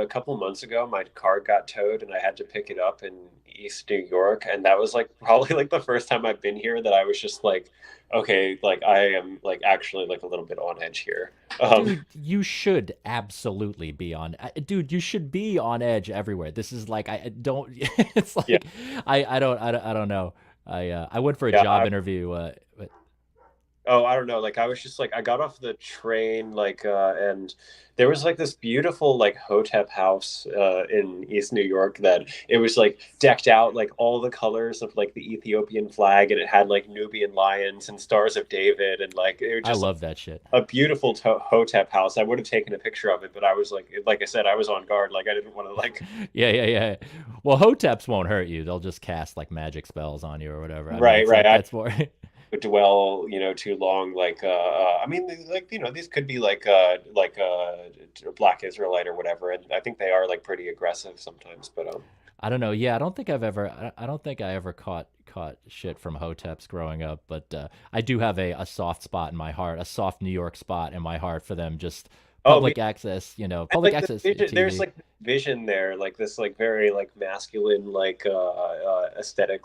a couple of months ago my car got towed and I had to pick it up in East New York and that was like probably like the first time I've been here that I was just like okay like I am like actually like a little bit on edge here. Dude, you should absolutely be on. Dude, you should be on edge everywhere. This is like I don't. It's Yeah, like I don't know. I went for a yeah job interview. Oh, I don't know. Like I was just like I got off the train and there was like this beautiful like hotep house in East New York that it was like decked out like all the colors of like the Ethiopian flag, and it had like Nubian lions and Stars of David, and like it was I just love that shit. a beautiful hotep house. I would have taken a picture of it, but I was like I said, I was on guard. Like I didn't want to like Yeah, yeah, yeah. Well, hoteps won't hurt you. They'll just cast like magic spells on you or whatever. I mean, right, it's right. like I that's more. would dwell, too long. I mean, like these could be a Black Israelite or whatever, and I think they are like pretty aggressive sometimes. But I don't know. Yeah, I don't think I've ever. I don't think I ever caught shit from hoteps growing up. But I do have a soft spot in my heart, a soft New York spot in my heart for them. Just oh, me, public access, and public like the access vision, there's TV. like vision there, like this like very like masculine aesthetic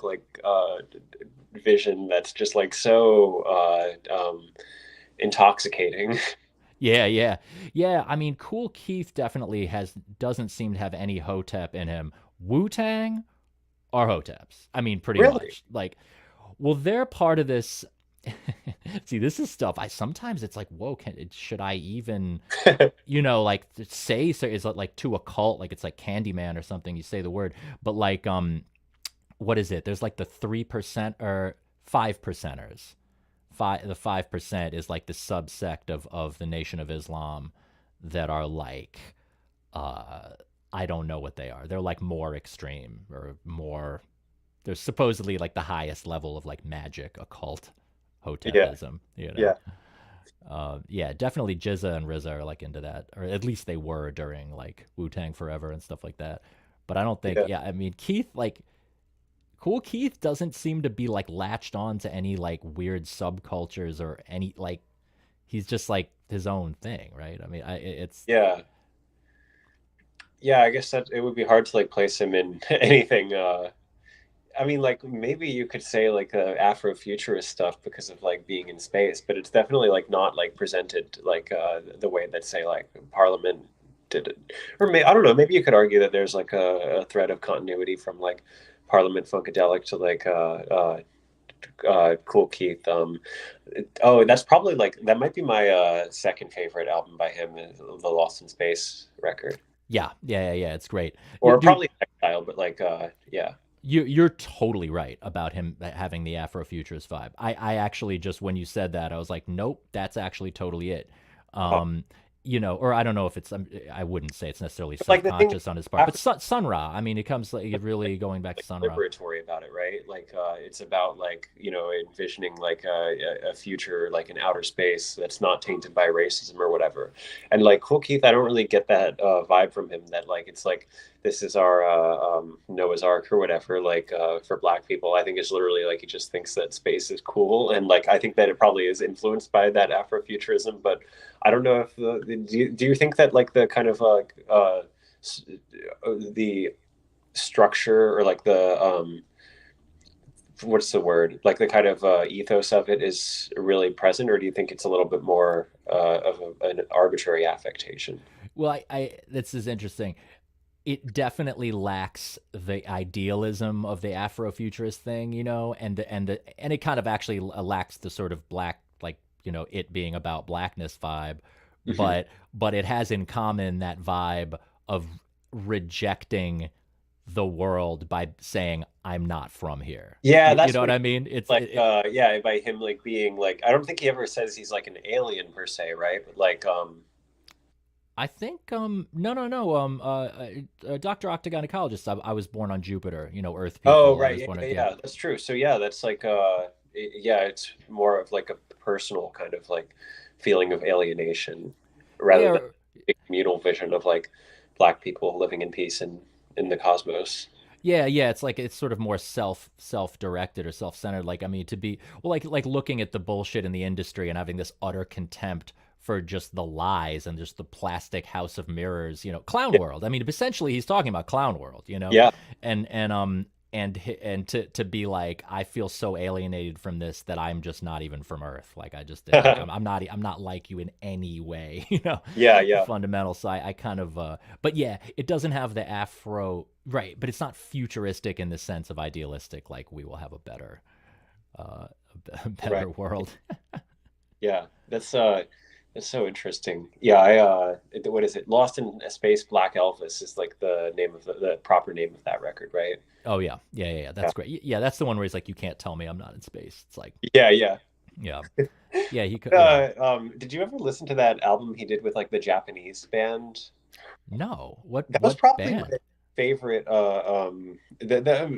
vision that's just like so intoxicating. Yeah, yeah, yeah. I mean, Kool Keith definitely doesn't seem to have any hotep in him. Wu Tang are hoteps. I mean, pretty Really? much. Like, well, they're part of this. See, this is stuff. I sometimes it's like, whoa, should I even, like say so? Is it like to a cult? Like it's like Candyman or something? You say the word, but like, what is it? There's like the 3% or 5%ers. The 5% is like the subsect of the Nation of Islam that are like, uh, I don't know what they are. They're like more extreme or more. They're supposedly like the highest level of like magic, occult, Yeah, hotepism. yeah, Yeah, definitely Jizza and RZA are like into that, or at least they were during like Wu Tang Forever and stuff like that. But I don't think. yeah. Yeah, I mean Keith like Kool Keith doesn't seem to be like latched on to any like weird subcultures or any like he's just like his own thing, right? I mean, it's Yeah. Yeah, I guess that it would be hard to like place him in anything. I mean, like maybe you could say like Afrofuturist stuff because of like being in space, but it's definitely like not like presented like the way that say like Parliament did it. Or I don't know. Maybe you could argue that there's like a thread of continuity from like Parliament Funkadelic to Kool Keith. Oh, that's probably like that might be my second favorite album by him, is the Lost in Space record, yeah, yeah, yeah, yeah. It's great, or dude. probably Exile, but yeah. You're totally right about him having the Afrofuturist vibe. I actually just when you said that, I was like, nope, that's actually totally it. Oh, Um, or I don't know if it's I wouldn't say it's necessarily but like the thing subconscious on his part, but Sun Ra. I mean, it comes like really going back to Sun Ra. liberatory about it, right? It's about like envisioning like a future like in outer space that's not tainted by racism or whatever. And like Kool Keith, I don't really get that vibe from him. That like it's like this is our Noah's Ark or whatever. For Black people, I think it's literally like he just thinks that space is cool, and like I think that it probably is influenced by that Afrofuturism, but I don't know if do you think that like the kind of the structure or like the what's the word, like the kind of ethos of it is really present, or do you think it's a little bit more an arbitrary affectation? Well, this is interesting. It definitely lacks the idealism of the Afrofuturist thing, and it kind of actually lacks the sort of black, like it being about blackness vibe, Hmm. but it has in common that vibe of rejecting the world by saying I'm not from here. Yeah, You that's know what what I mean? yeah, by him like being like, I don't think he ever says he's like an alien per se, right? But I think no, no, no, Dr. Octagonacologist. I was born on Jupiter, Earth oh, people. I right, was yeah, born yeah, on yeah. yeah, that's true. So yeah, that's like yeah, it's more of like a personal kind of like feeling of alienation rather than Yeah, a communal vision of like Black people living in peace in the cosmos. yeah, yeah. It's like it's sort of more self directed or self centered. Like I mean, to be well, like looking at the bullshit in the industry and having this utter contempt for just the lies and just the plastic house of mirrors, clown Yeah, world. I mean, essentially, he's talking about clown world, yeah, and to be like, I feel so alienated from this that I'm just not even from Earth. Like I just like I'm not like you in any way, yeah, yeah. fundamental. So I kind of but yeah, it doesn't have the Afro right, but it's not futuristic in the sense of idealistic. Like we will have a better uh, a Right. better world. Yeah, that's so interesting. Yeah, what is it? Lost in Space, Black Elvis is like the name of the proper name of that record, right? Oh yeah, yeah, yeah, yeah. Yeah. That's great. Yeah, that's the one where he's like, "You can't tell me I'm not in space." It's like, Yeah, yeah. yeah, yeah. He could, yeah. Did you ever listen to that album he did with like the Japanese band? No, That was what probably my band? favorite.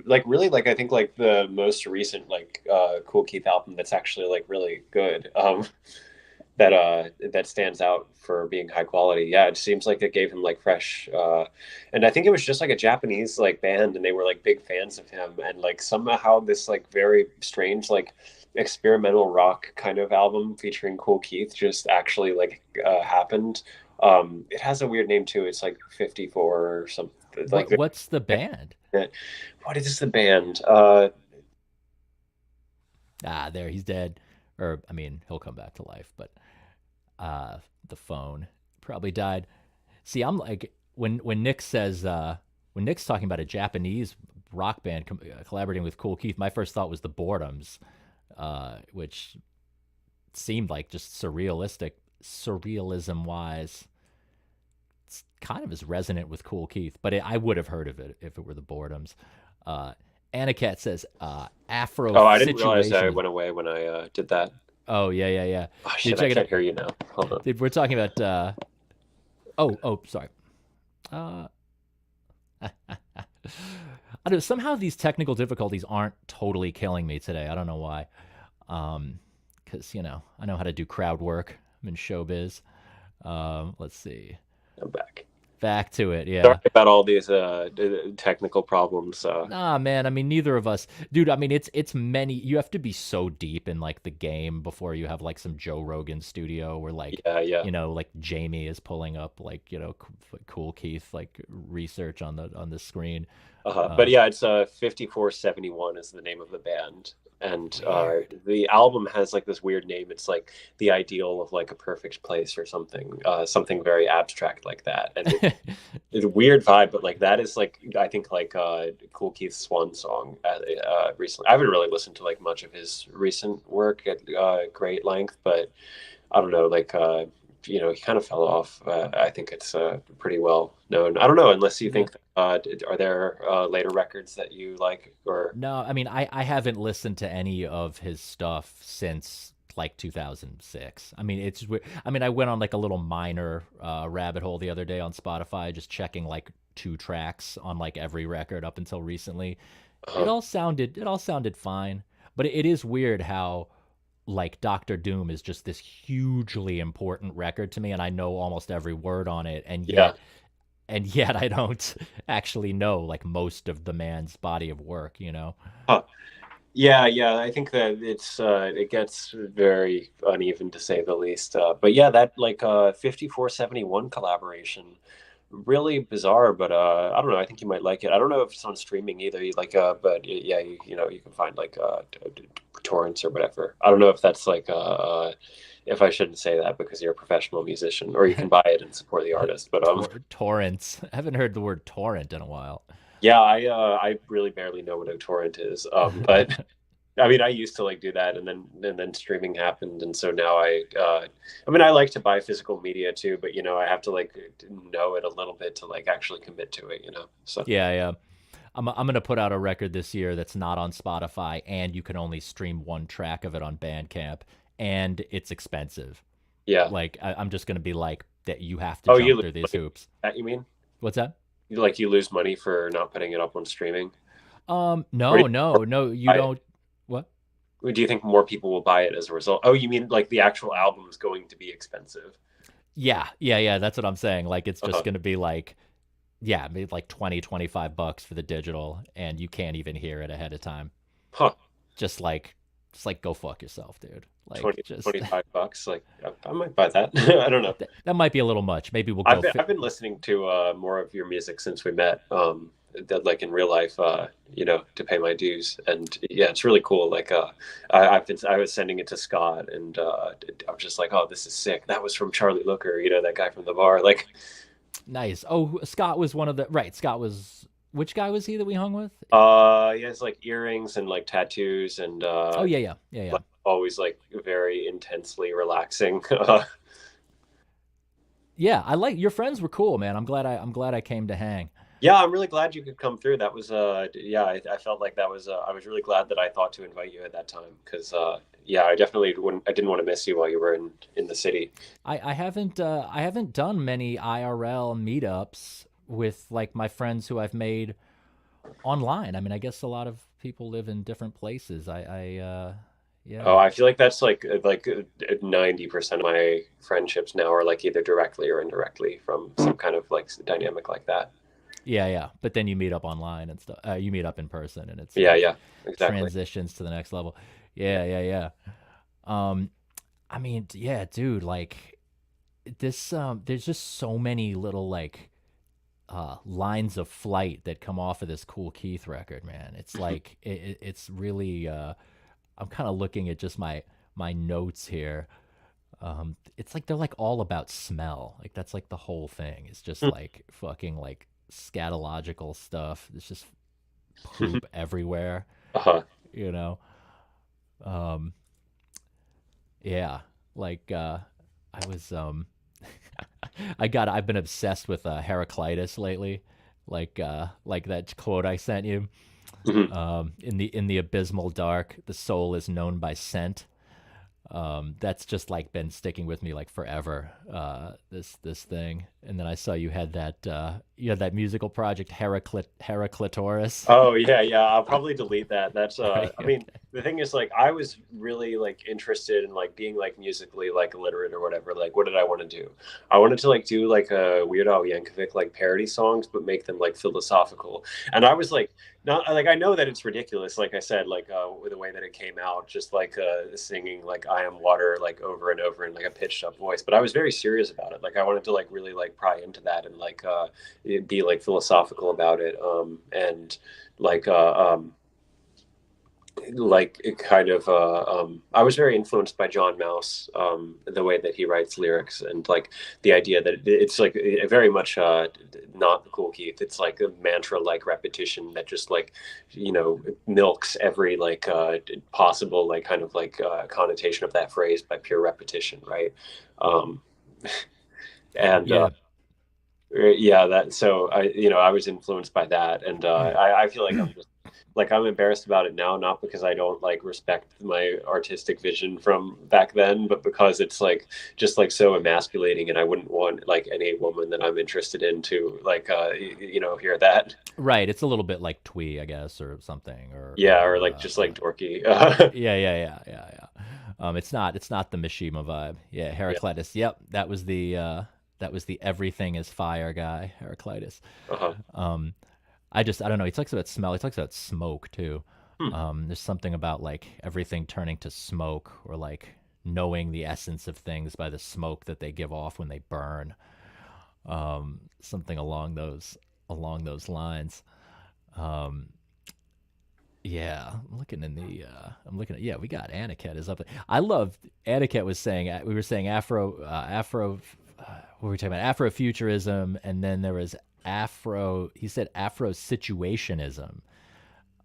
Like really, like I think like the most recent like Kool Keith album that's actually like really good. That stands out for being high quality. Yeah, it seems like it gave him like fresh and I think it was just like a Japanese like band and they were like big fans of him and like somehow this like very strange like experimental rock kind of album featuring Kool Keith just actually like happened. It has a weird name too. It's like 54 or something like What's the band? what is the band? Ah, there, he's dead. Or I mean, he'll come back to life, but uh, the phone probably died. See, I'm like when Nick says when Nick's talking about a Japanese rock band collaborating with Kool Keith, my first thought was the Boredoms, which seemed like just surrealism wise. It's kind of as resonant with Kool Keith, but I would have heard of it if it were the Boredoms. Uh, Anacat says Afro Oh, I didn't realize I situation. went away when I did that. Oh yeah, yeah, yeah. Oh Dude, shit, I check it can't out. hear you now. Hold on. Dude, we're talking about. Oh, sorry. Uh, I don't know. Somehow these technical difficulties aren't totally killing me today. I don't know why. Because I know how to do crowd work. I'm in showbiz. Let's see. I'm back. Back to it. Sorry Yeah. about all these technical problems. Nah, man. I mean, neither of us, dude. I mean, it's many. You have to be so deep in like the game before you have like some Joe Rogan studio where like, Yeah, yeah. like Jamie is pulling up like Kool Keith like research on the screen. But Uh, yeah, it's 5471 is the name of the band. And Weird. the album has like this weird name. It's like the ideal of like a perfect place or something, something very abstract like that. And it's a weird vibe, but like that is like I think like Kool Keith's swan song recently. I haven't really listened to like much of his recent work at great length, but I don't know, like he kind of fell off. I think it's pretty well known. I don't know, unless you Yeah. think are there later records that you like or No, I mean, I haven't listened to any of his stuff since like 2006. I mean, I mean, I went on like a little minor rabbit hole the other day on Spotify, just checking like two tracks on like every record up until recently. uh, It all sounded fine, but it is weird how like Doctor Doom is just this hugely important record to me, and I know almost every word on it, yeah. and yet I don't actually know like most of the man's body of work. Huh. Yeah, yeah, I think that it gets very uneven to say the least. But yeah, that like 5471 collaboration, really bizarre, but I don't know, I think you might like it. I don't know if it's on streaming either. Like but yeah, you can find like torrents or whatever. I don't know if that's like if I shouldn't say that because you're a professional musician or you can buy it and support the artist. But Torrents. I haven't heard the word torrent in a while. yeah, I really barely know what a torrent is. But I mean, I used to like do that, and then streaming happened, and so now I mean, I like to buy physical media too, but I have to like know it a little bit to like actually commit to it. So Yeah, yeah. I'm gonna put out a record this year that's not on Spotify, and you can only stream one track of it on Bandcamp, and it's expensive. yeah. Like I'm just gonna be like that. You have to Oh, you jump lose through these money hoops. for that? You mean What's that? you lose money for not putting it up on streaming, or No, no, no. You buy it? don't. What? Or do you think more people will buy it as a result? Oh, you mean like the actual album is going to be expensive? Yeah, yeah, yeah. That's what I'm saying. Like it's just Uh-huh. gonna be like, yeah, maybe like 25 bucks for the digital, and you can't even hear it ahead of time. Huh. Just like, go fuck yourself, dude. Like 20 just 25 bucks. Like I might buy that. I don't know. that might be a little much. Maybe we'll go. I've been listening to more of your music since we met. That like in real life, to pay my dues, and yeah, it's really cool. Like, I was sending it to Scott, and I was just like, oh, this is sick. That was from Charlie Looker, that guy from the bar. Like, Nice. Oh, Scott was one of the right. Scott was which guy was he that we hung with? he has like earrings and like tattoos, and Oh yeah, yeah, yeah, yeah. always like very intensely relaxing. Yeah, I like your friends were cool, man. I'm glad I came to hang. Yeah, I'm really glad you could come through. That was yeah, I felt like that was I was really glad that I thought to invite you at that time because yeah, I definitely wouldn't I didn't want to miss you while you were in the city. I haven't done many IRL meetups with like my friends who I've made online. I mean, I guess a lot of people live in different places. Oh, Yeah. I feel like that's like 90% of my friendships now are like either directly or indirectly from some kind of like dynamic like that. Yeah, yeah. But then you meet up online and stuff. You meet up in person, and it's Yeah, like yeah, exactly. transitions to the next level. Yeah. Yeah, yeah, yeah. Um, I mean, yeah, dude. Like this. There's just so many little like lines of flight that come off of this Kool Keith record, man. It's like it's really. I'm kind of looking at just my notes here. It's like they're like all about smell. Like that's like the whole thing. It's just like fucking like scatological stuff. It's just poop everywhere, Uh-huh. you know. Um, yeah, like I was I've been obsessed with Heraclitus lately. Like that quote I sent you. Mhm. In the abysmal dark, the soul is known by scent. That's just like been sticking with me like forever. This thing, and then I saw you had that musical project Heraclitoris. Oh yeah, yeah. I'll probably delete that. That's Right? I Okay. mean, the thing is like I was really like interested in like being like musically like illiterate or whatever. Like what did I want to do? I wanted to like do like a Weird Al Yankovic like parody songs but make them like philosophical. And I was like not like I know that it's ridiculous like I said like with the way that it came out just like singing like I am water like over and over in like a pitched up voice, but I was very serious about it. Like I wanted to like really like pry into that and like be like philosophical about it and like like it kind of I was very influenced by John Mouse, the way that he writes lyrics and like the idea that it's like very much not the Kool Keith. It's like a mantra like repetition that just like milks every like possible like kind of like connotation of that phrase by pure repetition, right? um and Yeah. yeah, that so I was influenced by that, and I feel like I'm just like I'm embarrassed about it now, not because I don't like respect my artistic vision from back then, but because it's like just like so emasculating, and I wouldn't want like any woman that I'm interested in to like hear that. Right. It's a little bit like twee, I guess, or something, Yeah, or like just like dorky. yeah, yeah, yeah, yeah, yeah. It's not the Mishima vibe. Yeah, Yeah. Heraclitus. Yep, that was the everything is fire guy, Heraclitus. Uh-huh. Um, I don't know. He talks about smell. He talks about smoke too. Hmm. There's something about like everything turning to smoke, or like knowing the essence of things by the smoke that they give off when they burn. Something along those lines. Um, yeah, I'm looking at yeah, we got Aniket is up there. I love Aniket was saying we were saying Afro what were we talking about? Afrofuturism, and then there was Afro he said Afro situationism.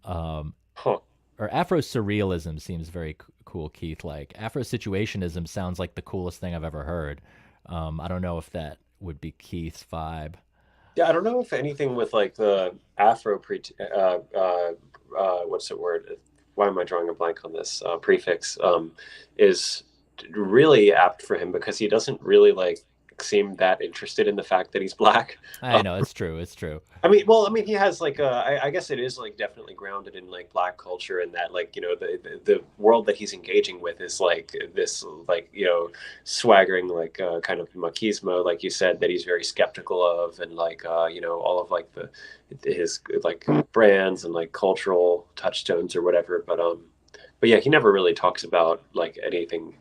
Um Huh. or Afro surrealism seems very cool, Keith. Like Afro situationism sounds like the coolest thing I've ever heard. I don't know if that would be Keith's vibe. Yeah, I don't know if anything with like the Afro what's the word? Why am I drawing a blank on this prefix? Is really apt for him because he doesn't really like seem that interested in the fact that he's black. I know it's true. It's true. I mean, well, I mean, he has like I guess it is like definitely grounded in like black culture, and that like the world that he's engaging with is like this like swaggering like kind of machismo, like you said, that he's very skeptical of, and like all of like the his like brands and like cultural touchstones or whatever. But yeah, he never really talks about like anything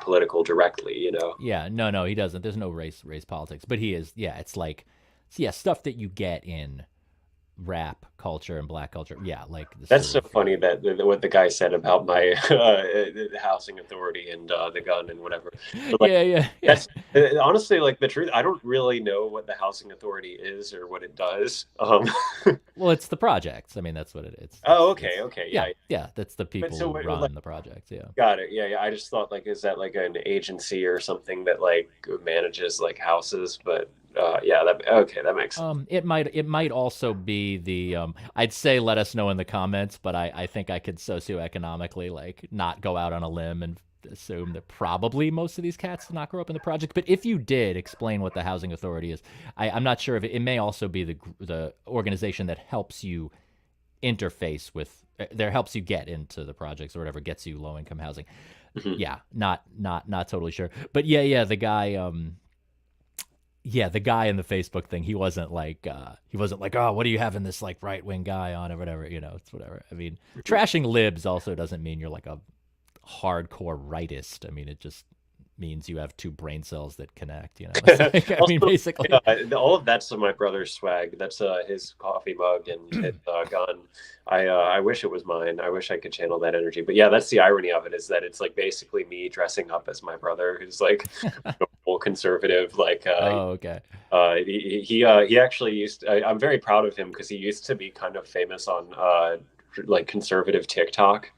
political directly, you know. Yeah, no, no, he doesn't. There's no race politics, but he is. Yeah, it's like, yeah, stuff that you get in rap culture and black culture. Yeah, like the That's sort so of funny that what the guy said about my housing authority and the gun and whatever. But like, yeah, yeah, yeah. that's honestly like the truth. I don't really know what the housing authority is or what it does. Well, it's the projects. I mean, that's what it is. Oh, okay, okay, Yeah, yeah. yeah. That's the But people so who like, run the projects. Yeah. got it. Yeah, yeah. I just thought like, is that like an agency or something that like manages like houses? But yeah, that okay, that makes sense. It might also be the I'd say let us know in the comments, but I think I could socioeconomically like not go out on a limb and assume that probably most of these cats did not grow up in the project. But if you did, explain what the housing authority is. I'm not sure if it may also be the organization that helps you interface with there helps you get into the projects or whatever gets you low income housing. Mhm. Yeah, not totally sure. But yeah, the guy in the Facebook thing, he wasn't like, oh, what are you having this like right wing guy on or whatever, it's whatever. I mean, trashing libs also doesn't mean you're like a hardcore rightist. I mean, it just means you have two brain cells that connect, It's like, I mean, Also, basically. all of that's my brother's swag. That's his coffee mug and his gun. I wish it was mine. I wish I could channel that energy. But yeah, that's the irony of it is that it's like basically me dressing up as my brother, who's like a full conservative. Like Oh, okay. he actually used. I'm very proud of him because he used to be kind of famous on like conservative TikTok.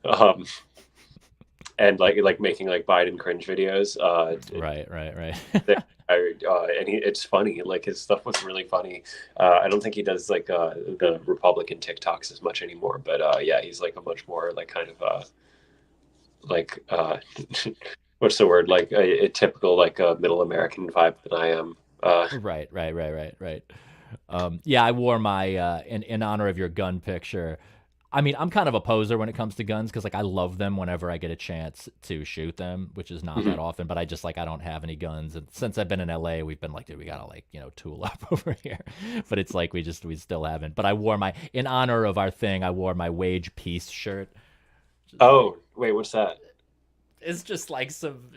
Um, and like making like Biden cringe videos. Right. And it's funny. Like his stuff was really funny. I don't think he does like the Republican TikToks as much anymore. But yeah, he's like a much more like kind of like what's the word? Like a typical like middle American vibe than I am. Right. Yeah, I wore my in honor of your gun picture. I mean, I'm kind of a poser when it comes to guns because like I love them whenever I get a chance to shoot them, which is not that Mhm. often. But I just like I don't have any guns, and since I've been in LA, we've been like, dude, we gotta like tool up over here. But it's like we still haven't. But I wore my in honor of our thing. I wore my Wage Peace shirt. Just like Oh wait, what's that? it's just like some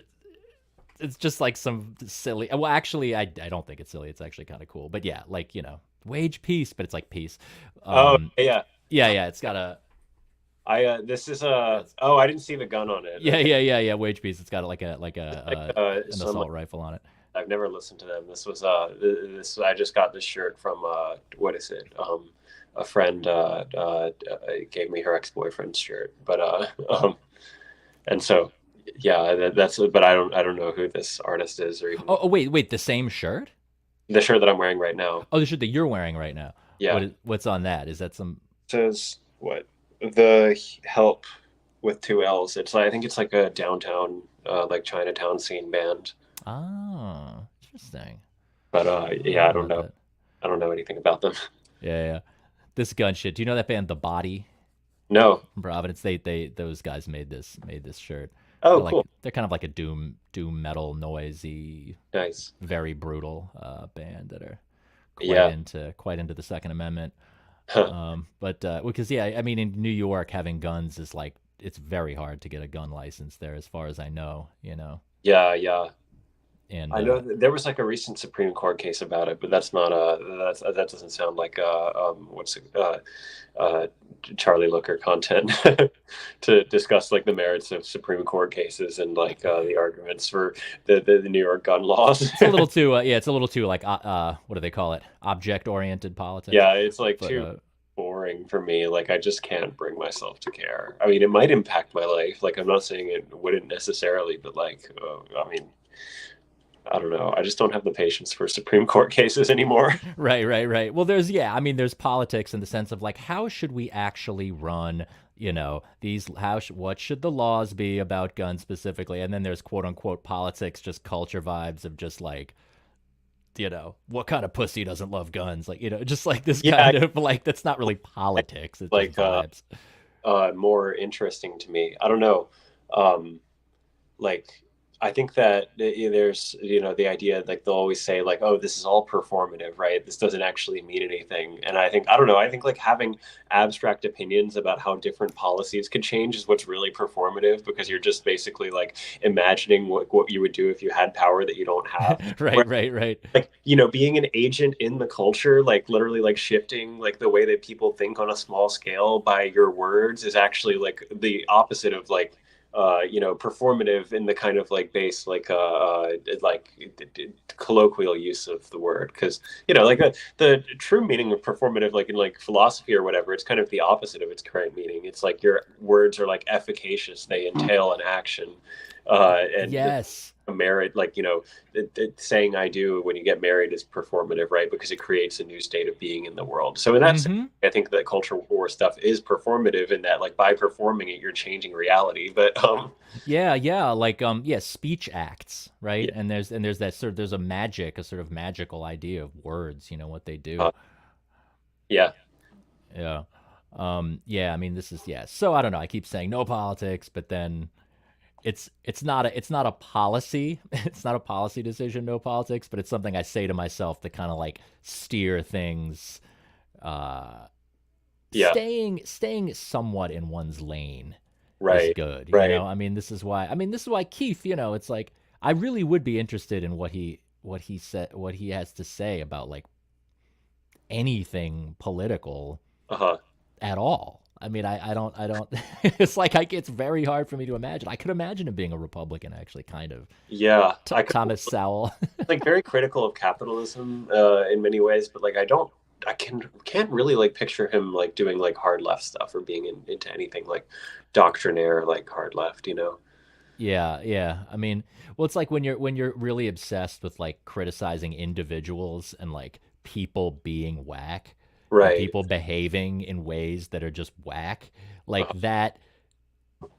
it's just like some silly. Well, actually, I don't think it's silly. It's actually kind of cool. But yeah, like wage peace, but it's like peace. Oh Um, yeah. yeah. It's got a I this is yes. oh, I didn't see the gun on it. Okay. Yeah. Wage peace. It's got like Like an some assault rifle on it. I've never listened to them. This was this I just got this shirt from what is it? A friend gave me her ex-boyfriend's shirt. But and so yeah, that's but I don't know who this artist is or even Wait. The same shirt? the shirt that I'm wearing right now. Oh, the shirt that you're wearing right now. Yeah. What's on that? Is that some? It says what? The help with two L's. It's like I think it's like a downtown like Chinatown scene band. Oh, interesting. But I don't yeah, know I don't about know. that. I don't know anything about them. Yeah. This gun shit. Do you know that band, The Body? No. From Providence. They those guys made this shirt. Oh, cool. They're kind of like a doom metal, noisy, Nice. very brutal band that are Yeah. quite into the Second Amendment. Huh. But because yeah, I mean in New York having guns is like it's very hard to get a gun license there, as far as I know. Yeah, yeah. And I know that there was like a recent Supreme Court case about it, but that's not that doesn't sound like what's it, Charlie Looker content to discuss like the merits of Supreme Court cases and like the arguments for the New York gun laws. it's a little too it's a little too like what do they call it? Object oriented politics. Yeah, it's like But too boring for me. Like I just can't bring myself to care. I mean, it might impact my life. Like I'm not saying it wouldn't necessarily, but like I mean, I don't know. I just don't have the patience for Supreme Court cases anymore. right. Well, there's politics in the sense of like, how should we actually run, what should the laws be about guns specifically? And then there's quote unquote politics, just culture vibes of just like, what kind of pussy doesn't love guns? Like, just like this Yeah, kind of like, that's not really politics. It's just like vibes. more interesting to me. I don't know. Like I think that there's, the idea like they'll always say like, oh, this is all performative, right? This doesn't actually mean anything. And I don't know, I think like having abstract opinions about how different policies could change is what's really performative, because you're just basically like imagining what you would do if you had power that you don't have. Right, Where right, right. like, being an agent in the culture, like literally like shifting like the way that people think on a small scale by your words is actually like the opposite of like performative in the kind of like base, like colloquial use of the word. Because like the true meaning of performative, like in like philosophy or whatever, it's kind of the opposite of its current meaning. It's like your words are like efficacious; they entail an action, and Yes. a merit, like saying "I do" when you get married is performative, right? Because it creates a new state of being in the world. So in that sense, Mm-hmm. I think that culture war stuff is performative in that, like, by performing it, you're changing reality. But Yeah, yeah, like yeah, speech acts, right? yeah, And there's that sort of there's a magic, a sort of magical idea of words, what they uh, do. yeah, Yeah. Yeah, I mean this is yeah. So I don't know, I keep saying no politics, but then it's not a policy. It's not a policy decision, no politics, but it's something I say to myself to kind of like steer things uh yeah, staying somewhat in one's lane is right, good. right. I mean this is why Keith, it's like I really would be interested in what he has to say about like anything political Uh-huh. at all. I mean, I don't. It's like it's very hard for me to imagine. I could imagine him being a Republican, actually, kind of. Yeah, Thomas Sowell. like very critical of capitalism in many ways, but like I can't really like picture him like doing like hard left stuff or being into anything like doctrinaire like hard left. Yeah, yeah. I mean, well, it's like when you're really obsessed with like criticizing individuals and like people being whack and Right. people behaving in ways that are just whack, like Uh, that.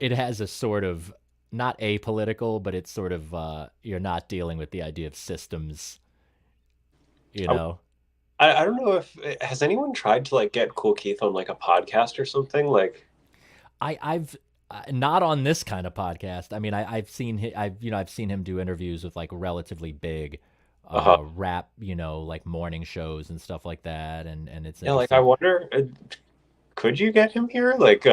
It has a sort of not apolitical, but it's sort of you're not dealing with the idea of systems, you I, know. I don't know if has anyone tried to like get Kool Keith on like a podcast or something like. I've not on this kind of podcast. I mean, I've seen I've seen him do interviews with like relatively big Uh-huh. rap, like morning shows and stuff like that, and it's Yeah, like I interesting. wonder, could you get him here? Like,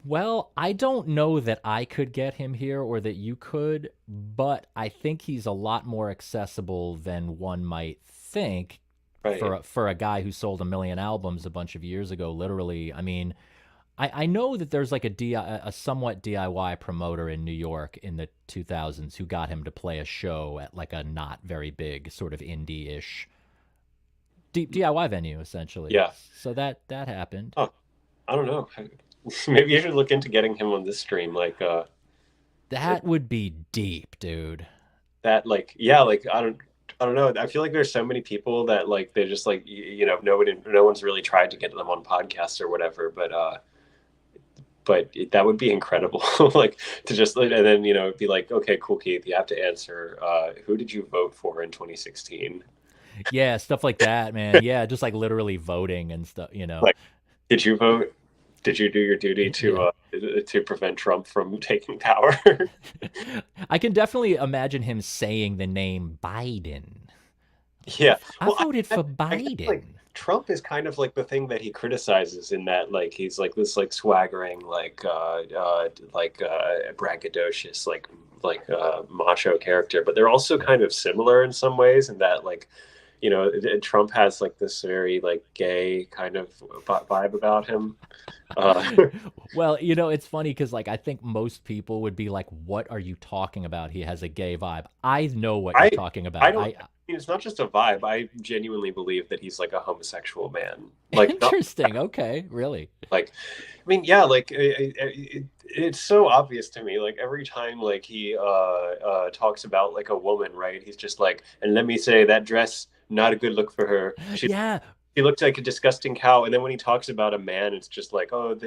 Well, I don't know that I could get him here or that you could, but I think he's a lot more accessible than one might think right. for a guy who sold 1 million albums a bunch of years ago. Literally, I mean, I know that there's like a somewhat DIY promoter in New York in the 2000s who got him to play a show at like a not very big sort of indie-ish DIY venue essentially. Yeah. So that happened. Oh, I don't know. Maybe you should look into getting him on this stream. Like, That would be deep, dude. that, like, yeah, like I don't know. I feel like there's so many people that like they just like no one's really tried to get them on podcasts or whatever, but that would be incredible. Like to just and then be like, okay, cool, Keith, you have to answer. Who did you vote for in 2016? Yeah, stuff like that, man. Yeah, just like literally voting and stuff. Like, did you vote? Did you do your duty Yeah. to prevent Trump from taking power? I can definitely imagine him saying the name Biden. Yeah. I Well, voted for I guess like Biden. Trump is kind of like the thing that he criticizes, in that like he's like this like swaggering braggadocious macho character, but they're also Yeah. kind of similar in some ways, in that like Trump has like this very like gay kind of vibe about him. Uh, Well, it's funny because like I think most people would be like, "What are you talking about? He has a gay vibe." I know what you're I talking I about. don't. I It's not just a vibe. I genuinely believe that he's like a homosexual man. Like not Interesting. Okay, really. like. I mean, yeah. Like it's so obvious to me. Like every time like he talks about like a woman, right? He's just like, and let me say that dress not a good look for her. Yeah. She looked like a disgusting cow. And then when he talks about a man, it's just like, oh,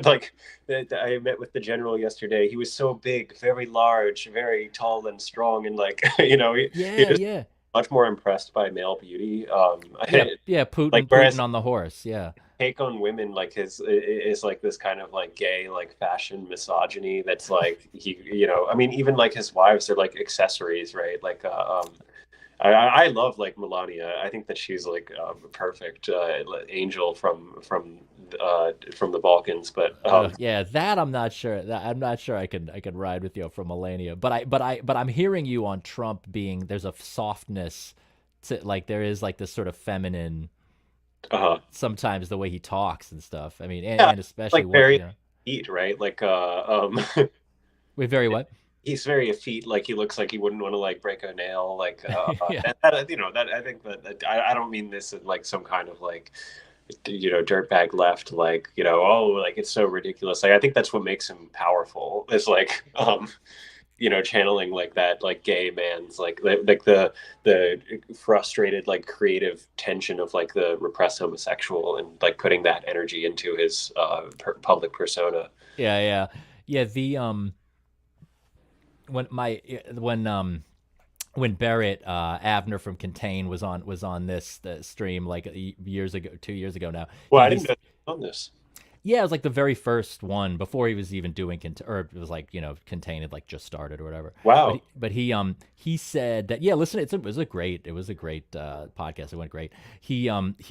like I met with the general yesterday. He was so big, very large, very tall and strong, and like he Yeah, just yeah. much more impressed by male beauty. Yeah, yeah, Like Putin whereas on the horse. Yeah. take on women like his is like this kind of like gay like fashion misogyny that's like he I mean even like his wives are like accessories, right? Like I love like Melania. I think that she's like a perfect angel from the Balkans. But Yeah, that I'm not sure. That I'm not sure I could ride with you from Melania. But I'm hearing you on Trump being there's a softness to like there is like this sort of feminine sometimes the way he talks and stuff. I mean, yeah, and especially like what very you know. effete, right? Like Wait, very what? he's very effete. Like he looks like he wouldn't want to like break a nail. Like Yeah. that I think that I don't mean this in like some kind of like dirtbag left, like oh like it's so ridiculous. Like I think that's what makes him powerful is like channeling like that like gay man's like the frustrated like creative tension of like the repressed homosexual and like putting that energy into his public persona. Yeah, yeah. Yeah, the when my when Barrett Avner from Contain was on this the stream like years ago, 2 years ago now. Well, I didn't He's know on this. Yeah, it was like the very first one before he was even doing or it was like Contain had like just started or whatever. But Wow. he said that yeah, listen, it was a great podcast. It went great. He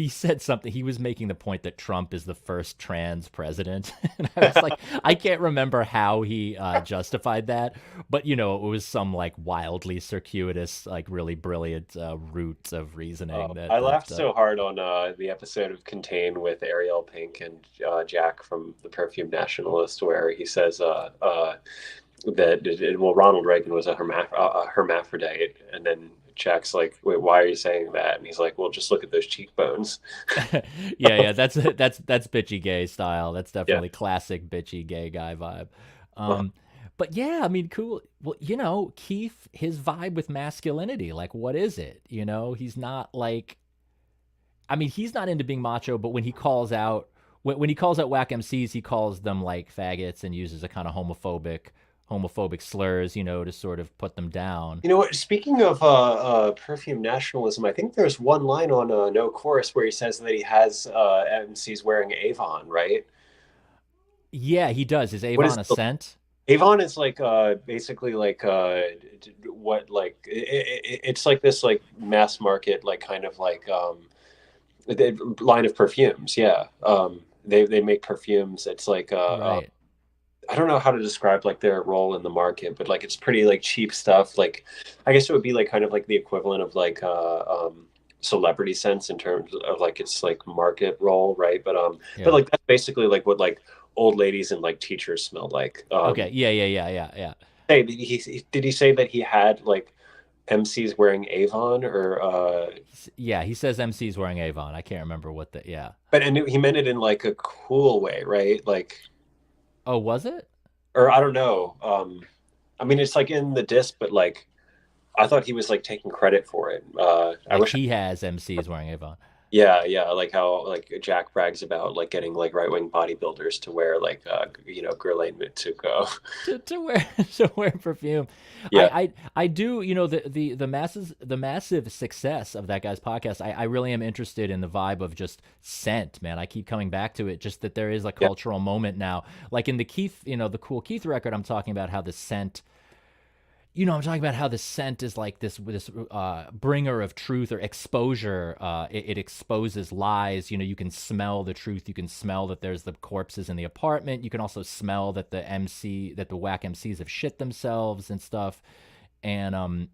said something. He was making the point that Trump is the first trans president, and I was like, I can't remember how he justified that, but it was some like wildly circuitous, like really brilliant route of reasoning I that laughed so hard on the episode of Contain with Ariel Pink and Jack from the Perfume Nationalist, where he says that well, Ronald Reagan was a hermaphrodite, and then Jack's like, "Wait, why are you saying that?" And he's like, "Well, just look at those cheekbones." yeah, that's bitchy gay style. That's Yeah. definitely classic bitchy gay guy vibe. Um, but yeah, I mean, cool. Well, Keith, his vibe with masculinity, like, what is it? He's not like, I mean, he's not into being macho, but when he calls out, when he calls out whack MCs, he calls them like faggots and uses a kind of homophobic slurs, to sort of put them down. You know what? Speaking of perfume nationalism, I think there's one line on No Chorus where he says that he has MCs wearing Avon, right? Yeah, he does. Is What Avon is a scent? Avon is like basically like what like it's like this like mass market like kind of like line of perfumes. Yeah, they make perfumes. It's like Right. I don't know how to describe like their role in the market, but like it's pretty like cheap stuff. Like I guess it would be like kind of like the equivalent of like celebrity sense in terms of like its like market role, right? But Yeah. like that's basically like what like old ladies and like teachers smell like. Okay. Yeah. Yeah. Yeah. Yeah. Yeah. Hey, did he say that he had like MCs wearing Avon or Yeah, he says MC's wearing Avon. I can't remember what the yeah. but and he meant it in like a cool way, right? Like Oh, was it? or I don't know. I mean it's like in the disc, but like I thought he was like taking credit for it. I Like wish he has MC's wearing Avon. yeah, like how like Jack brags about like getting like right-wing bodybuilders to wear like Guerlain Mitsuko. To wear to wear perfume. I Yeah. I do, the massive success of that guy's podcast. I really am interested in the vibe of just scent, man. I keep coming back to it, just that there is a Yeah. cultural moment now. Like in the Keith, the Kool Keith record, I'm talking about how the scent I'm talking about how the scent is like this bringer of truth or exposure. It exposes lies. You can smell the truth. You can smell that there's the corpses in the apartment. You can also smell that the whack MCs have shit themselves and stuff. And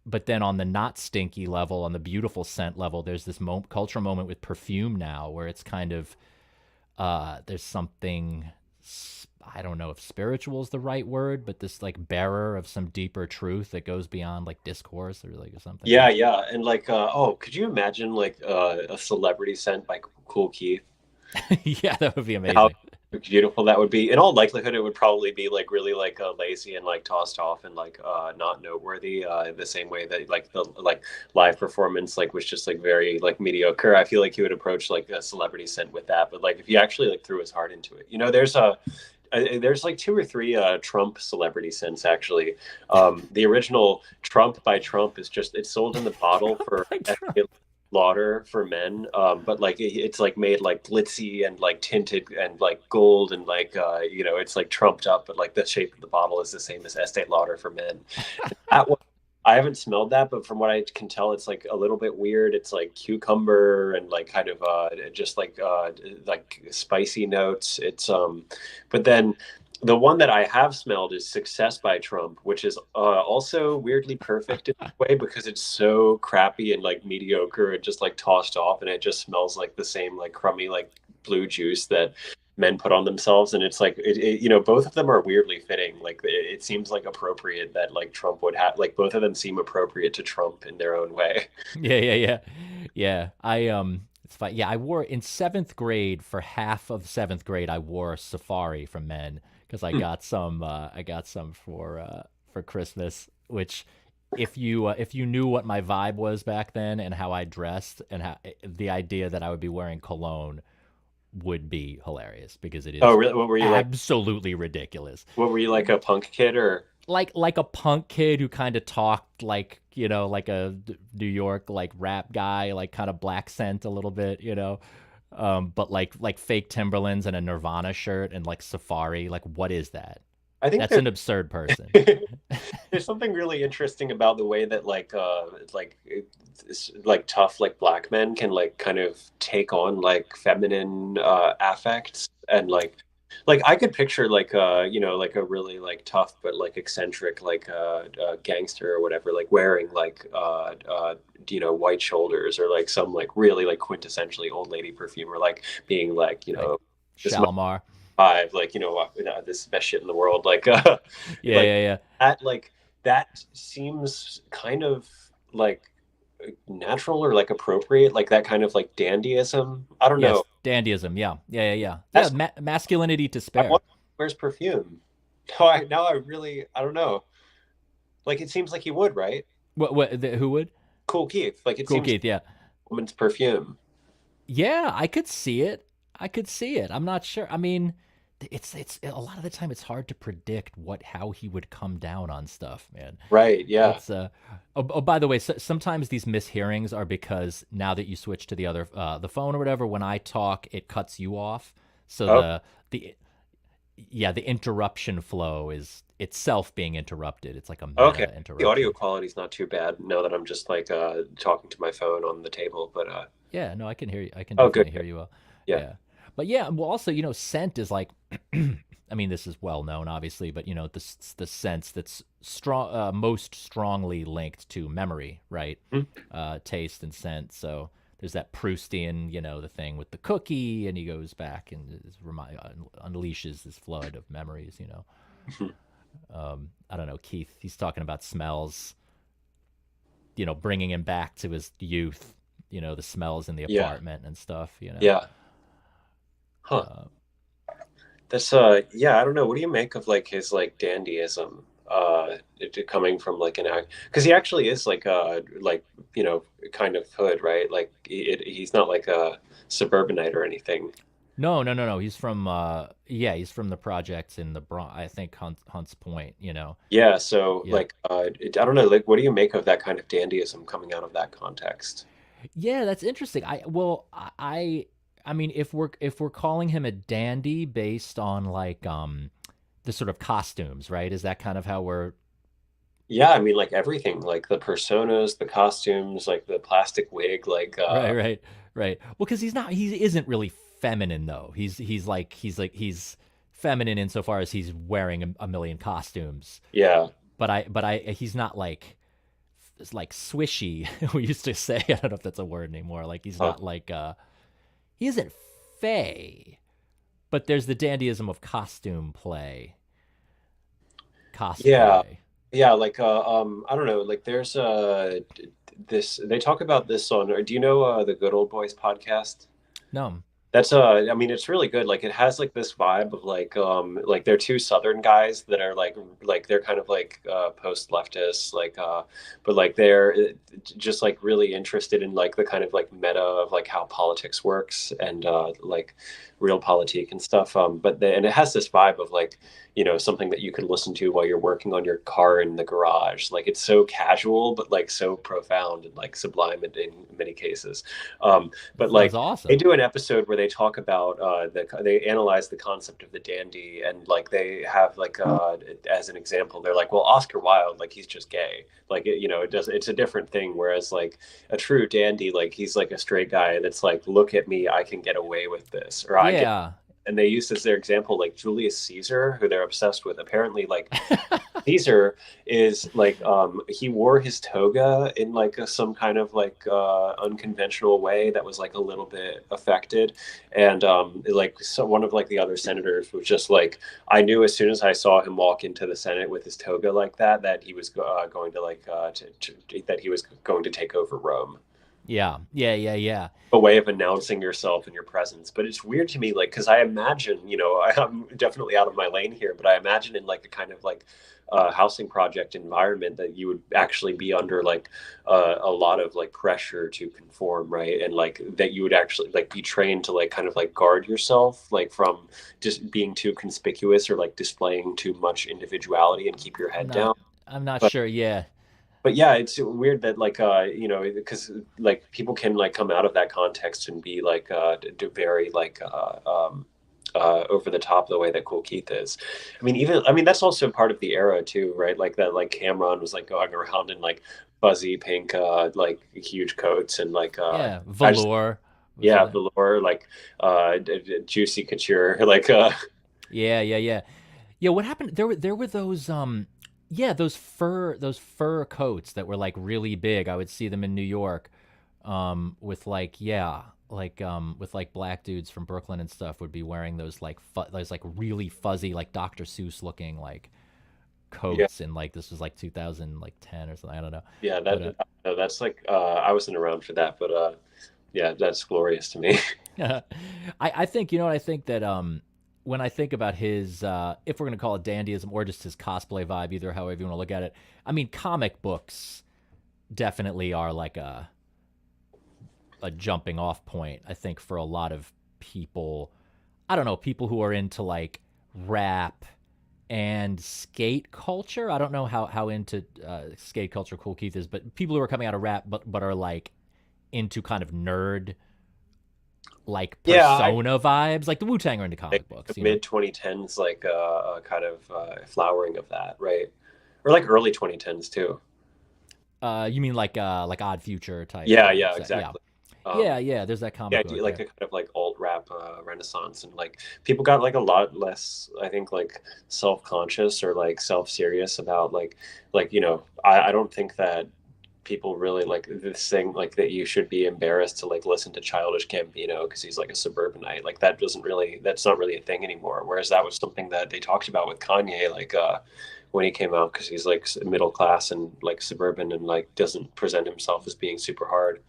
but then on the not stinky level, on the beautiful scent level, there's this cultural moment with perfume now, where it's kind of there's something. I don't know if spiritual is the right word, but this like bearer of some deeper truth that goes beyond like discourse or like something. Yeah, and like could you imagine like a celebrity sent by Kool Keith? Yeah, that would be How amazing. beautiful that would be. In all likelihood, it would probably be like really like lazy and like tossed off and like not noteworthy. The same way that like the like live performance like was just like very like mediocre. I feel like he would approach like a celebrity scent with that. But like if he actually like threw his heart into it, there's a There's like two or three Trump celebrity scents actually. The original Trump by Trump is just it's sold in the bottle Trump for by Trump. Estee Lauder for men, but like it's like made like glitzy and like tinted and like gold and like it's like trumped up, but like the shape of the bottle is the same as Estee Lauder for men. That one, I haven't smelled that, but from what I can tell, it's like a little bit weird. It's like cucumber and like kind of just like spicy notes. But then the one that I have smelled is Success by Trump, which is also weirdly perfect in a way because it's so crappy and like mediocre and just like tossed off, and it just smells like the same like crummy like blue juice that men put on themselves. And it's like both of them are weirdly fitting. Like it seems like appropriate that like Trump would have, like both of them seem appropriate to Trump in their own way. Yeah, yeah, yeah, yeah. It's fine. Yeah, I wore in seventh grade for half of seventh grade. I wore Safari from Men because I Hmm. got some. I got some for Christmas. Which, if you knew what my vibe was back then and how I dressed and how the idea that I would be wearing cologne would be hilarious because it Oh is really? What were you like? absolutely ridiculous. What were you like, a punk kid or? Like a punk kid who kind of talked like like a New York like rap guy, like kind of black scent a little bit, but like fake Timberlands and a Nirvana shirt and like Safari. Like, what is that? I think That's an absurd person. there's something really interesting about the way that like tough like black men can like kind of take on like feminine affects, and like I could picture like like a really like tough but like eccentric like gangster or whatever, like wearing like white shoulders or like some like really like quintessentially old lady perfume, or like being like Like this is my Shalimar. vibe, like this is the best shit in the world, like Yeah, like yeah, yeah. like that seems kind of like natural or like appropriate, like that kind of like dandyism. I don't know. Yes, dandyism. Yeah, yeah, yeah, yeah. Yeah, That's masculinity to I spare. wonder where's perfume. Now I really I don't know. Like it seems like he would, right? Who would? Cool Keith. Like it Kool seems like Keith. Yeah, a woman's perfume. yeah. I could see it. I could see it. I'm not sure. I mean, it's a lot of the time it's hard to predict how he would come down on stuff, man. Right. Yeah. It's oh, by the way, sometimes these mishearings are because now that you switch to the other the phone or whatever, when I talk, it cuts you off. So Oh, the yeah, the interruption flow is itself being interrupted. It's like a okay. meta The audio interruption. quality is not too bad now that I'm just like talking to my phone on the table, but Yeah, no, I can hear you. I can oh good, definitely hear good. you well. Yeah. Yeah. But yeah, well also, scent is like I mean, this is well known obviously, but the sense that's strong most strongly linked to memory, right? Hmm. Taste and scent. So there's that Proustian, the thing with the cookie and he goes back and unleashes this flood of memories. I don't know, Keith, he's talking about smells, bringing him back to his youth, the smells in the Yeah. apartment and stuff. Yeah. Huh. Uh, That's yeah, I don't know. What do you make of like his like dandyism? Coming from like an act, because he actually is like kind of hood, right? Like he's not like a suburbanite or anything. no, no, no, no. He's from yeah, he's from the projects in the Bronx. I think Hunts Point. Yeah, so Yeah. like I don't know, like what do you make of that kind of dandyism coming out of that context? Yeah, that's interesting. I mean, if we're calling him a dandy based on like the sort of costumes, right? Is that kind of how we're Yeah, I mean like everything, like the personas, the costumes, like the plastic wig, like right, right, right? Well, because he isn't really feminine though. He's feminine insofar as he's wearing a million costumes. yeah. But he's not like it's like swishy. We used to say, I don't know if that's a word anymore. Like he's Huh. not like he isn't fey, but there's the dandyism of Yeah. cosplay. Yeah, like I don't know, like there's this they talk about this on, or do you know the Good Old Boys podcast? No. That's I mean it's really good. Like it has like this vibe of like they're two Southern guys that are like they're kind of like post leftists but like they're just like really interested in like the kind of like meta of like how politics works and like realpolitik and stuff. And it has this vibe of like, you know, something that you could listen to while you're working on your car in the garage. Like it's so casual but like so profound and like sublime in many cases. That But sounds like they awesome. do an episode where they talk about they analyze the concept of the dandy, and like they have like as an example, they're like, well, Oscar Wilde, like he's just gay, like you know, it does, it's a different thing. Whereas like a true dandy, like he's like a straight guy that's like, look at me, I can get away with this, or I can. Yeah. And they use as their example like Julius Caesar, who they're obsessed with. Apparently, like Caesar is like he wore his toga in like some kind of like unconventional way that was like a little bit affected, and like so one of like the other senators was just like, I knew as soon as I saw him walk into the Senate with his toga like that that he was going to like that he was going to take over Rome. Yeah. Yeah. Yeah. Yeah. A way of announcing yourself and your presence. But it's weird to me, like, because I imagine, you know, I'm definitely out of my lane here, but I imagine in like a kind of like housing project environment that you would actually be under like a lot of like pressure to conform, right? And like that you would actually like be trained to like kind of like guard yourself, like from just being too conspicuous or like displaying too much individuality and keep your I'm head not. down. I'm not But sure. Yeah. yeah, it's weird that like you know, because like people can like come out of that context and be like very like over the top the way that Kool Keith is. I mean, even I mean that's also part of the era too, right? Like that like Cameron was like going around in like fuzzy pink like huge coats and like Yeah. I just Velour was yeah, a. velour like juicy couture like Yeah. Yeah. Yeah. Yeah. What happened? There were those yeah, those fur coats that were like really big. I would see them in New York, with like, yeah, like with like black dudes from Brooklyn and stuff would be wearing those like those like really fuzzy like Dr. Seuss looking like yeah. coats, and like this was like 2000 like 10 or something. I don't know, Yeah, but that's like I wasn't around for that, but yeah, that's glorious to me. I think, you know what I think, that when I think about his if we're gonna call it dandyism or just his cosplay vibe, either however you want to look at it, I mean comic books definitely are like a jumping off point, I think, for a lot of people. I don't know, people who are into like rap and skate culture. I don't know how into skate culture Kool Keith is, but people who are coming out of rap but are like into kind of nerd like Yeah, I persona vibes. Like the Wu Tang are into like comic the books, you know. mid 2010s, like a kind of flowering of that, right? Or like early 2010s too. You mean like Odd Future type Yeah, yeah, vibes? Yeah, exactly. Um, yeah, yeah. There's that yeah, comic I book. do like Yeah, a kind of like alt rap renaissance, and like people got like a lot less, I think, like self conscious or like self serious about like you know, I don't think that people really like this thing like that you should be embarrassed to like listen to Childish Gambino because he's like a suburbanite. Like that doesn't really, that's not really a thing anymore. Whereas that was something that they talked about with Kanye, like when he came out, because he's like middle class and like suburban and like doesn't present himself as being super hard.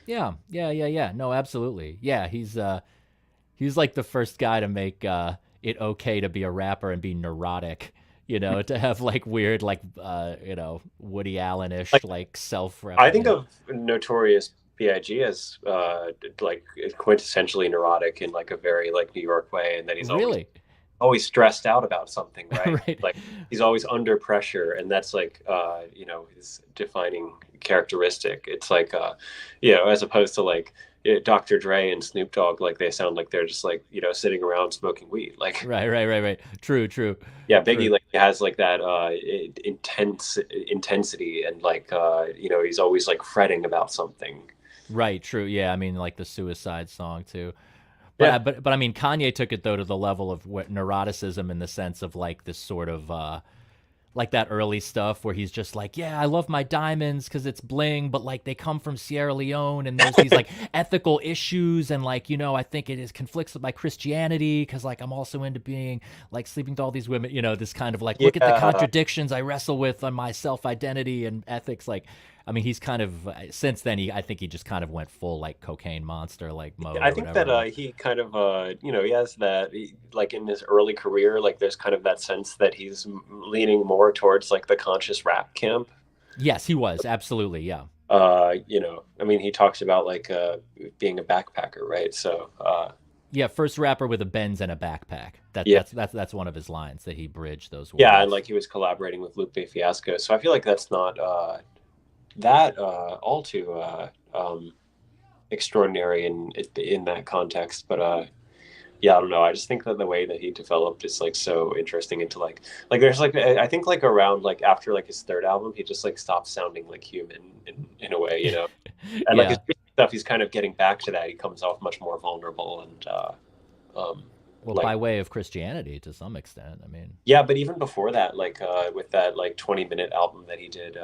yeah, yeah, yeah, yeah. No, absolutely. Yeah, he's like the first guy to make it okay to be a rapper and be neurotic. You know, to have like weird, like you know, Woody Allen ish, Like like self I think referent. of Notorious B.I.G. as like quintessentially neurotic in like a very like New York way, and that he's Really? always stressed out about something, right? Right. Like he's always under pressure, and that's like you know, his defining characteristic. It's like you know, as opposed to like Dr. Dre and Snoop Dogg, like they sound like they're just like, you know, sitting around smoking weed. Like Right, right, right, right. True, true, yeah, Biggie true. like has like that intense intensity, and like you know, he's always like fretting about something. Right, true. Yeah, I mean like the Suicide song too. But Yeah. but I mean Kanye took it though to the level of what neuroticism, in the sense of like this sort of like that early stuff where he's just like, yeah, I love my diamonds because it's bling, but like they come from Sierra Leone, and there's these like ethical issues, and like, you know, I think it is conflicts with my Christianity because like I'm also into being like sleeping with all these women, you know, this kind of like, look at the Yeah. contradictions I wrestle with on my self identity and ethics. Like, I mean, he's kind of since then. I think he just kind of went full like cocaine monster like mode I or think that whatever. Like, he kind of he has that like in his early career, like there's kind of that sense that he's leaning more towards like the conscious rap camp. yes, he was absolutely, yeah, I mean, he talks about like being a backpacker, right? So yeah. First rapper with a Benz and a backpack. yeah, That's one of his lines that he bridged those yeah, and words. like he was collaborating with Lupe Fiasco. So I feel like that's not that all too extraordinary in that context, but yeah, I don't know. I just think that the way that he developed is like so interesting into like there's like I think like around like after like his third album, he just like stopped sounding like human in a way, And like his Yeah. stuff, he's kind of getting back to that. He comes off much more vulnerable and um Well, like by way of Christianity to some extent. I mean, yeah, but even before that, like with that like 20-minute album that he did,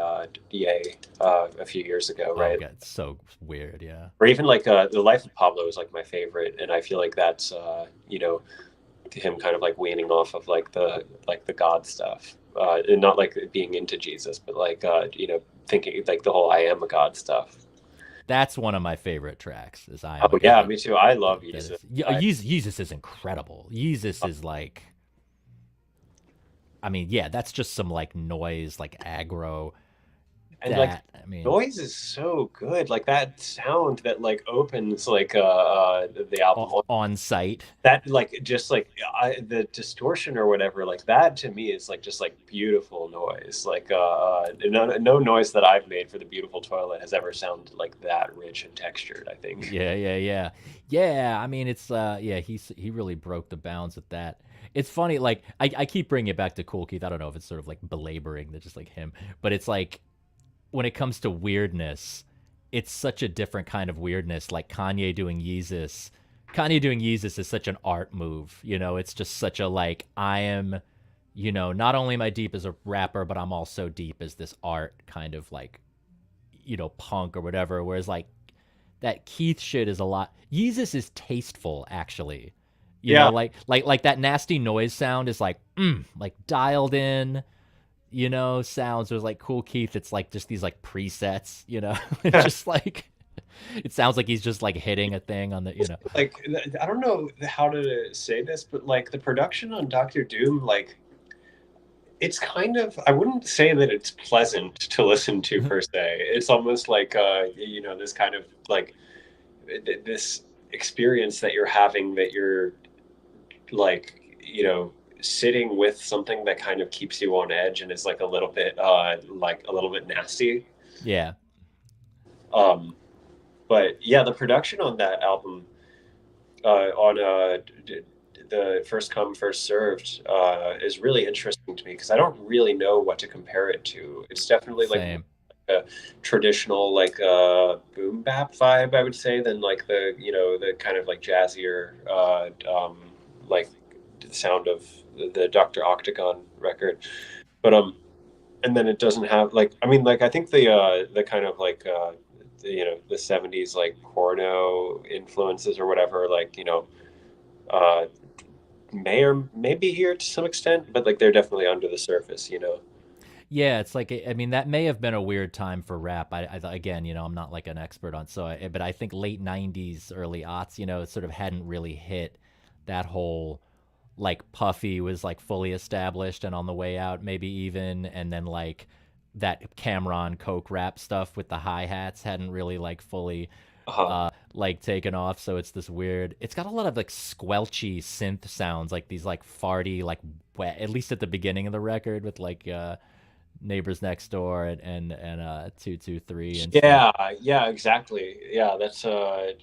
Yay, a few years ago, oh right? god, it's so weird. Yeah. Or even like the Life of Pablo is like my favorite, and I feel like that's him kind of like weaning off of like the God stuff, and not like being into Jesus, but like thinking like the whole I am a God stuff. That's one of my favorite tracks. Is I Am a Oh yeah, God. me too. I love That Jesus. is, yeah, Jesus is incredible. Jesus is like, I mean, yeah, that's just some like noise, like aggro. And like That I mean, noise is so good. Like that sound that like opens like the album on site. that like just like the distortion or whatever like that to me is like just like beautiful noise like no noise that I've made for the beautiful toilet has ever sounded like that rich and textured, I think. Yeah, yeah, yeah, yeah. I mean, it's yeah, he really broke the bounds with that. It's funny, like I keep bringing it back to Kool Keith. I don't know if it's sort of like belaboring that just like him, but it's like when it comes to weirdness, it's such a different kind of weirdness. Like Kanye doing Yeezus. Kanye doing Yeezus is such an art move. It's just such a like I am, not only am I deep as a rapper, but I'm also deep as this art kind of like, punk or whatever. Whereas like that Keith shit is a lot. Yeezus is tasteful, actually. Yeah, Like that nasty noise sound is like dialed in, sounds. There's like Kool Keith. It's like just these like presets, It's just like it sounds like he's just like hitting a thing on the. like I don't know how to say this, but like the production on Dr. Doom, like it's kind of, I wouldn't say that it's pleasant to listen to per se. It's almost like this kind of like this experience that you're having, that you're like sitting with something that kind of keeps you on edge and is like a little bit nasty. Yeah, um but yeah, the production on that album, on the First Come First Served, is really interesting to me because I don't really know what to compare it to. It's definitely like same. a traditional like boom bap vibe, I would say, than like the kind of like jazzier like sound of the Dr. Octagon record. But and then it doesn't have like, I mean, like I think the kind of like the 70s like porno influences or whatever, like uh may or maybe here to some extent, but like they're definitely under the surface. Yeah, it's like I mean that may have been a weird time for rap. I again, I'm not like an expert on but I think late '90s, early aughts, it sort of hadn't really hit that whole like Puffy was like fully established and on the way out, maybe even, and then like that Cameron Coke rap stuff with the hi hats hadn't really like fully Uh-huh. like taken off. So it's this weird. It's got a lot of like squelchy synth sounds, like these like farty like wet. At least at the beginning of the record with like neighbors next door and 223 and stuff. Yeah, yeah, exactly. Yeah, that's I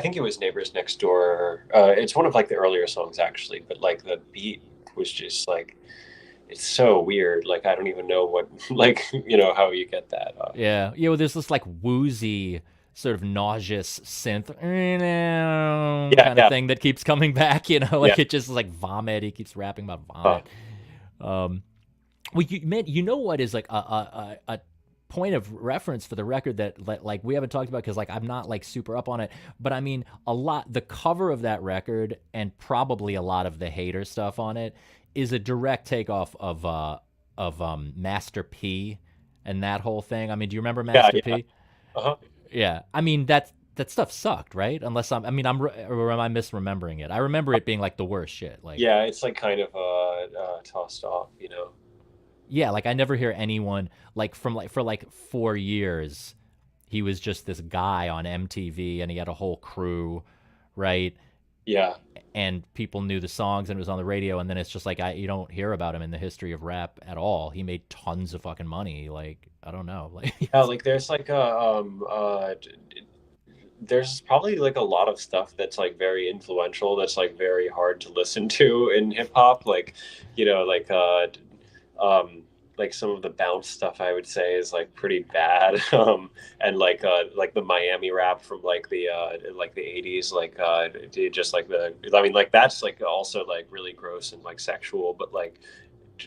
think it was Neighbors Next Door. It's one of like the earlier songs actually, but like the beat was just like it's so weird. Like I don't even know what like how you get that. Yeah, yeah. Well, there's this like woozy, sort of nauseous synth Yeah, kind of yeah, thing that keeps coming back. yeah. Like it just is like vomit. He keeps rapping about Uh, vomit. Um, well, you know what is like a point of reference for the record that like we haven't talked about because like I'm not like super up on it, but I mean the cover of that record and probably a lot of the hater stuff on it is a direct takeoff of Master P. and that whole thing. I mean, do you remember Yeah, Master yeah. P? Uh-huh. Yeah. I mean, that stuff sucked, right? Unless I'm, I mean, or am I misremembering it? I remember it being like the worst shit. Like, Yeah, it's like kind of tossed off, yeah, like I never hear anyone like from like for like 4 years, he was just this guy on MTV and he had a whole crew, right? Yeah. And people knew the songs and it was on the radio, and then it's just like you don't hear about him in the history of rap at all. He made tons of fucking money. Like, I don't know. Like, Yeah, like there's like there's probably like a lot of stuff that's like very influential that's like very hard to listen to in hip hop, like you know um like some of the bounce stuff I would say is like pretty bad. And like the Miami rap from like the 80s, just like the, I mean, like that's like also like really gross and like sexual, but like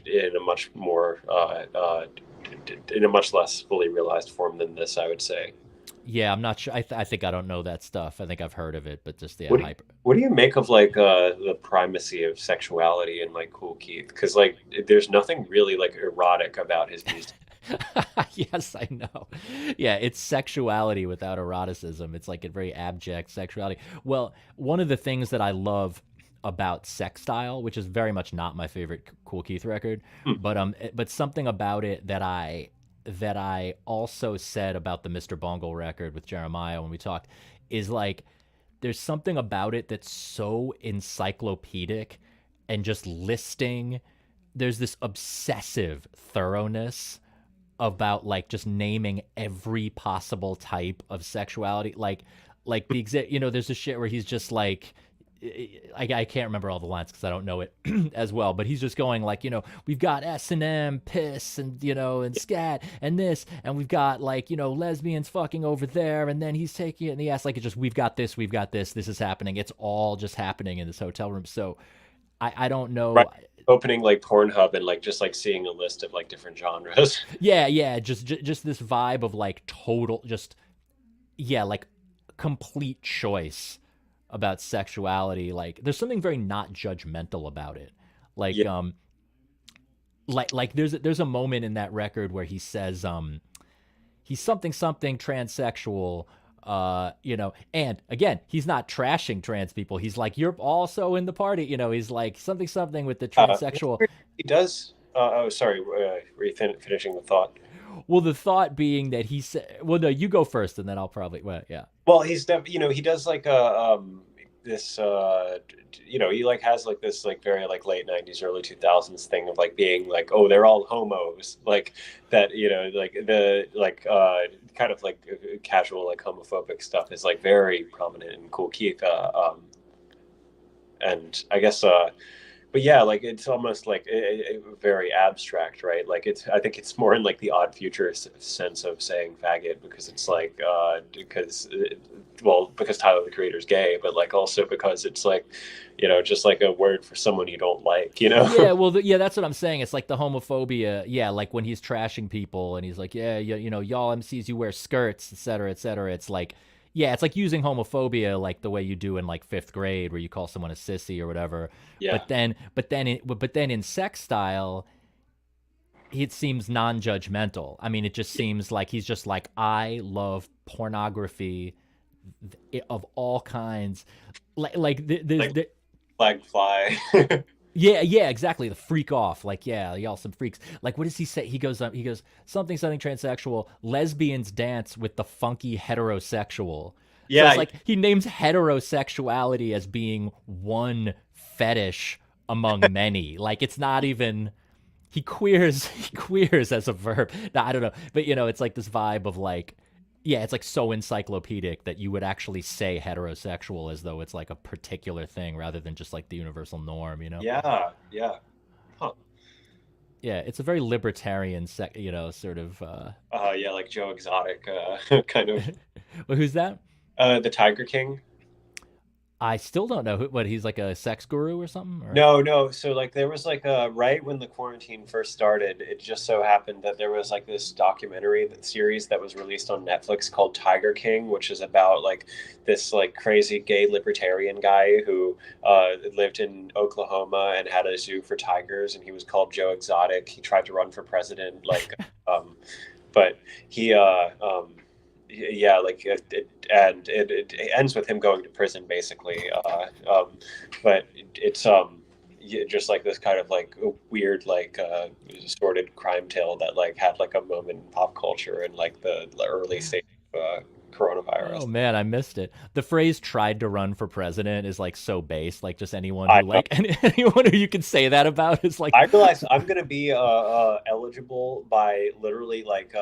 in a much more in a much less fully realized form than this, I would say. yeah, I'm not sure. I think I don't know that stuff. I think I've heard of it, but just yeah, What do you, hyper. what do you make of like the primacy of sexuality in like Kool Keith? Because like there's nothing really like erotic about his music. Yes, I know. Yeah, it's sexuality without eroticism. It's like a very abject sexuality. Well, one of the things that I love about Sex Style, which is very much not my favorite Kool Keith record, Hmm. but something about it that I also said about the Mr. Bungle record with Jeremiah when we talked is like there's something about it that's so encyclopedic and just listing. There's this obsessive thoroughness about like just naming every possible type of sexuality. Like the exact, there's this shit where he's just like, I can't remember all the lines because I don't know it as well, but he's just going like, we've got S&M, piss, and, and scat, and this, and we've got like, lesbians fucking over there, and then he's taking it in the ass. Like, it's just, we've got this is happening. It's all just happening in this hotel room. So I don't Right. know. Opening like Pornhub and like just like seeing a list of like different genres. Yeah, just this vibe of like total, just yeah, like complete choice about sexuality. Like there's something very not judgmental about it. Like Yeah. like there's a moment in that record where he says he's something transsexual, and again, he's not trashing trans people. He's like, you're also in the party, he's like something with the transsexual. He does. Oh, sorry. Were you finishing the thought? Well, the thought being that he said, well, no, you go first and then I'll probably, well, yeah. Well, he does like this he like has like this like very like late 90s early 2000s thing of like being like, oh, they're all homos, like that, like the like kind of like casual like homophobic stuff is like very prominent in Kool Keith, and I guess but yeah, like it's almost like very abstract, right? Like I think it's more in like the odd futurist sense of saying faggot, because it's like because Tyler the Creator's gay, but like also because it's like just like a word for someone you don't like, Yeah, well, yeah, that's what I'm saying. It's like the homophobia. Yeah, like when he's trashing people and he's like, yeah, y'all MCs, you wear skirts, et cetera, et cetera. It's like, yeah, it's like using homophobia like the way you do in like fifth grade, where you call someone a sissy or whatever. Yeah. But then in Sex Style, it seems non-judgmental. I mean, it just seems like he's just like, I love pornography of all kinds. There's Like flag fly. yeah, exactly. The freak off, like, yeah, y'all some freaks. Like, what does he say? He goes something transsexual. Lesbians dance with the funky heterosexual. So it's Yeah. like he names heterosexuality as being one fetish among many. Like it's not even he queers as a verb. No, I don't know, but it's like this vibe of like, yeah, it's like so encyclopedic that you would actually say heterosexual as though it's like a particular thing rather than just like the universal norm. Yeah. Yeah. Huh. Yeah, it's a very libertarian, sort of. Yeah, like Joe Exotic, kind of. Well, who's that? The Tiger King. I still don't know what he's like, a sex guru or something. Or? No, no. So like there was like right when the quarantine first started, it just so happened that there was like this documentary series that was released on Netflix called Tiger King, which is about like this like crazy gay libertarian guy who lived in Oklahoma and had a zoo for tigers, and he was called Joe Exotic. He tried to run for president, like but he yeah, like it ends with him going to prison basically. But it's just like this kind of like weird like sordid crime tale that like had like a moment in pop culture in like the early stage of Oh coronavirus. man, I missed it. The phrase "tried to run for president" is like so base. Like just anyone I who know. like anyone who you can say that about is like, I realize I'm gonna be eligible by literally like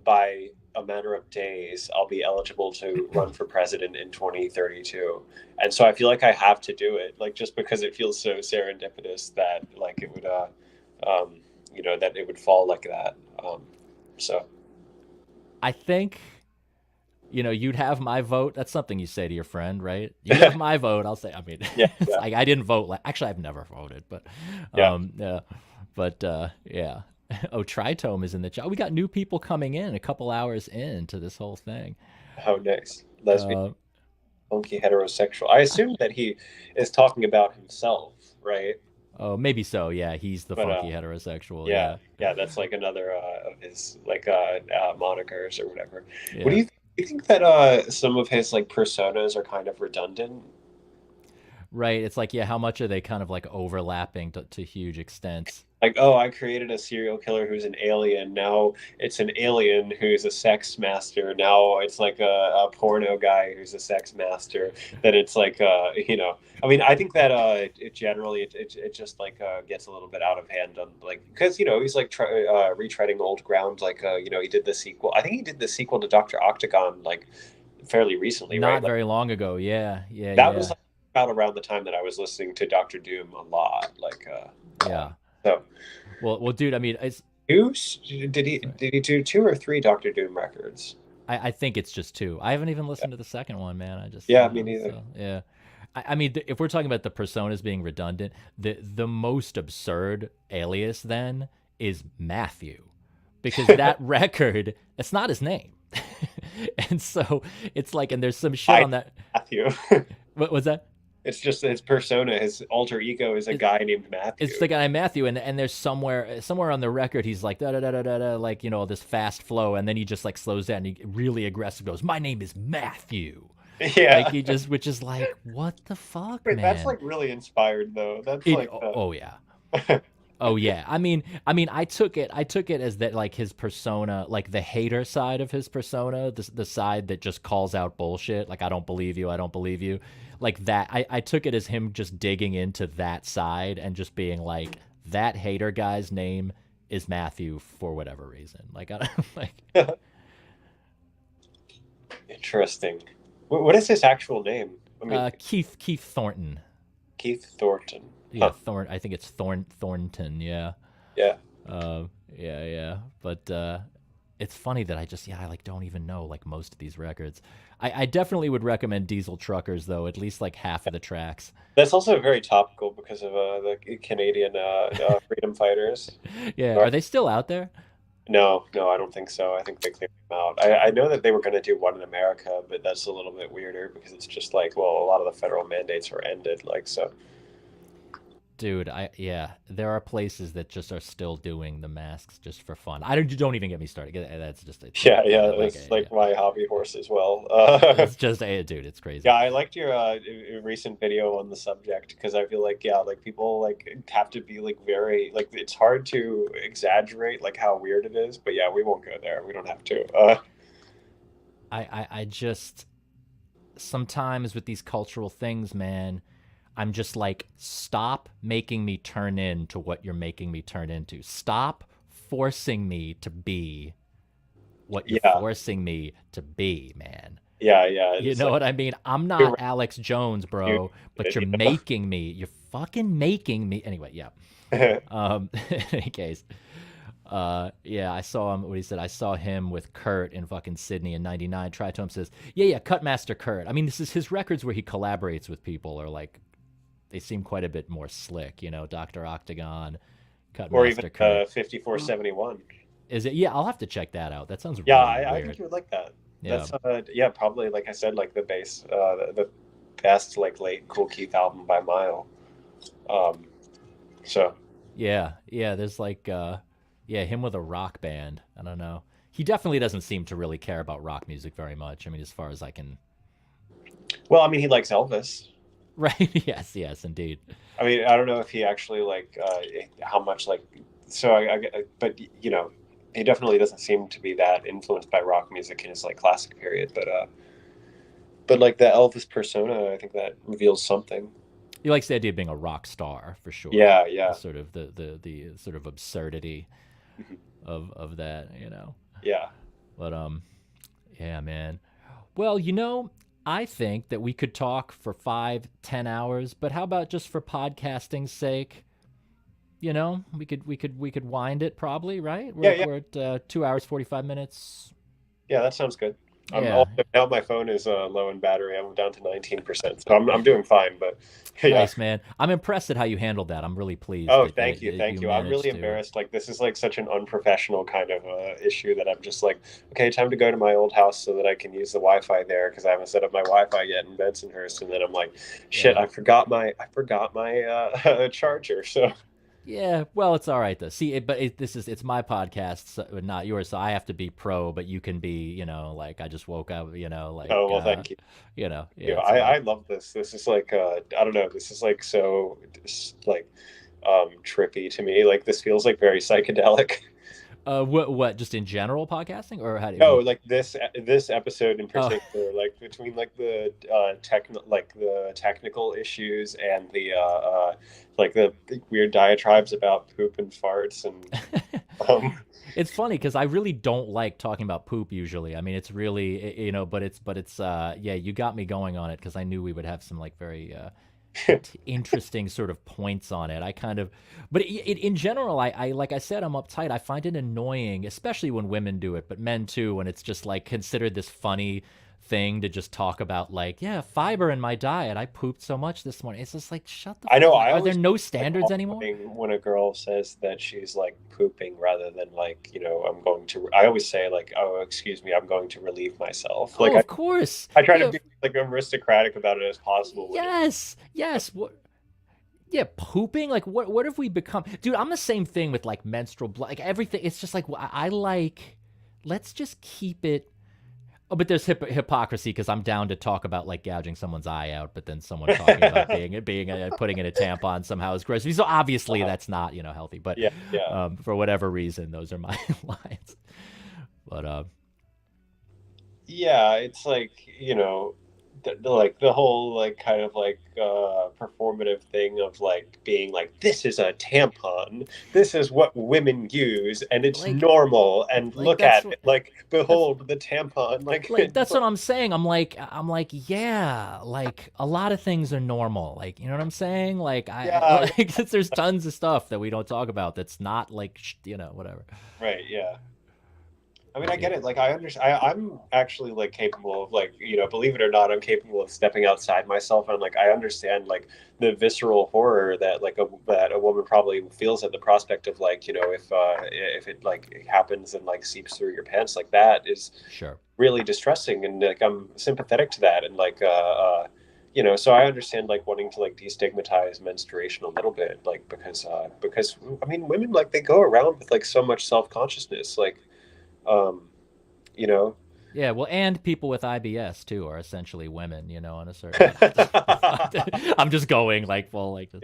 by a matter of days. I'll be eligible to run for president in 2032, and so I feel like I have to do it, like just because it feels so serendipitous that like it would um, that it would fall like that. So I think you'd have my vote. That's something you say to your friend, right? You'd have my vote. I'll say. I mean, yeah, it's yeah, like I didn't vote. Actually, I've never voted, but yeah. yeah, but yeah. Oh, Tritome is in the chat. We got new people coming in a couple hours into this whole thing. How nice, lesbian, Uh, funky, heterosexual. I assume that he is talking about himself, right? oh, maybe so. Yeah, he's the But funky heterosexual. yeah, Yeah, yeah, that's like another of his like monikers or whatever. What do yeah. you think that some of his like personas are kind of redundant? Right. It's like, yeah, how much are they kind of like overlapping to huge extents? Like, oh, I created a serial killer who's an alien. Now it's an alien who's a sex master. Now it's like a porno guy who's a sex master. Then it's like, I mean, I think that it generally it just like gets a little bit out of hand on like because he's like retreading old ground. Like, he did the sequel. I think he did the sequel to Doctor Octagon like fairly recently, right? Not Like very long ago. Yeah, yeah, that was yeah, like, about around the time that I was listening to Doctor Doom a lot. Like, yeah. so. Well, dude. I mean, it's Two? Did he sorry. do two or three Doctor Doom records? I think it's just two. I haven't even listened to the second one, man. I just Yeah, me neither. so yeah. I mean, if we're talking about the personas being redundant, the most absurd alias then is Matthew, because that record that's not his name, and so it's like, and there's some shit I on that. Matthew. What was that? It's just his persona, his alter ego is a It, guy named it's Matthew. the guy Matthew, and there's somewhere on the record he's like da da da da da da, like this fast flow, and then he just like slows down. And he really aggressive goes, "My name is Matthew." Like Yeah. he just, which is like, what the fuck, Wait, that's man? like really inspired though. That's It. like Oh yeah. Oh yeah. I mean, I took it as that like his persona, like the hater side of his persona, the side that just calls out bullshit, like I don't believe you, I don't believe you, like that. I took it as him just digging into that side and just being like, that hater guy's name is Matthew for whatever reason. Like I don't like interesting. What is his actual name? I mean, Keith Thornton. Keith Thornton. Yeah, Huh. Thorn. I think it's Thornton. Yeah. Yeah. Yeah, yeah. But it's funny that I like don't even know like most of these records. I definitely would recommend Diesel Truckers though, at least like half of the tracks. That's also very topical because of the Canadian freedom fighters. Yeah, are they still out there? No, no, I don't think so. I think they cleared them out. I know that they were going to do one in America, but that's a little bit weirder because it's just like, well, a lot of the federal mandates are ended, like so. Dude, yeah, there are places that just are still doing the masks just for fun. Don't even get me started. That's just it's Yeah, yeah, like it's yeah. like my hobby horse as well. It's just dude, it's crazy. Yeah, I liked your recent video on the subject because I feel like yeah, like people like have to be like very like it's hard to exaggerate like how weird it is, but yeah, we won't go there. We don't have to. I just sometimes with these cultural things, man, I'm just like, stop making me turn into what you're making me turn into. Stop forcing me to be what you're Yeah, forcing me to be, man. yeah, yeah. You It's know like what I mean? I'm you're not Alex Jones, right, bro, but you're you making me. You're fucking making me. Anyway, yeah. know? In any case, yeah, I saw him. What he said, I saw him with Kurt in fucking Sydney in '99. Tritome says, yeah, Cutmaster Kurt. I mean, this is his records where he collaborates with people, or like they seem quite a bit more slick. Dr. Octagon, Or even Cutmaster Kurt. 5471. Is it? Yeah, I'll have to check that out. That sounds Yeah, really I think weird. you would like that. Yeah. That's yeah, probably like I said, like the bass, the best like late Kool Keith album by mile. Um, so Yeah, yeah. There's like Yeah, him with a rock band. I don't know. He definitely doesn't seem to really care about rock music very much. I mean, as far as I can. Well, I mean, he likes Elvis. Right. Yes. Yes. Indeed. I mean, I don't know if he actually like how much like. So but you know, he definitely doesn't seem to be that influenced by rock music in his like classic period. But like the Elvis persona, I think that reveals something. He likes the idea of being a rock star for sure. Yeah, The yeah, sort of the sort of absurdity mhm, of that, you know. yeah. But yeah, man. Well, I think that we could talk for 5, 10 hours, but how about just for podcasting's sake? We could wind it probably, right? Yeah, We're yeah, we're at 2 hours 45 minutes. yeah. That sounds good. I'm Yeah, also now my phone is low in battery. I'm down to 19%, so I'm doing fine. But yeah. nice, man. I'm impressed at how you handled that. I'm really pleased Oh, that thank you, you thank you. I'm really managed to. embarrassed. Like this is like such an unprofessional kind of issue that I'm just like, okay, time to go to my old house so that I can use the Wi-Fi there because I haven't set up my Wi-Fi yet in Bensonhurst. And then I'm like, shit, Yeah. I forgot my charger. So Yeah, well, it's all right though. See, it's my podcast, so, not yours, so I have to be pro, but you can be, like I just woke up, oh well, thank you. yeah, Yeah, it's I about. love this. This is like I don't know. This is like so like trippy to me. Like this feels like very psychedelic. What just in general podcasting, or how do you No, mean? like this episode in Oh, particular, like between like the technical issues and the like the weird diatribes about poop and farts and um it's funny because I really don't like talking about poop usually. I mean, it's really, but it's yeah, you got me going on it because I knew we would have some like very interesting sort of points on it. I kind of, but in general, I like I said, I'm uptight. I find it annoying, especially when women do it, but men too, when it's just like considered this funny thing to just talk about, like, yeah, fiber in my diet. I pooped so much this morning. It's just like, shut the I know like, I are there always no like standards anymore? off-putting when a girl says that she's like pooping rather than like, I'm going to I always say like, oh, excuse me, I'm going to relieve myself. Like Oh, of course. I try to Yeah. be like aristocratic about it as possible when it Yes. Yes. What? Yeah, pooping. Like, what have we become, dude? I'm the same thing with like menstrual blood, like everything. It's just like I like. Let's just keep it. Oh, but there's hypocrisy because I'm down to talk about like gouging someone's eye out, but then someone talking about putting in a tampon somehow is gross. So obviously uh, that's not healthy. But yeah, yeah. for whatever reason, those are my lines. But Yeah, it's like, like the whole like kind of like performative thing of like being like this is a tampon. This is what women use and it's like normal and like look at it. Like that's behold the tampon. Like that's what I'm saying. I'm like, yeah, like a lot of things are normal. Like, you know what I'm saying? Like yeah, like there's tons of stuff that we don't talk about that's not like whatever. right, yeah. I mean, I But get yeah. it. Like, I understand. I'm actually like capable of like, believe it or not, I'm capable of stepping outside myself. And like, I understand like the visceral horror that like that a woman probably feels at the prospect of like, if it like happens and like seeps through your pants, like that is Sure. really distressing. And like, I'm sympathetic to that. And like, so I understand like wanting to like destigmatize menstruation a little bit, like because I mean, women like they go around with like so much self consciousness, like um, you know. Yeah, well, and people with IBS too are essentially women, on a certain. Yeah, I'm just going like, well, like, just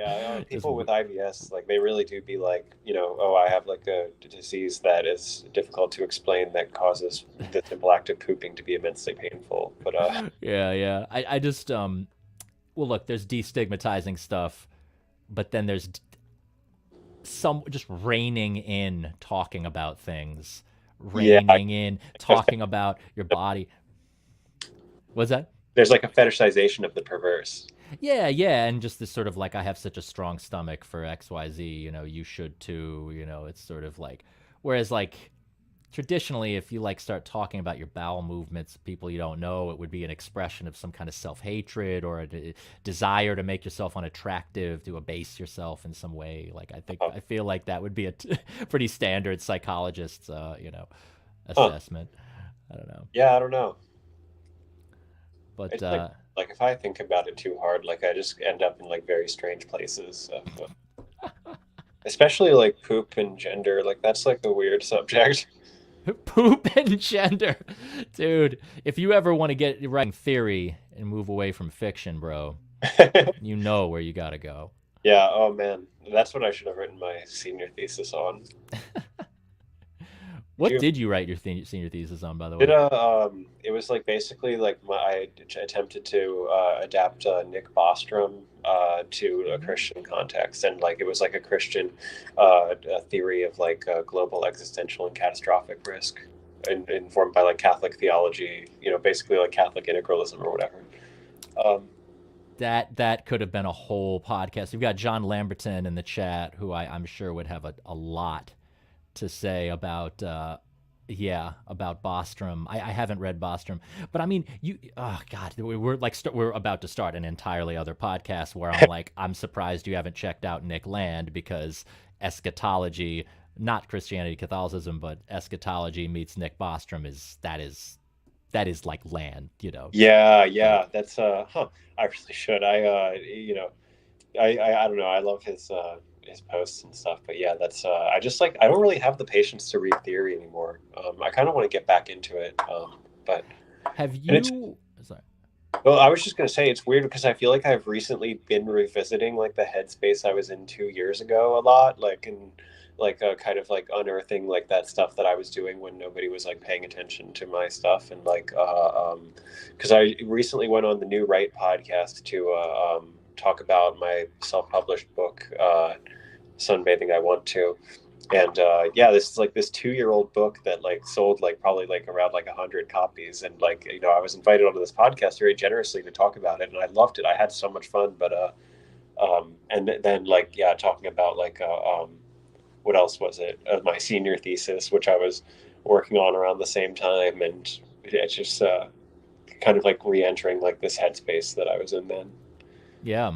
people with IBS, like they really do be like, oh, I have like a disease that is difficult to explain that causes the simple act of pooping to be immensely painful. But yeah, yeah. I just well, look, there's destigmatizing stuff, but then there's some just reining in talking about things, yeah, reining in talking about your body. What's that? there's like a fetishization of the perverse. Yeah, yeah, and just this sort of like, I have such a strong stomach for XYZ, you should too, it's sort of like, whereas like traditionally, if you like start talking about your bowel movements, people you don't know, it would be an expression of some kind of self-hatred or a desire to make yourself unattractive, to abase yourself in some way. Like Huh. I feel like that would be a pretty standard psychologist's Huh. assessment. I don't know. Yeah, I don't know. But It's like if I think about it too hard, like I just end up in like very strange places. especially like poop and gender. Like that's like a weird subject. Poop and gender. Dude, if you ever want to get writing theory and move away from fiction, bro, you know where you got to go. Yeah. Oh man, that's what I should have written my senior thesis on. Did What you did you write your senior thesis on, by the did way? it was like basically like I attempted to adapt Nick Bostrom to a Christian context, and like it was like a Christian a theory of like global existential and catastrophic risk, informed by like Catholic theology, basically like Catholic integralism or whatever. Um, That could have been a whole podcast. We've got John Lamberton in the chat, who I'm sure would have a lot to say about yeah, about Bostrom. I haven't read Bostrom, but I mean, oh God, we're like we're about to start an entirely other podcast where I'm like, I'm surprised you haven't checked out Nick Land, because eschatology, not Christianity, Catholicism, but eschatology meets Nick Bostrom is like Land, you know. yeah, But yeah, that's I really should. I don't know. I love his posts and stuff, but yeah, that's I just like I don't really have the patience to read theory anymore. I kind of want to get back into it, but have and it's you? Sorry. well, I was just gonna say it's weird because I feel like I've recently been revisiting like the headspace I was in 2 years ago a lot, like and like kind of like unearthing like that stuff that I was doing when nobody was like paying attention to my stuff, and like because I recently went on the New Right podcast to talk about my self-published book, Sunbathing I Want to. And yeah, this is like this 2 year old book that like sold like probably like around like 100 copies, and like I was invited onto this podcast very generously to talk about it, and I loved it. I had so much fun, but then like yeah, talking about like what else was it? My senior thesis, which I was working on around the same time, and it's just kind of like re-entering like this headspace that I was in then. Yeah.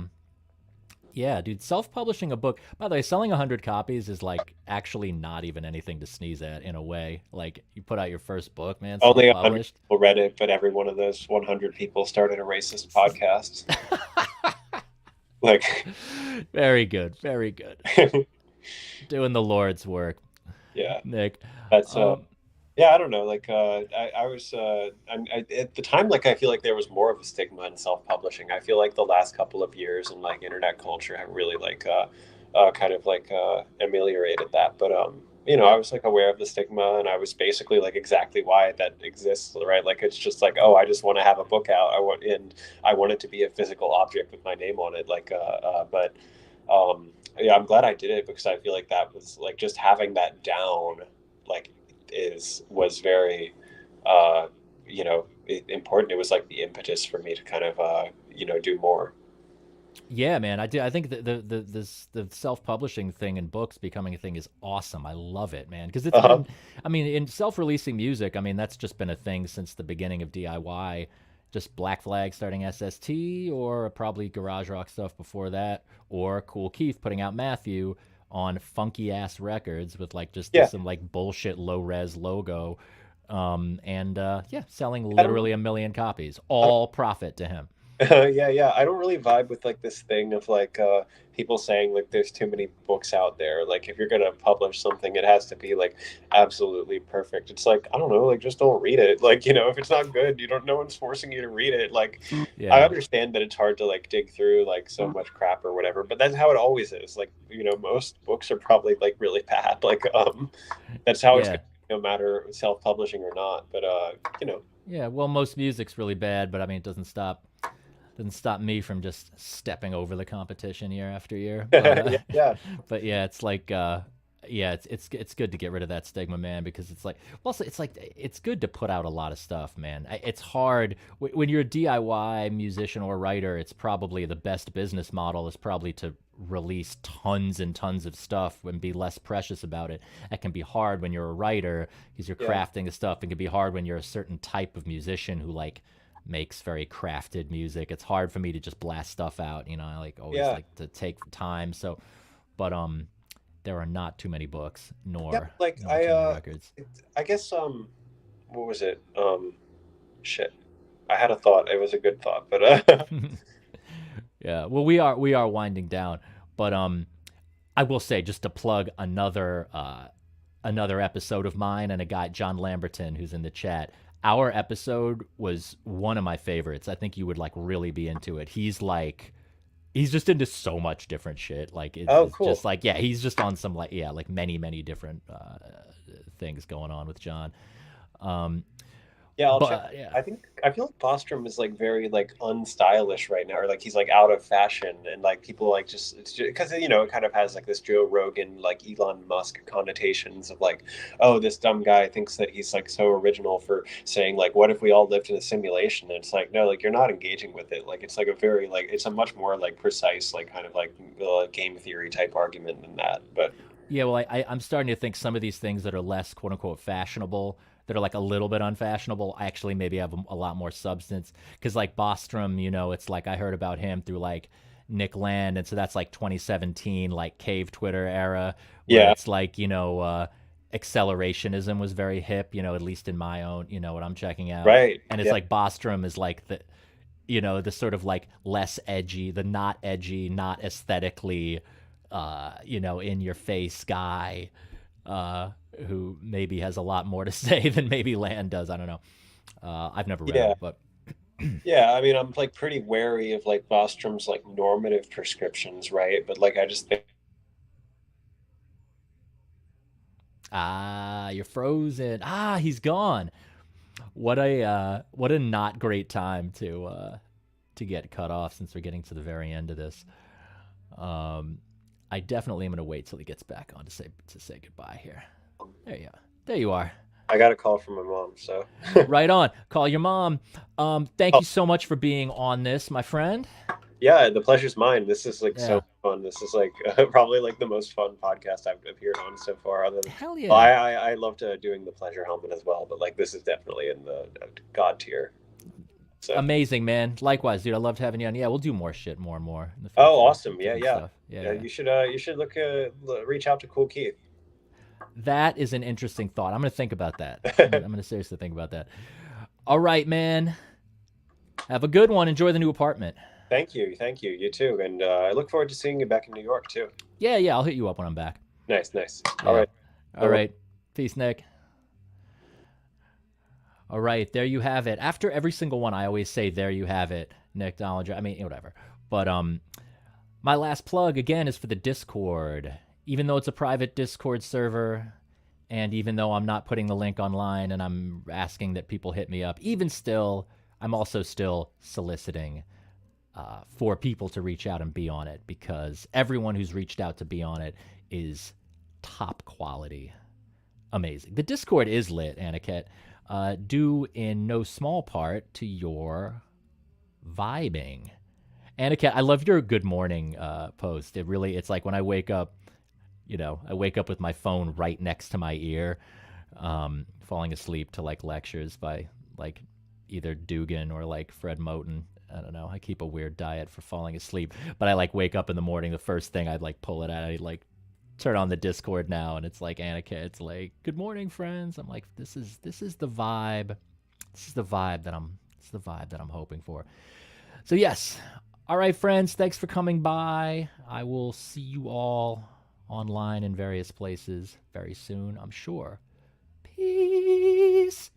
Yeah, dude, self-publishing a book. By the way, selling 100 copies is like actually not even anything to sneeze at in a way. Like you put out your first book, man, Only 100 self-published. people read it, but every one of those 100 people started a racist podcast. Like, Very good. Very good. Doing the Lord's work, yeah, Nick. that's Um yeah, I don't know. Like, I was, at the time, like, I feel like there was more of a stigma in self-publishing. I feel like the last couple of years in like internet culture have really like, kind of like ameliorated that. But I was like aware of the stigma, and I was basically like exactly why that exists, right? Like, it's just like, oh, I just want to have a book out. I want it to be a physical object with my name on it. Like, but yeah, I'm glad I did it because I feel like that was like just having that down, like is was very uh important. It was like the impetus for me to kind of do more. yeah, man, I do. I think the self-publishing thing and books becoming a thing is awesome. I love it, man, because it's Uh-huh. been. I mean, in self-releasing music, I mean that's just been a thing since the beginning of DIY. Just Black Flag starting SST, or probably garage rock stuff before that, or Kool Keith putting out Matthew on funky ass records with like just Yeah, some like bullshit low res logo, and yeah, selling I don't literally a million copies, I don't all profit to him. yeah, yeah. I don't really vibe with like this thing of like people saying like there's too many books out there. Like if you're gonna publish something, it has to be like absolutely perfect. It's like I don't know, like just don't read it. Like if it's not good, you don't. No one's forcing you to read it. Like I Yeah, understand that it's hard to like dig through like so much crap or whatever, but that's how it always is. Like most books are probably like really bad. Like that's how it's gonna yeah. be, no matter self-publishing or not. But you know, Yeah, well, most music's really bad, but I mean, it doesn't stop me from just stepping over the competition year after year. yeah, yeah. But yeah, it's like yeah, it's good to get rid of that stigma, man, because it's like well, it's like it's good to put out a lot of stuff, man. It's hard when you're a DIY musician or writer. It's probably the best business model is probably to release tons and tons of stuff and be less precious about it. That can be hard when you're a writer because you're Yeah. crafting the stuff. It can be hard when you're a certain type of musician who like makes very crafted music. It's hard for me to just blast stuff out. I like always Yeah. like to take time. So, but there are not too many books, Yeah, like nor too many records. I guess what was it? Shit. I had a thought. It was a good thought, but Yeah. Well, we are winding down, but I will say, just to plug another episode of mine and a guy, John Lamberton, who's in the chat. Our episode was one of my favorites. I think you would like really be into it. He's just into so much different shit. Like Oh, it's cool. just like, yeah, he's just on some like, yeah, like many different things going on with John. Um, Yeah, I'll check. but yeah. I feel like Bostrom is like very like unstylish right now, or like he's like out of fashion, and like people like just it's just because you know it kind of has like this Joe Rogan like Elon Musk connotations of like, oh, this dumb guy thinks that he's like so original for saying like, what if we all lived in a simulation? And it's like, no, like you're not engaging with it. Like it's like a very like it's a much more like precise like kind of like game theory type argument than that. But Yeah, well, I'm starting to think some of these things that are less quote unquote fashionable, that are like a little bit unfashionable, actually maybe have a lot more substance. Because like Bostrom, it's like I heard about him through like Nick Land, and so that's like 2017, like cave Twitter era, where yeah, it's like accelerationism was very hip, at least in my own, what I'm checking out, right, and it's yeah, like Bostrom is like the sort of like less edgy, the not edgy, not aesthetically, in your face guy, who maybe has a lot more to say than maybe Land does. I don't know. I've never read yeah. him, but Yeah, I mean, I'm like pretty wary of like Bostrom's like normative prescriptions, right? But like, I just think, you're frozen. He's gone. What a not great time to get cut off since we're getting to the very end of this. Um, I definitely am gonna wait till he gets back on to say goodbye here. There you are. There you are. I got a call from my mom, so. Right on. Call your mom. Thank Oh, you so much for being on this, my friend. yeah, the pleasure's mine. This is like Yeah. so fun. This is like probably like the most fun podcast I've appeared on so far. Other than, Hell well, yeah. I loved doing the pleasure helmet as well, but like this is definitely in the god tier. So, Amazing, man. Likewise, dude. I loved having you on. Yeah, we'll do more shit more and more in the oh, future. awesome. Yeah, Different yeah. stuff. Yeah, Yeah, yeah. you should look reach out to Kool Keith. That is an interesting thought. I'm gonna think about that. I'm gonna seriously think about that. All right, man. Have a good one. Enjoy the new apartment. Thank you, you too, and I look forward to seeing you back in New York too. Yeah, yeah. I'll hit you up when I'm back. Nice, nice. All Yeah. right. All right. Peace, Nick. All right, there you have it. After every single one, I always say, "There you have it," Nick Dollinger. I mean, whatever. But my last plug again is for the Discord. Even though it's a private Discord server, and even though I'm not putting the link online, and I'm asking that people hit me up, even still, I'm also still soliciting for people to reach out and be on it, because everyone who's reached out to be on it is top quality. Amazing. The Discord is lit, Aniket, due in no small part to your vibing. Aniket, I love your good morning post. It's like when I wake up, I wake up with my phone right next to my ear, falling asleep to like lectures by like either Dugan or like Fred Moten. I don't know. I keep a weird diet for falling asleep, but I like wake up in the morning. The first thing I'd like pull it out. I like turn on the Discord now, and it's like Annika. It's like, "Good morning, friends." I'm like, this is the vibe. This is the vibe that I'm hoping for. So yes, all right, friends. Thanks for coming by. I will see you all online in various places very soon, I'm sure. Peace.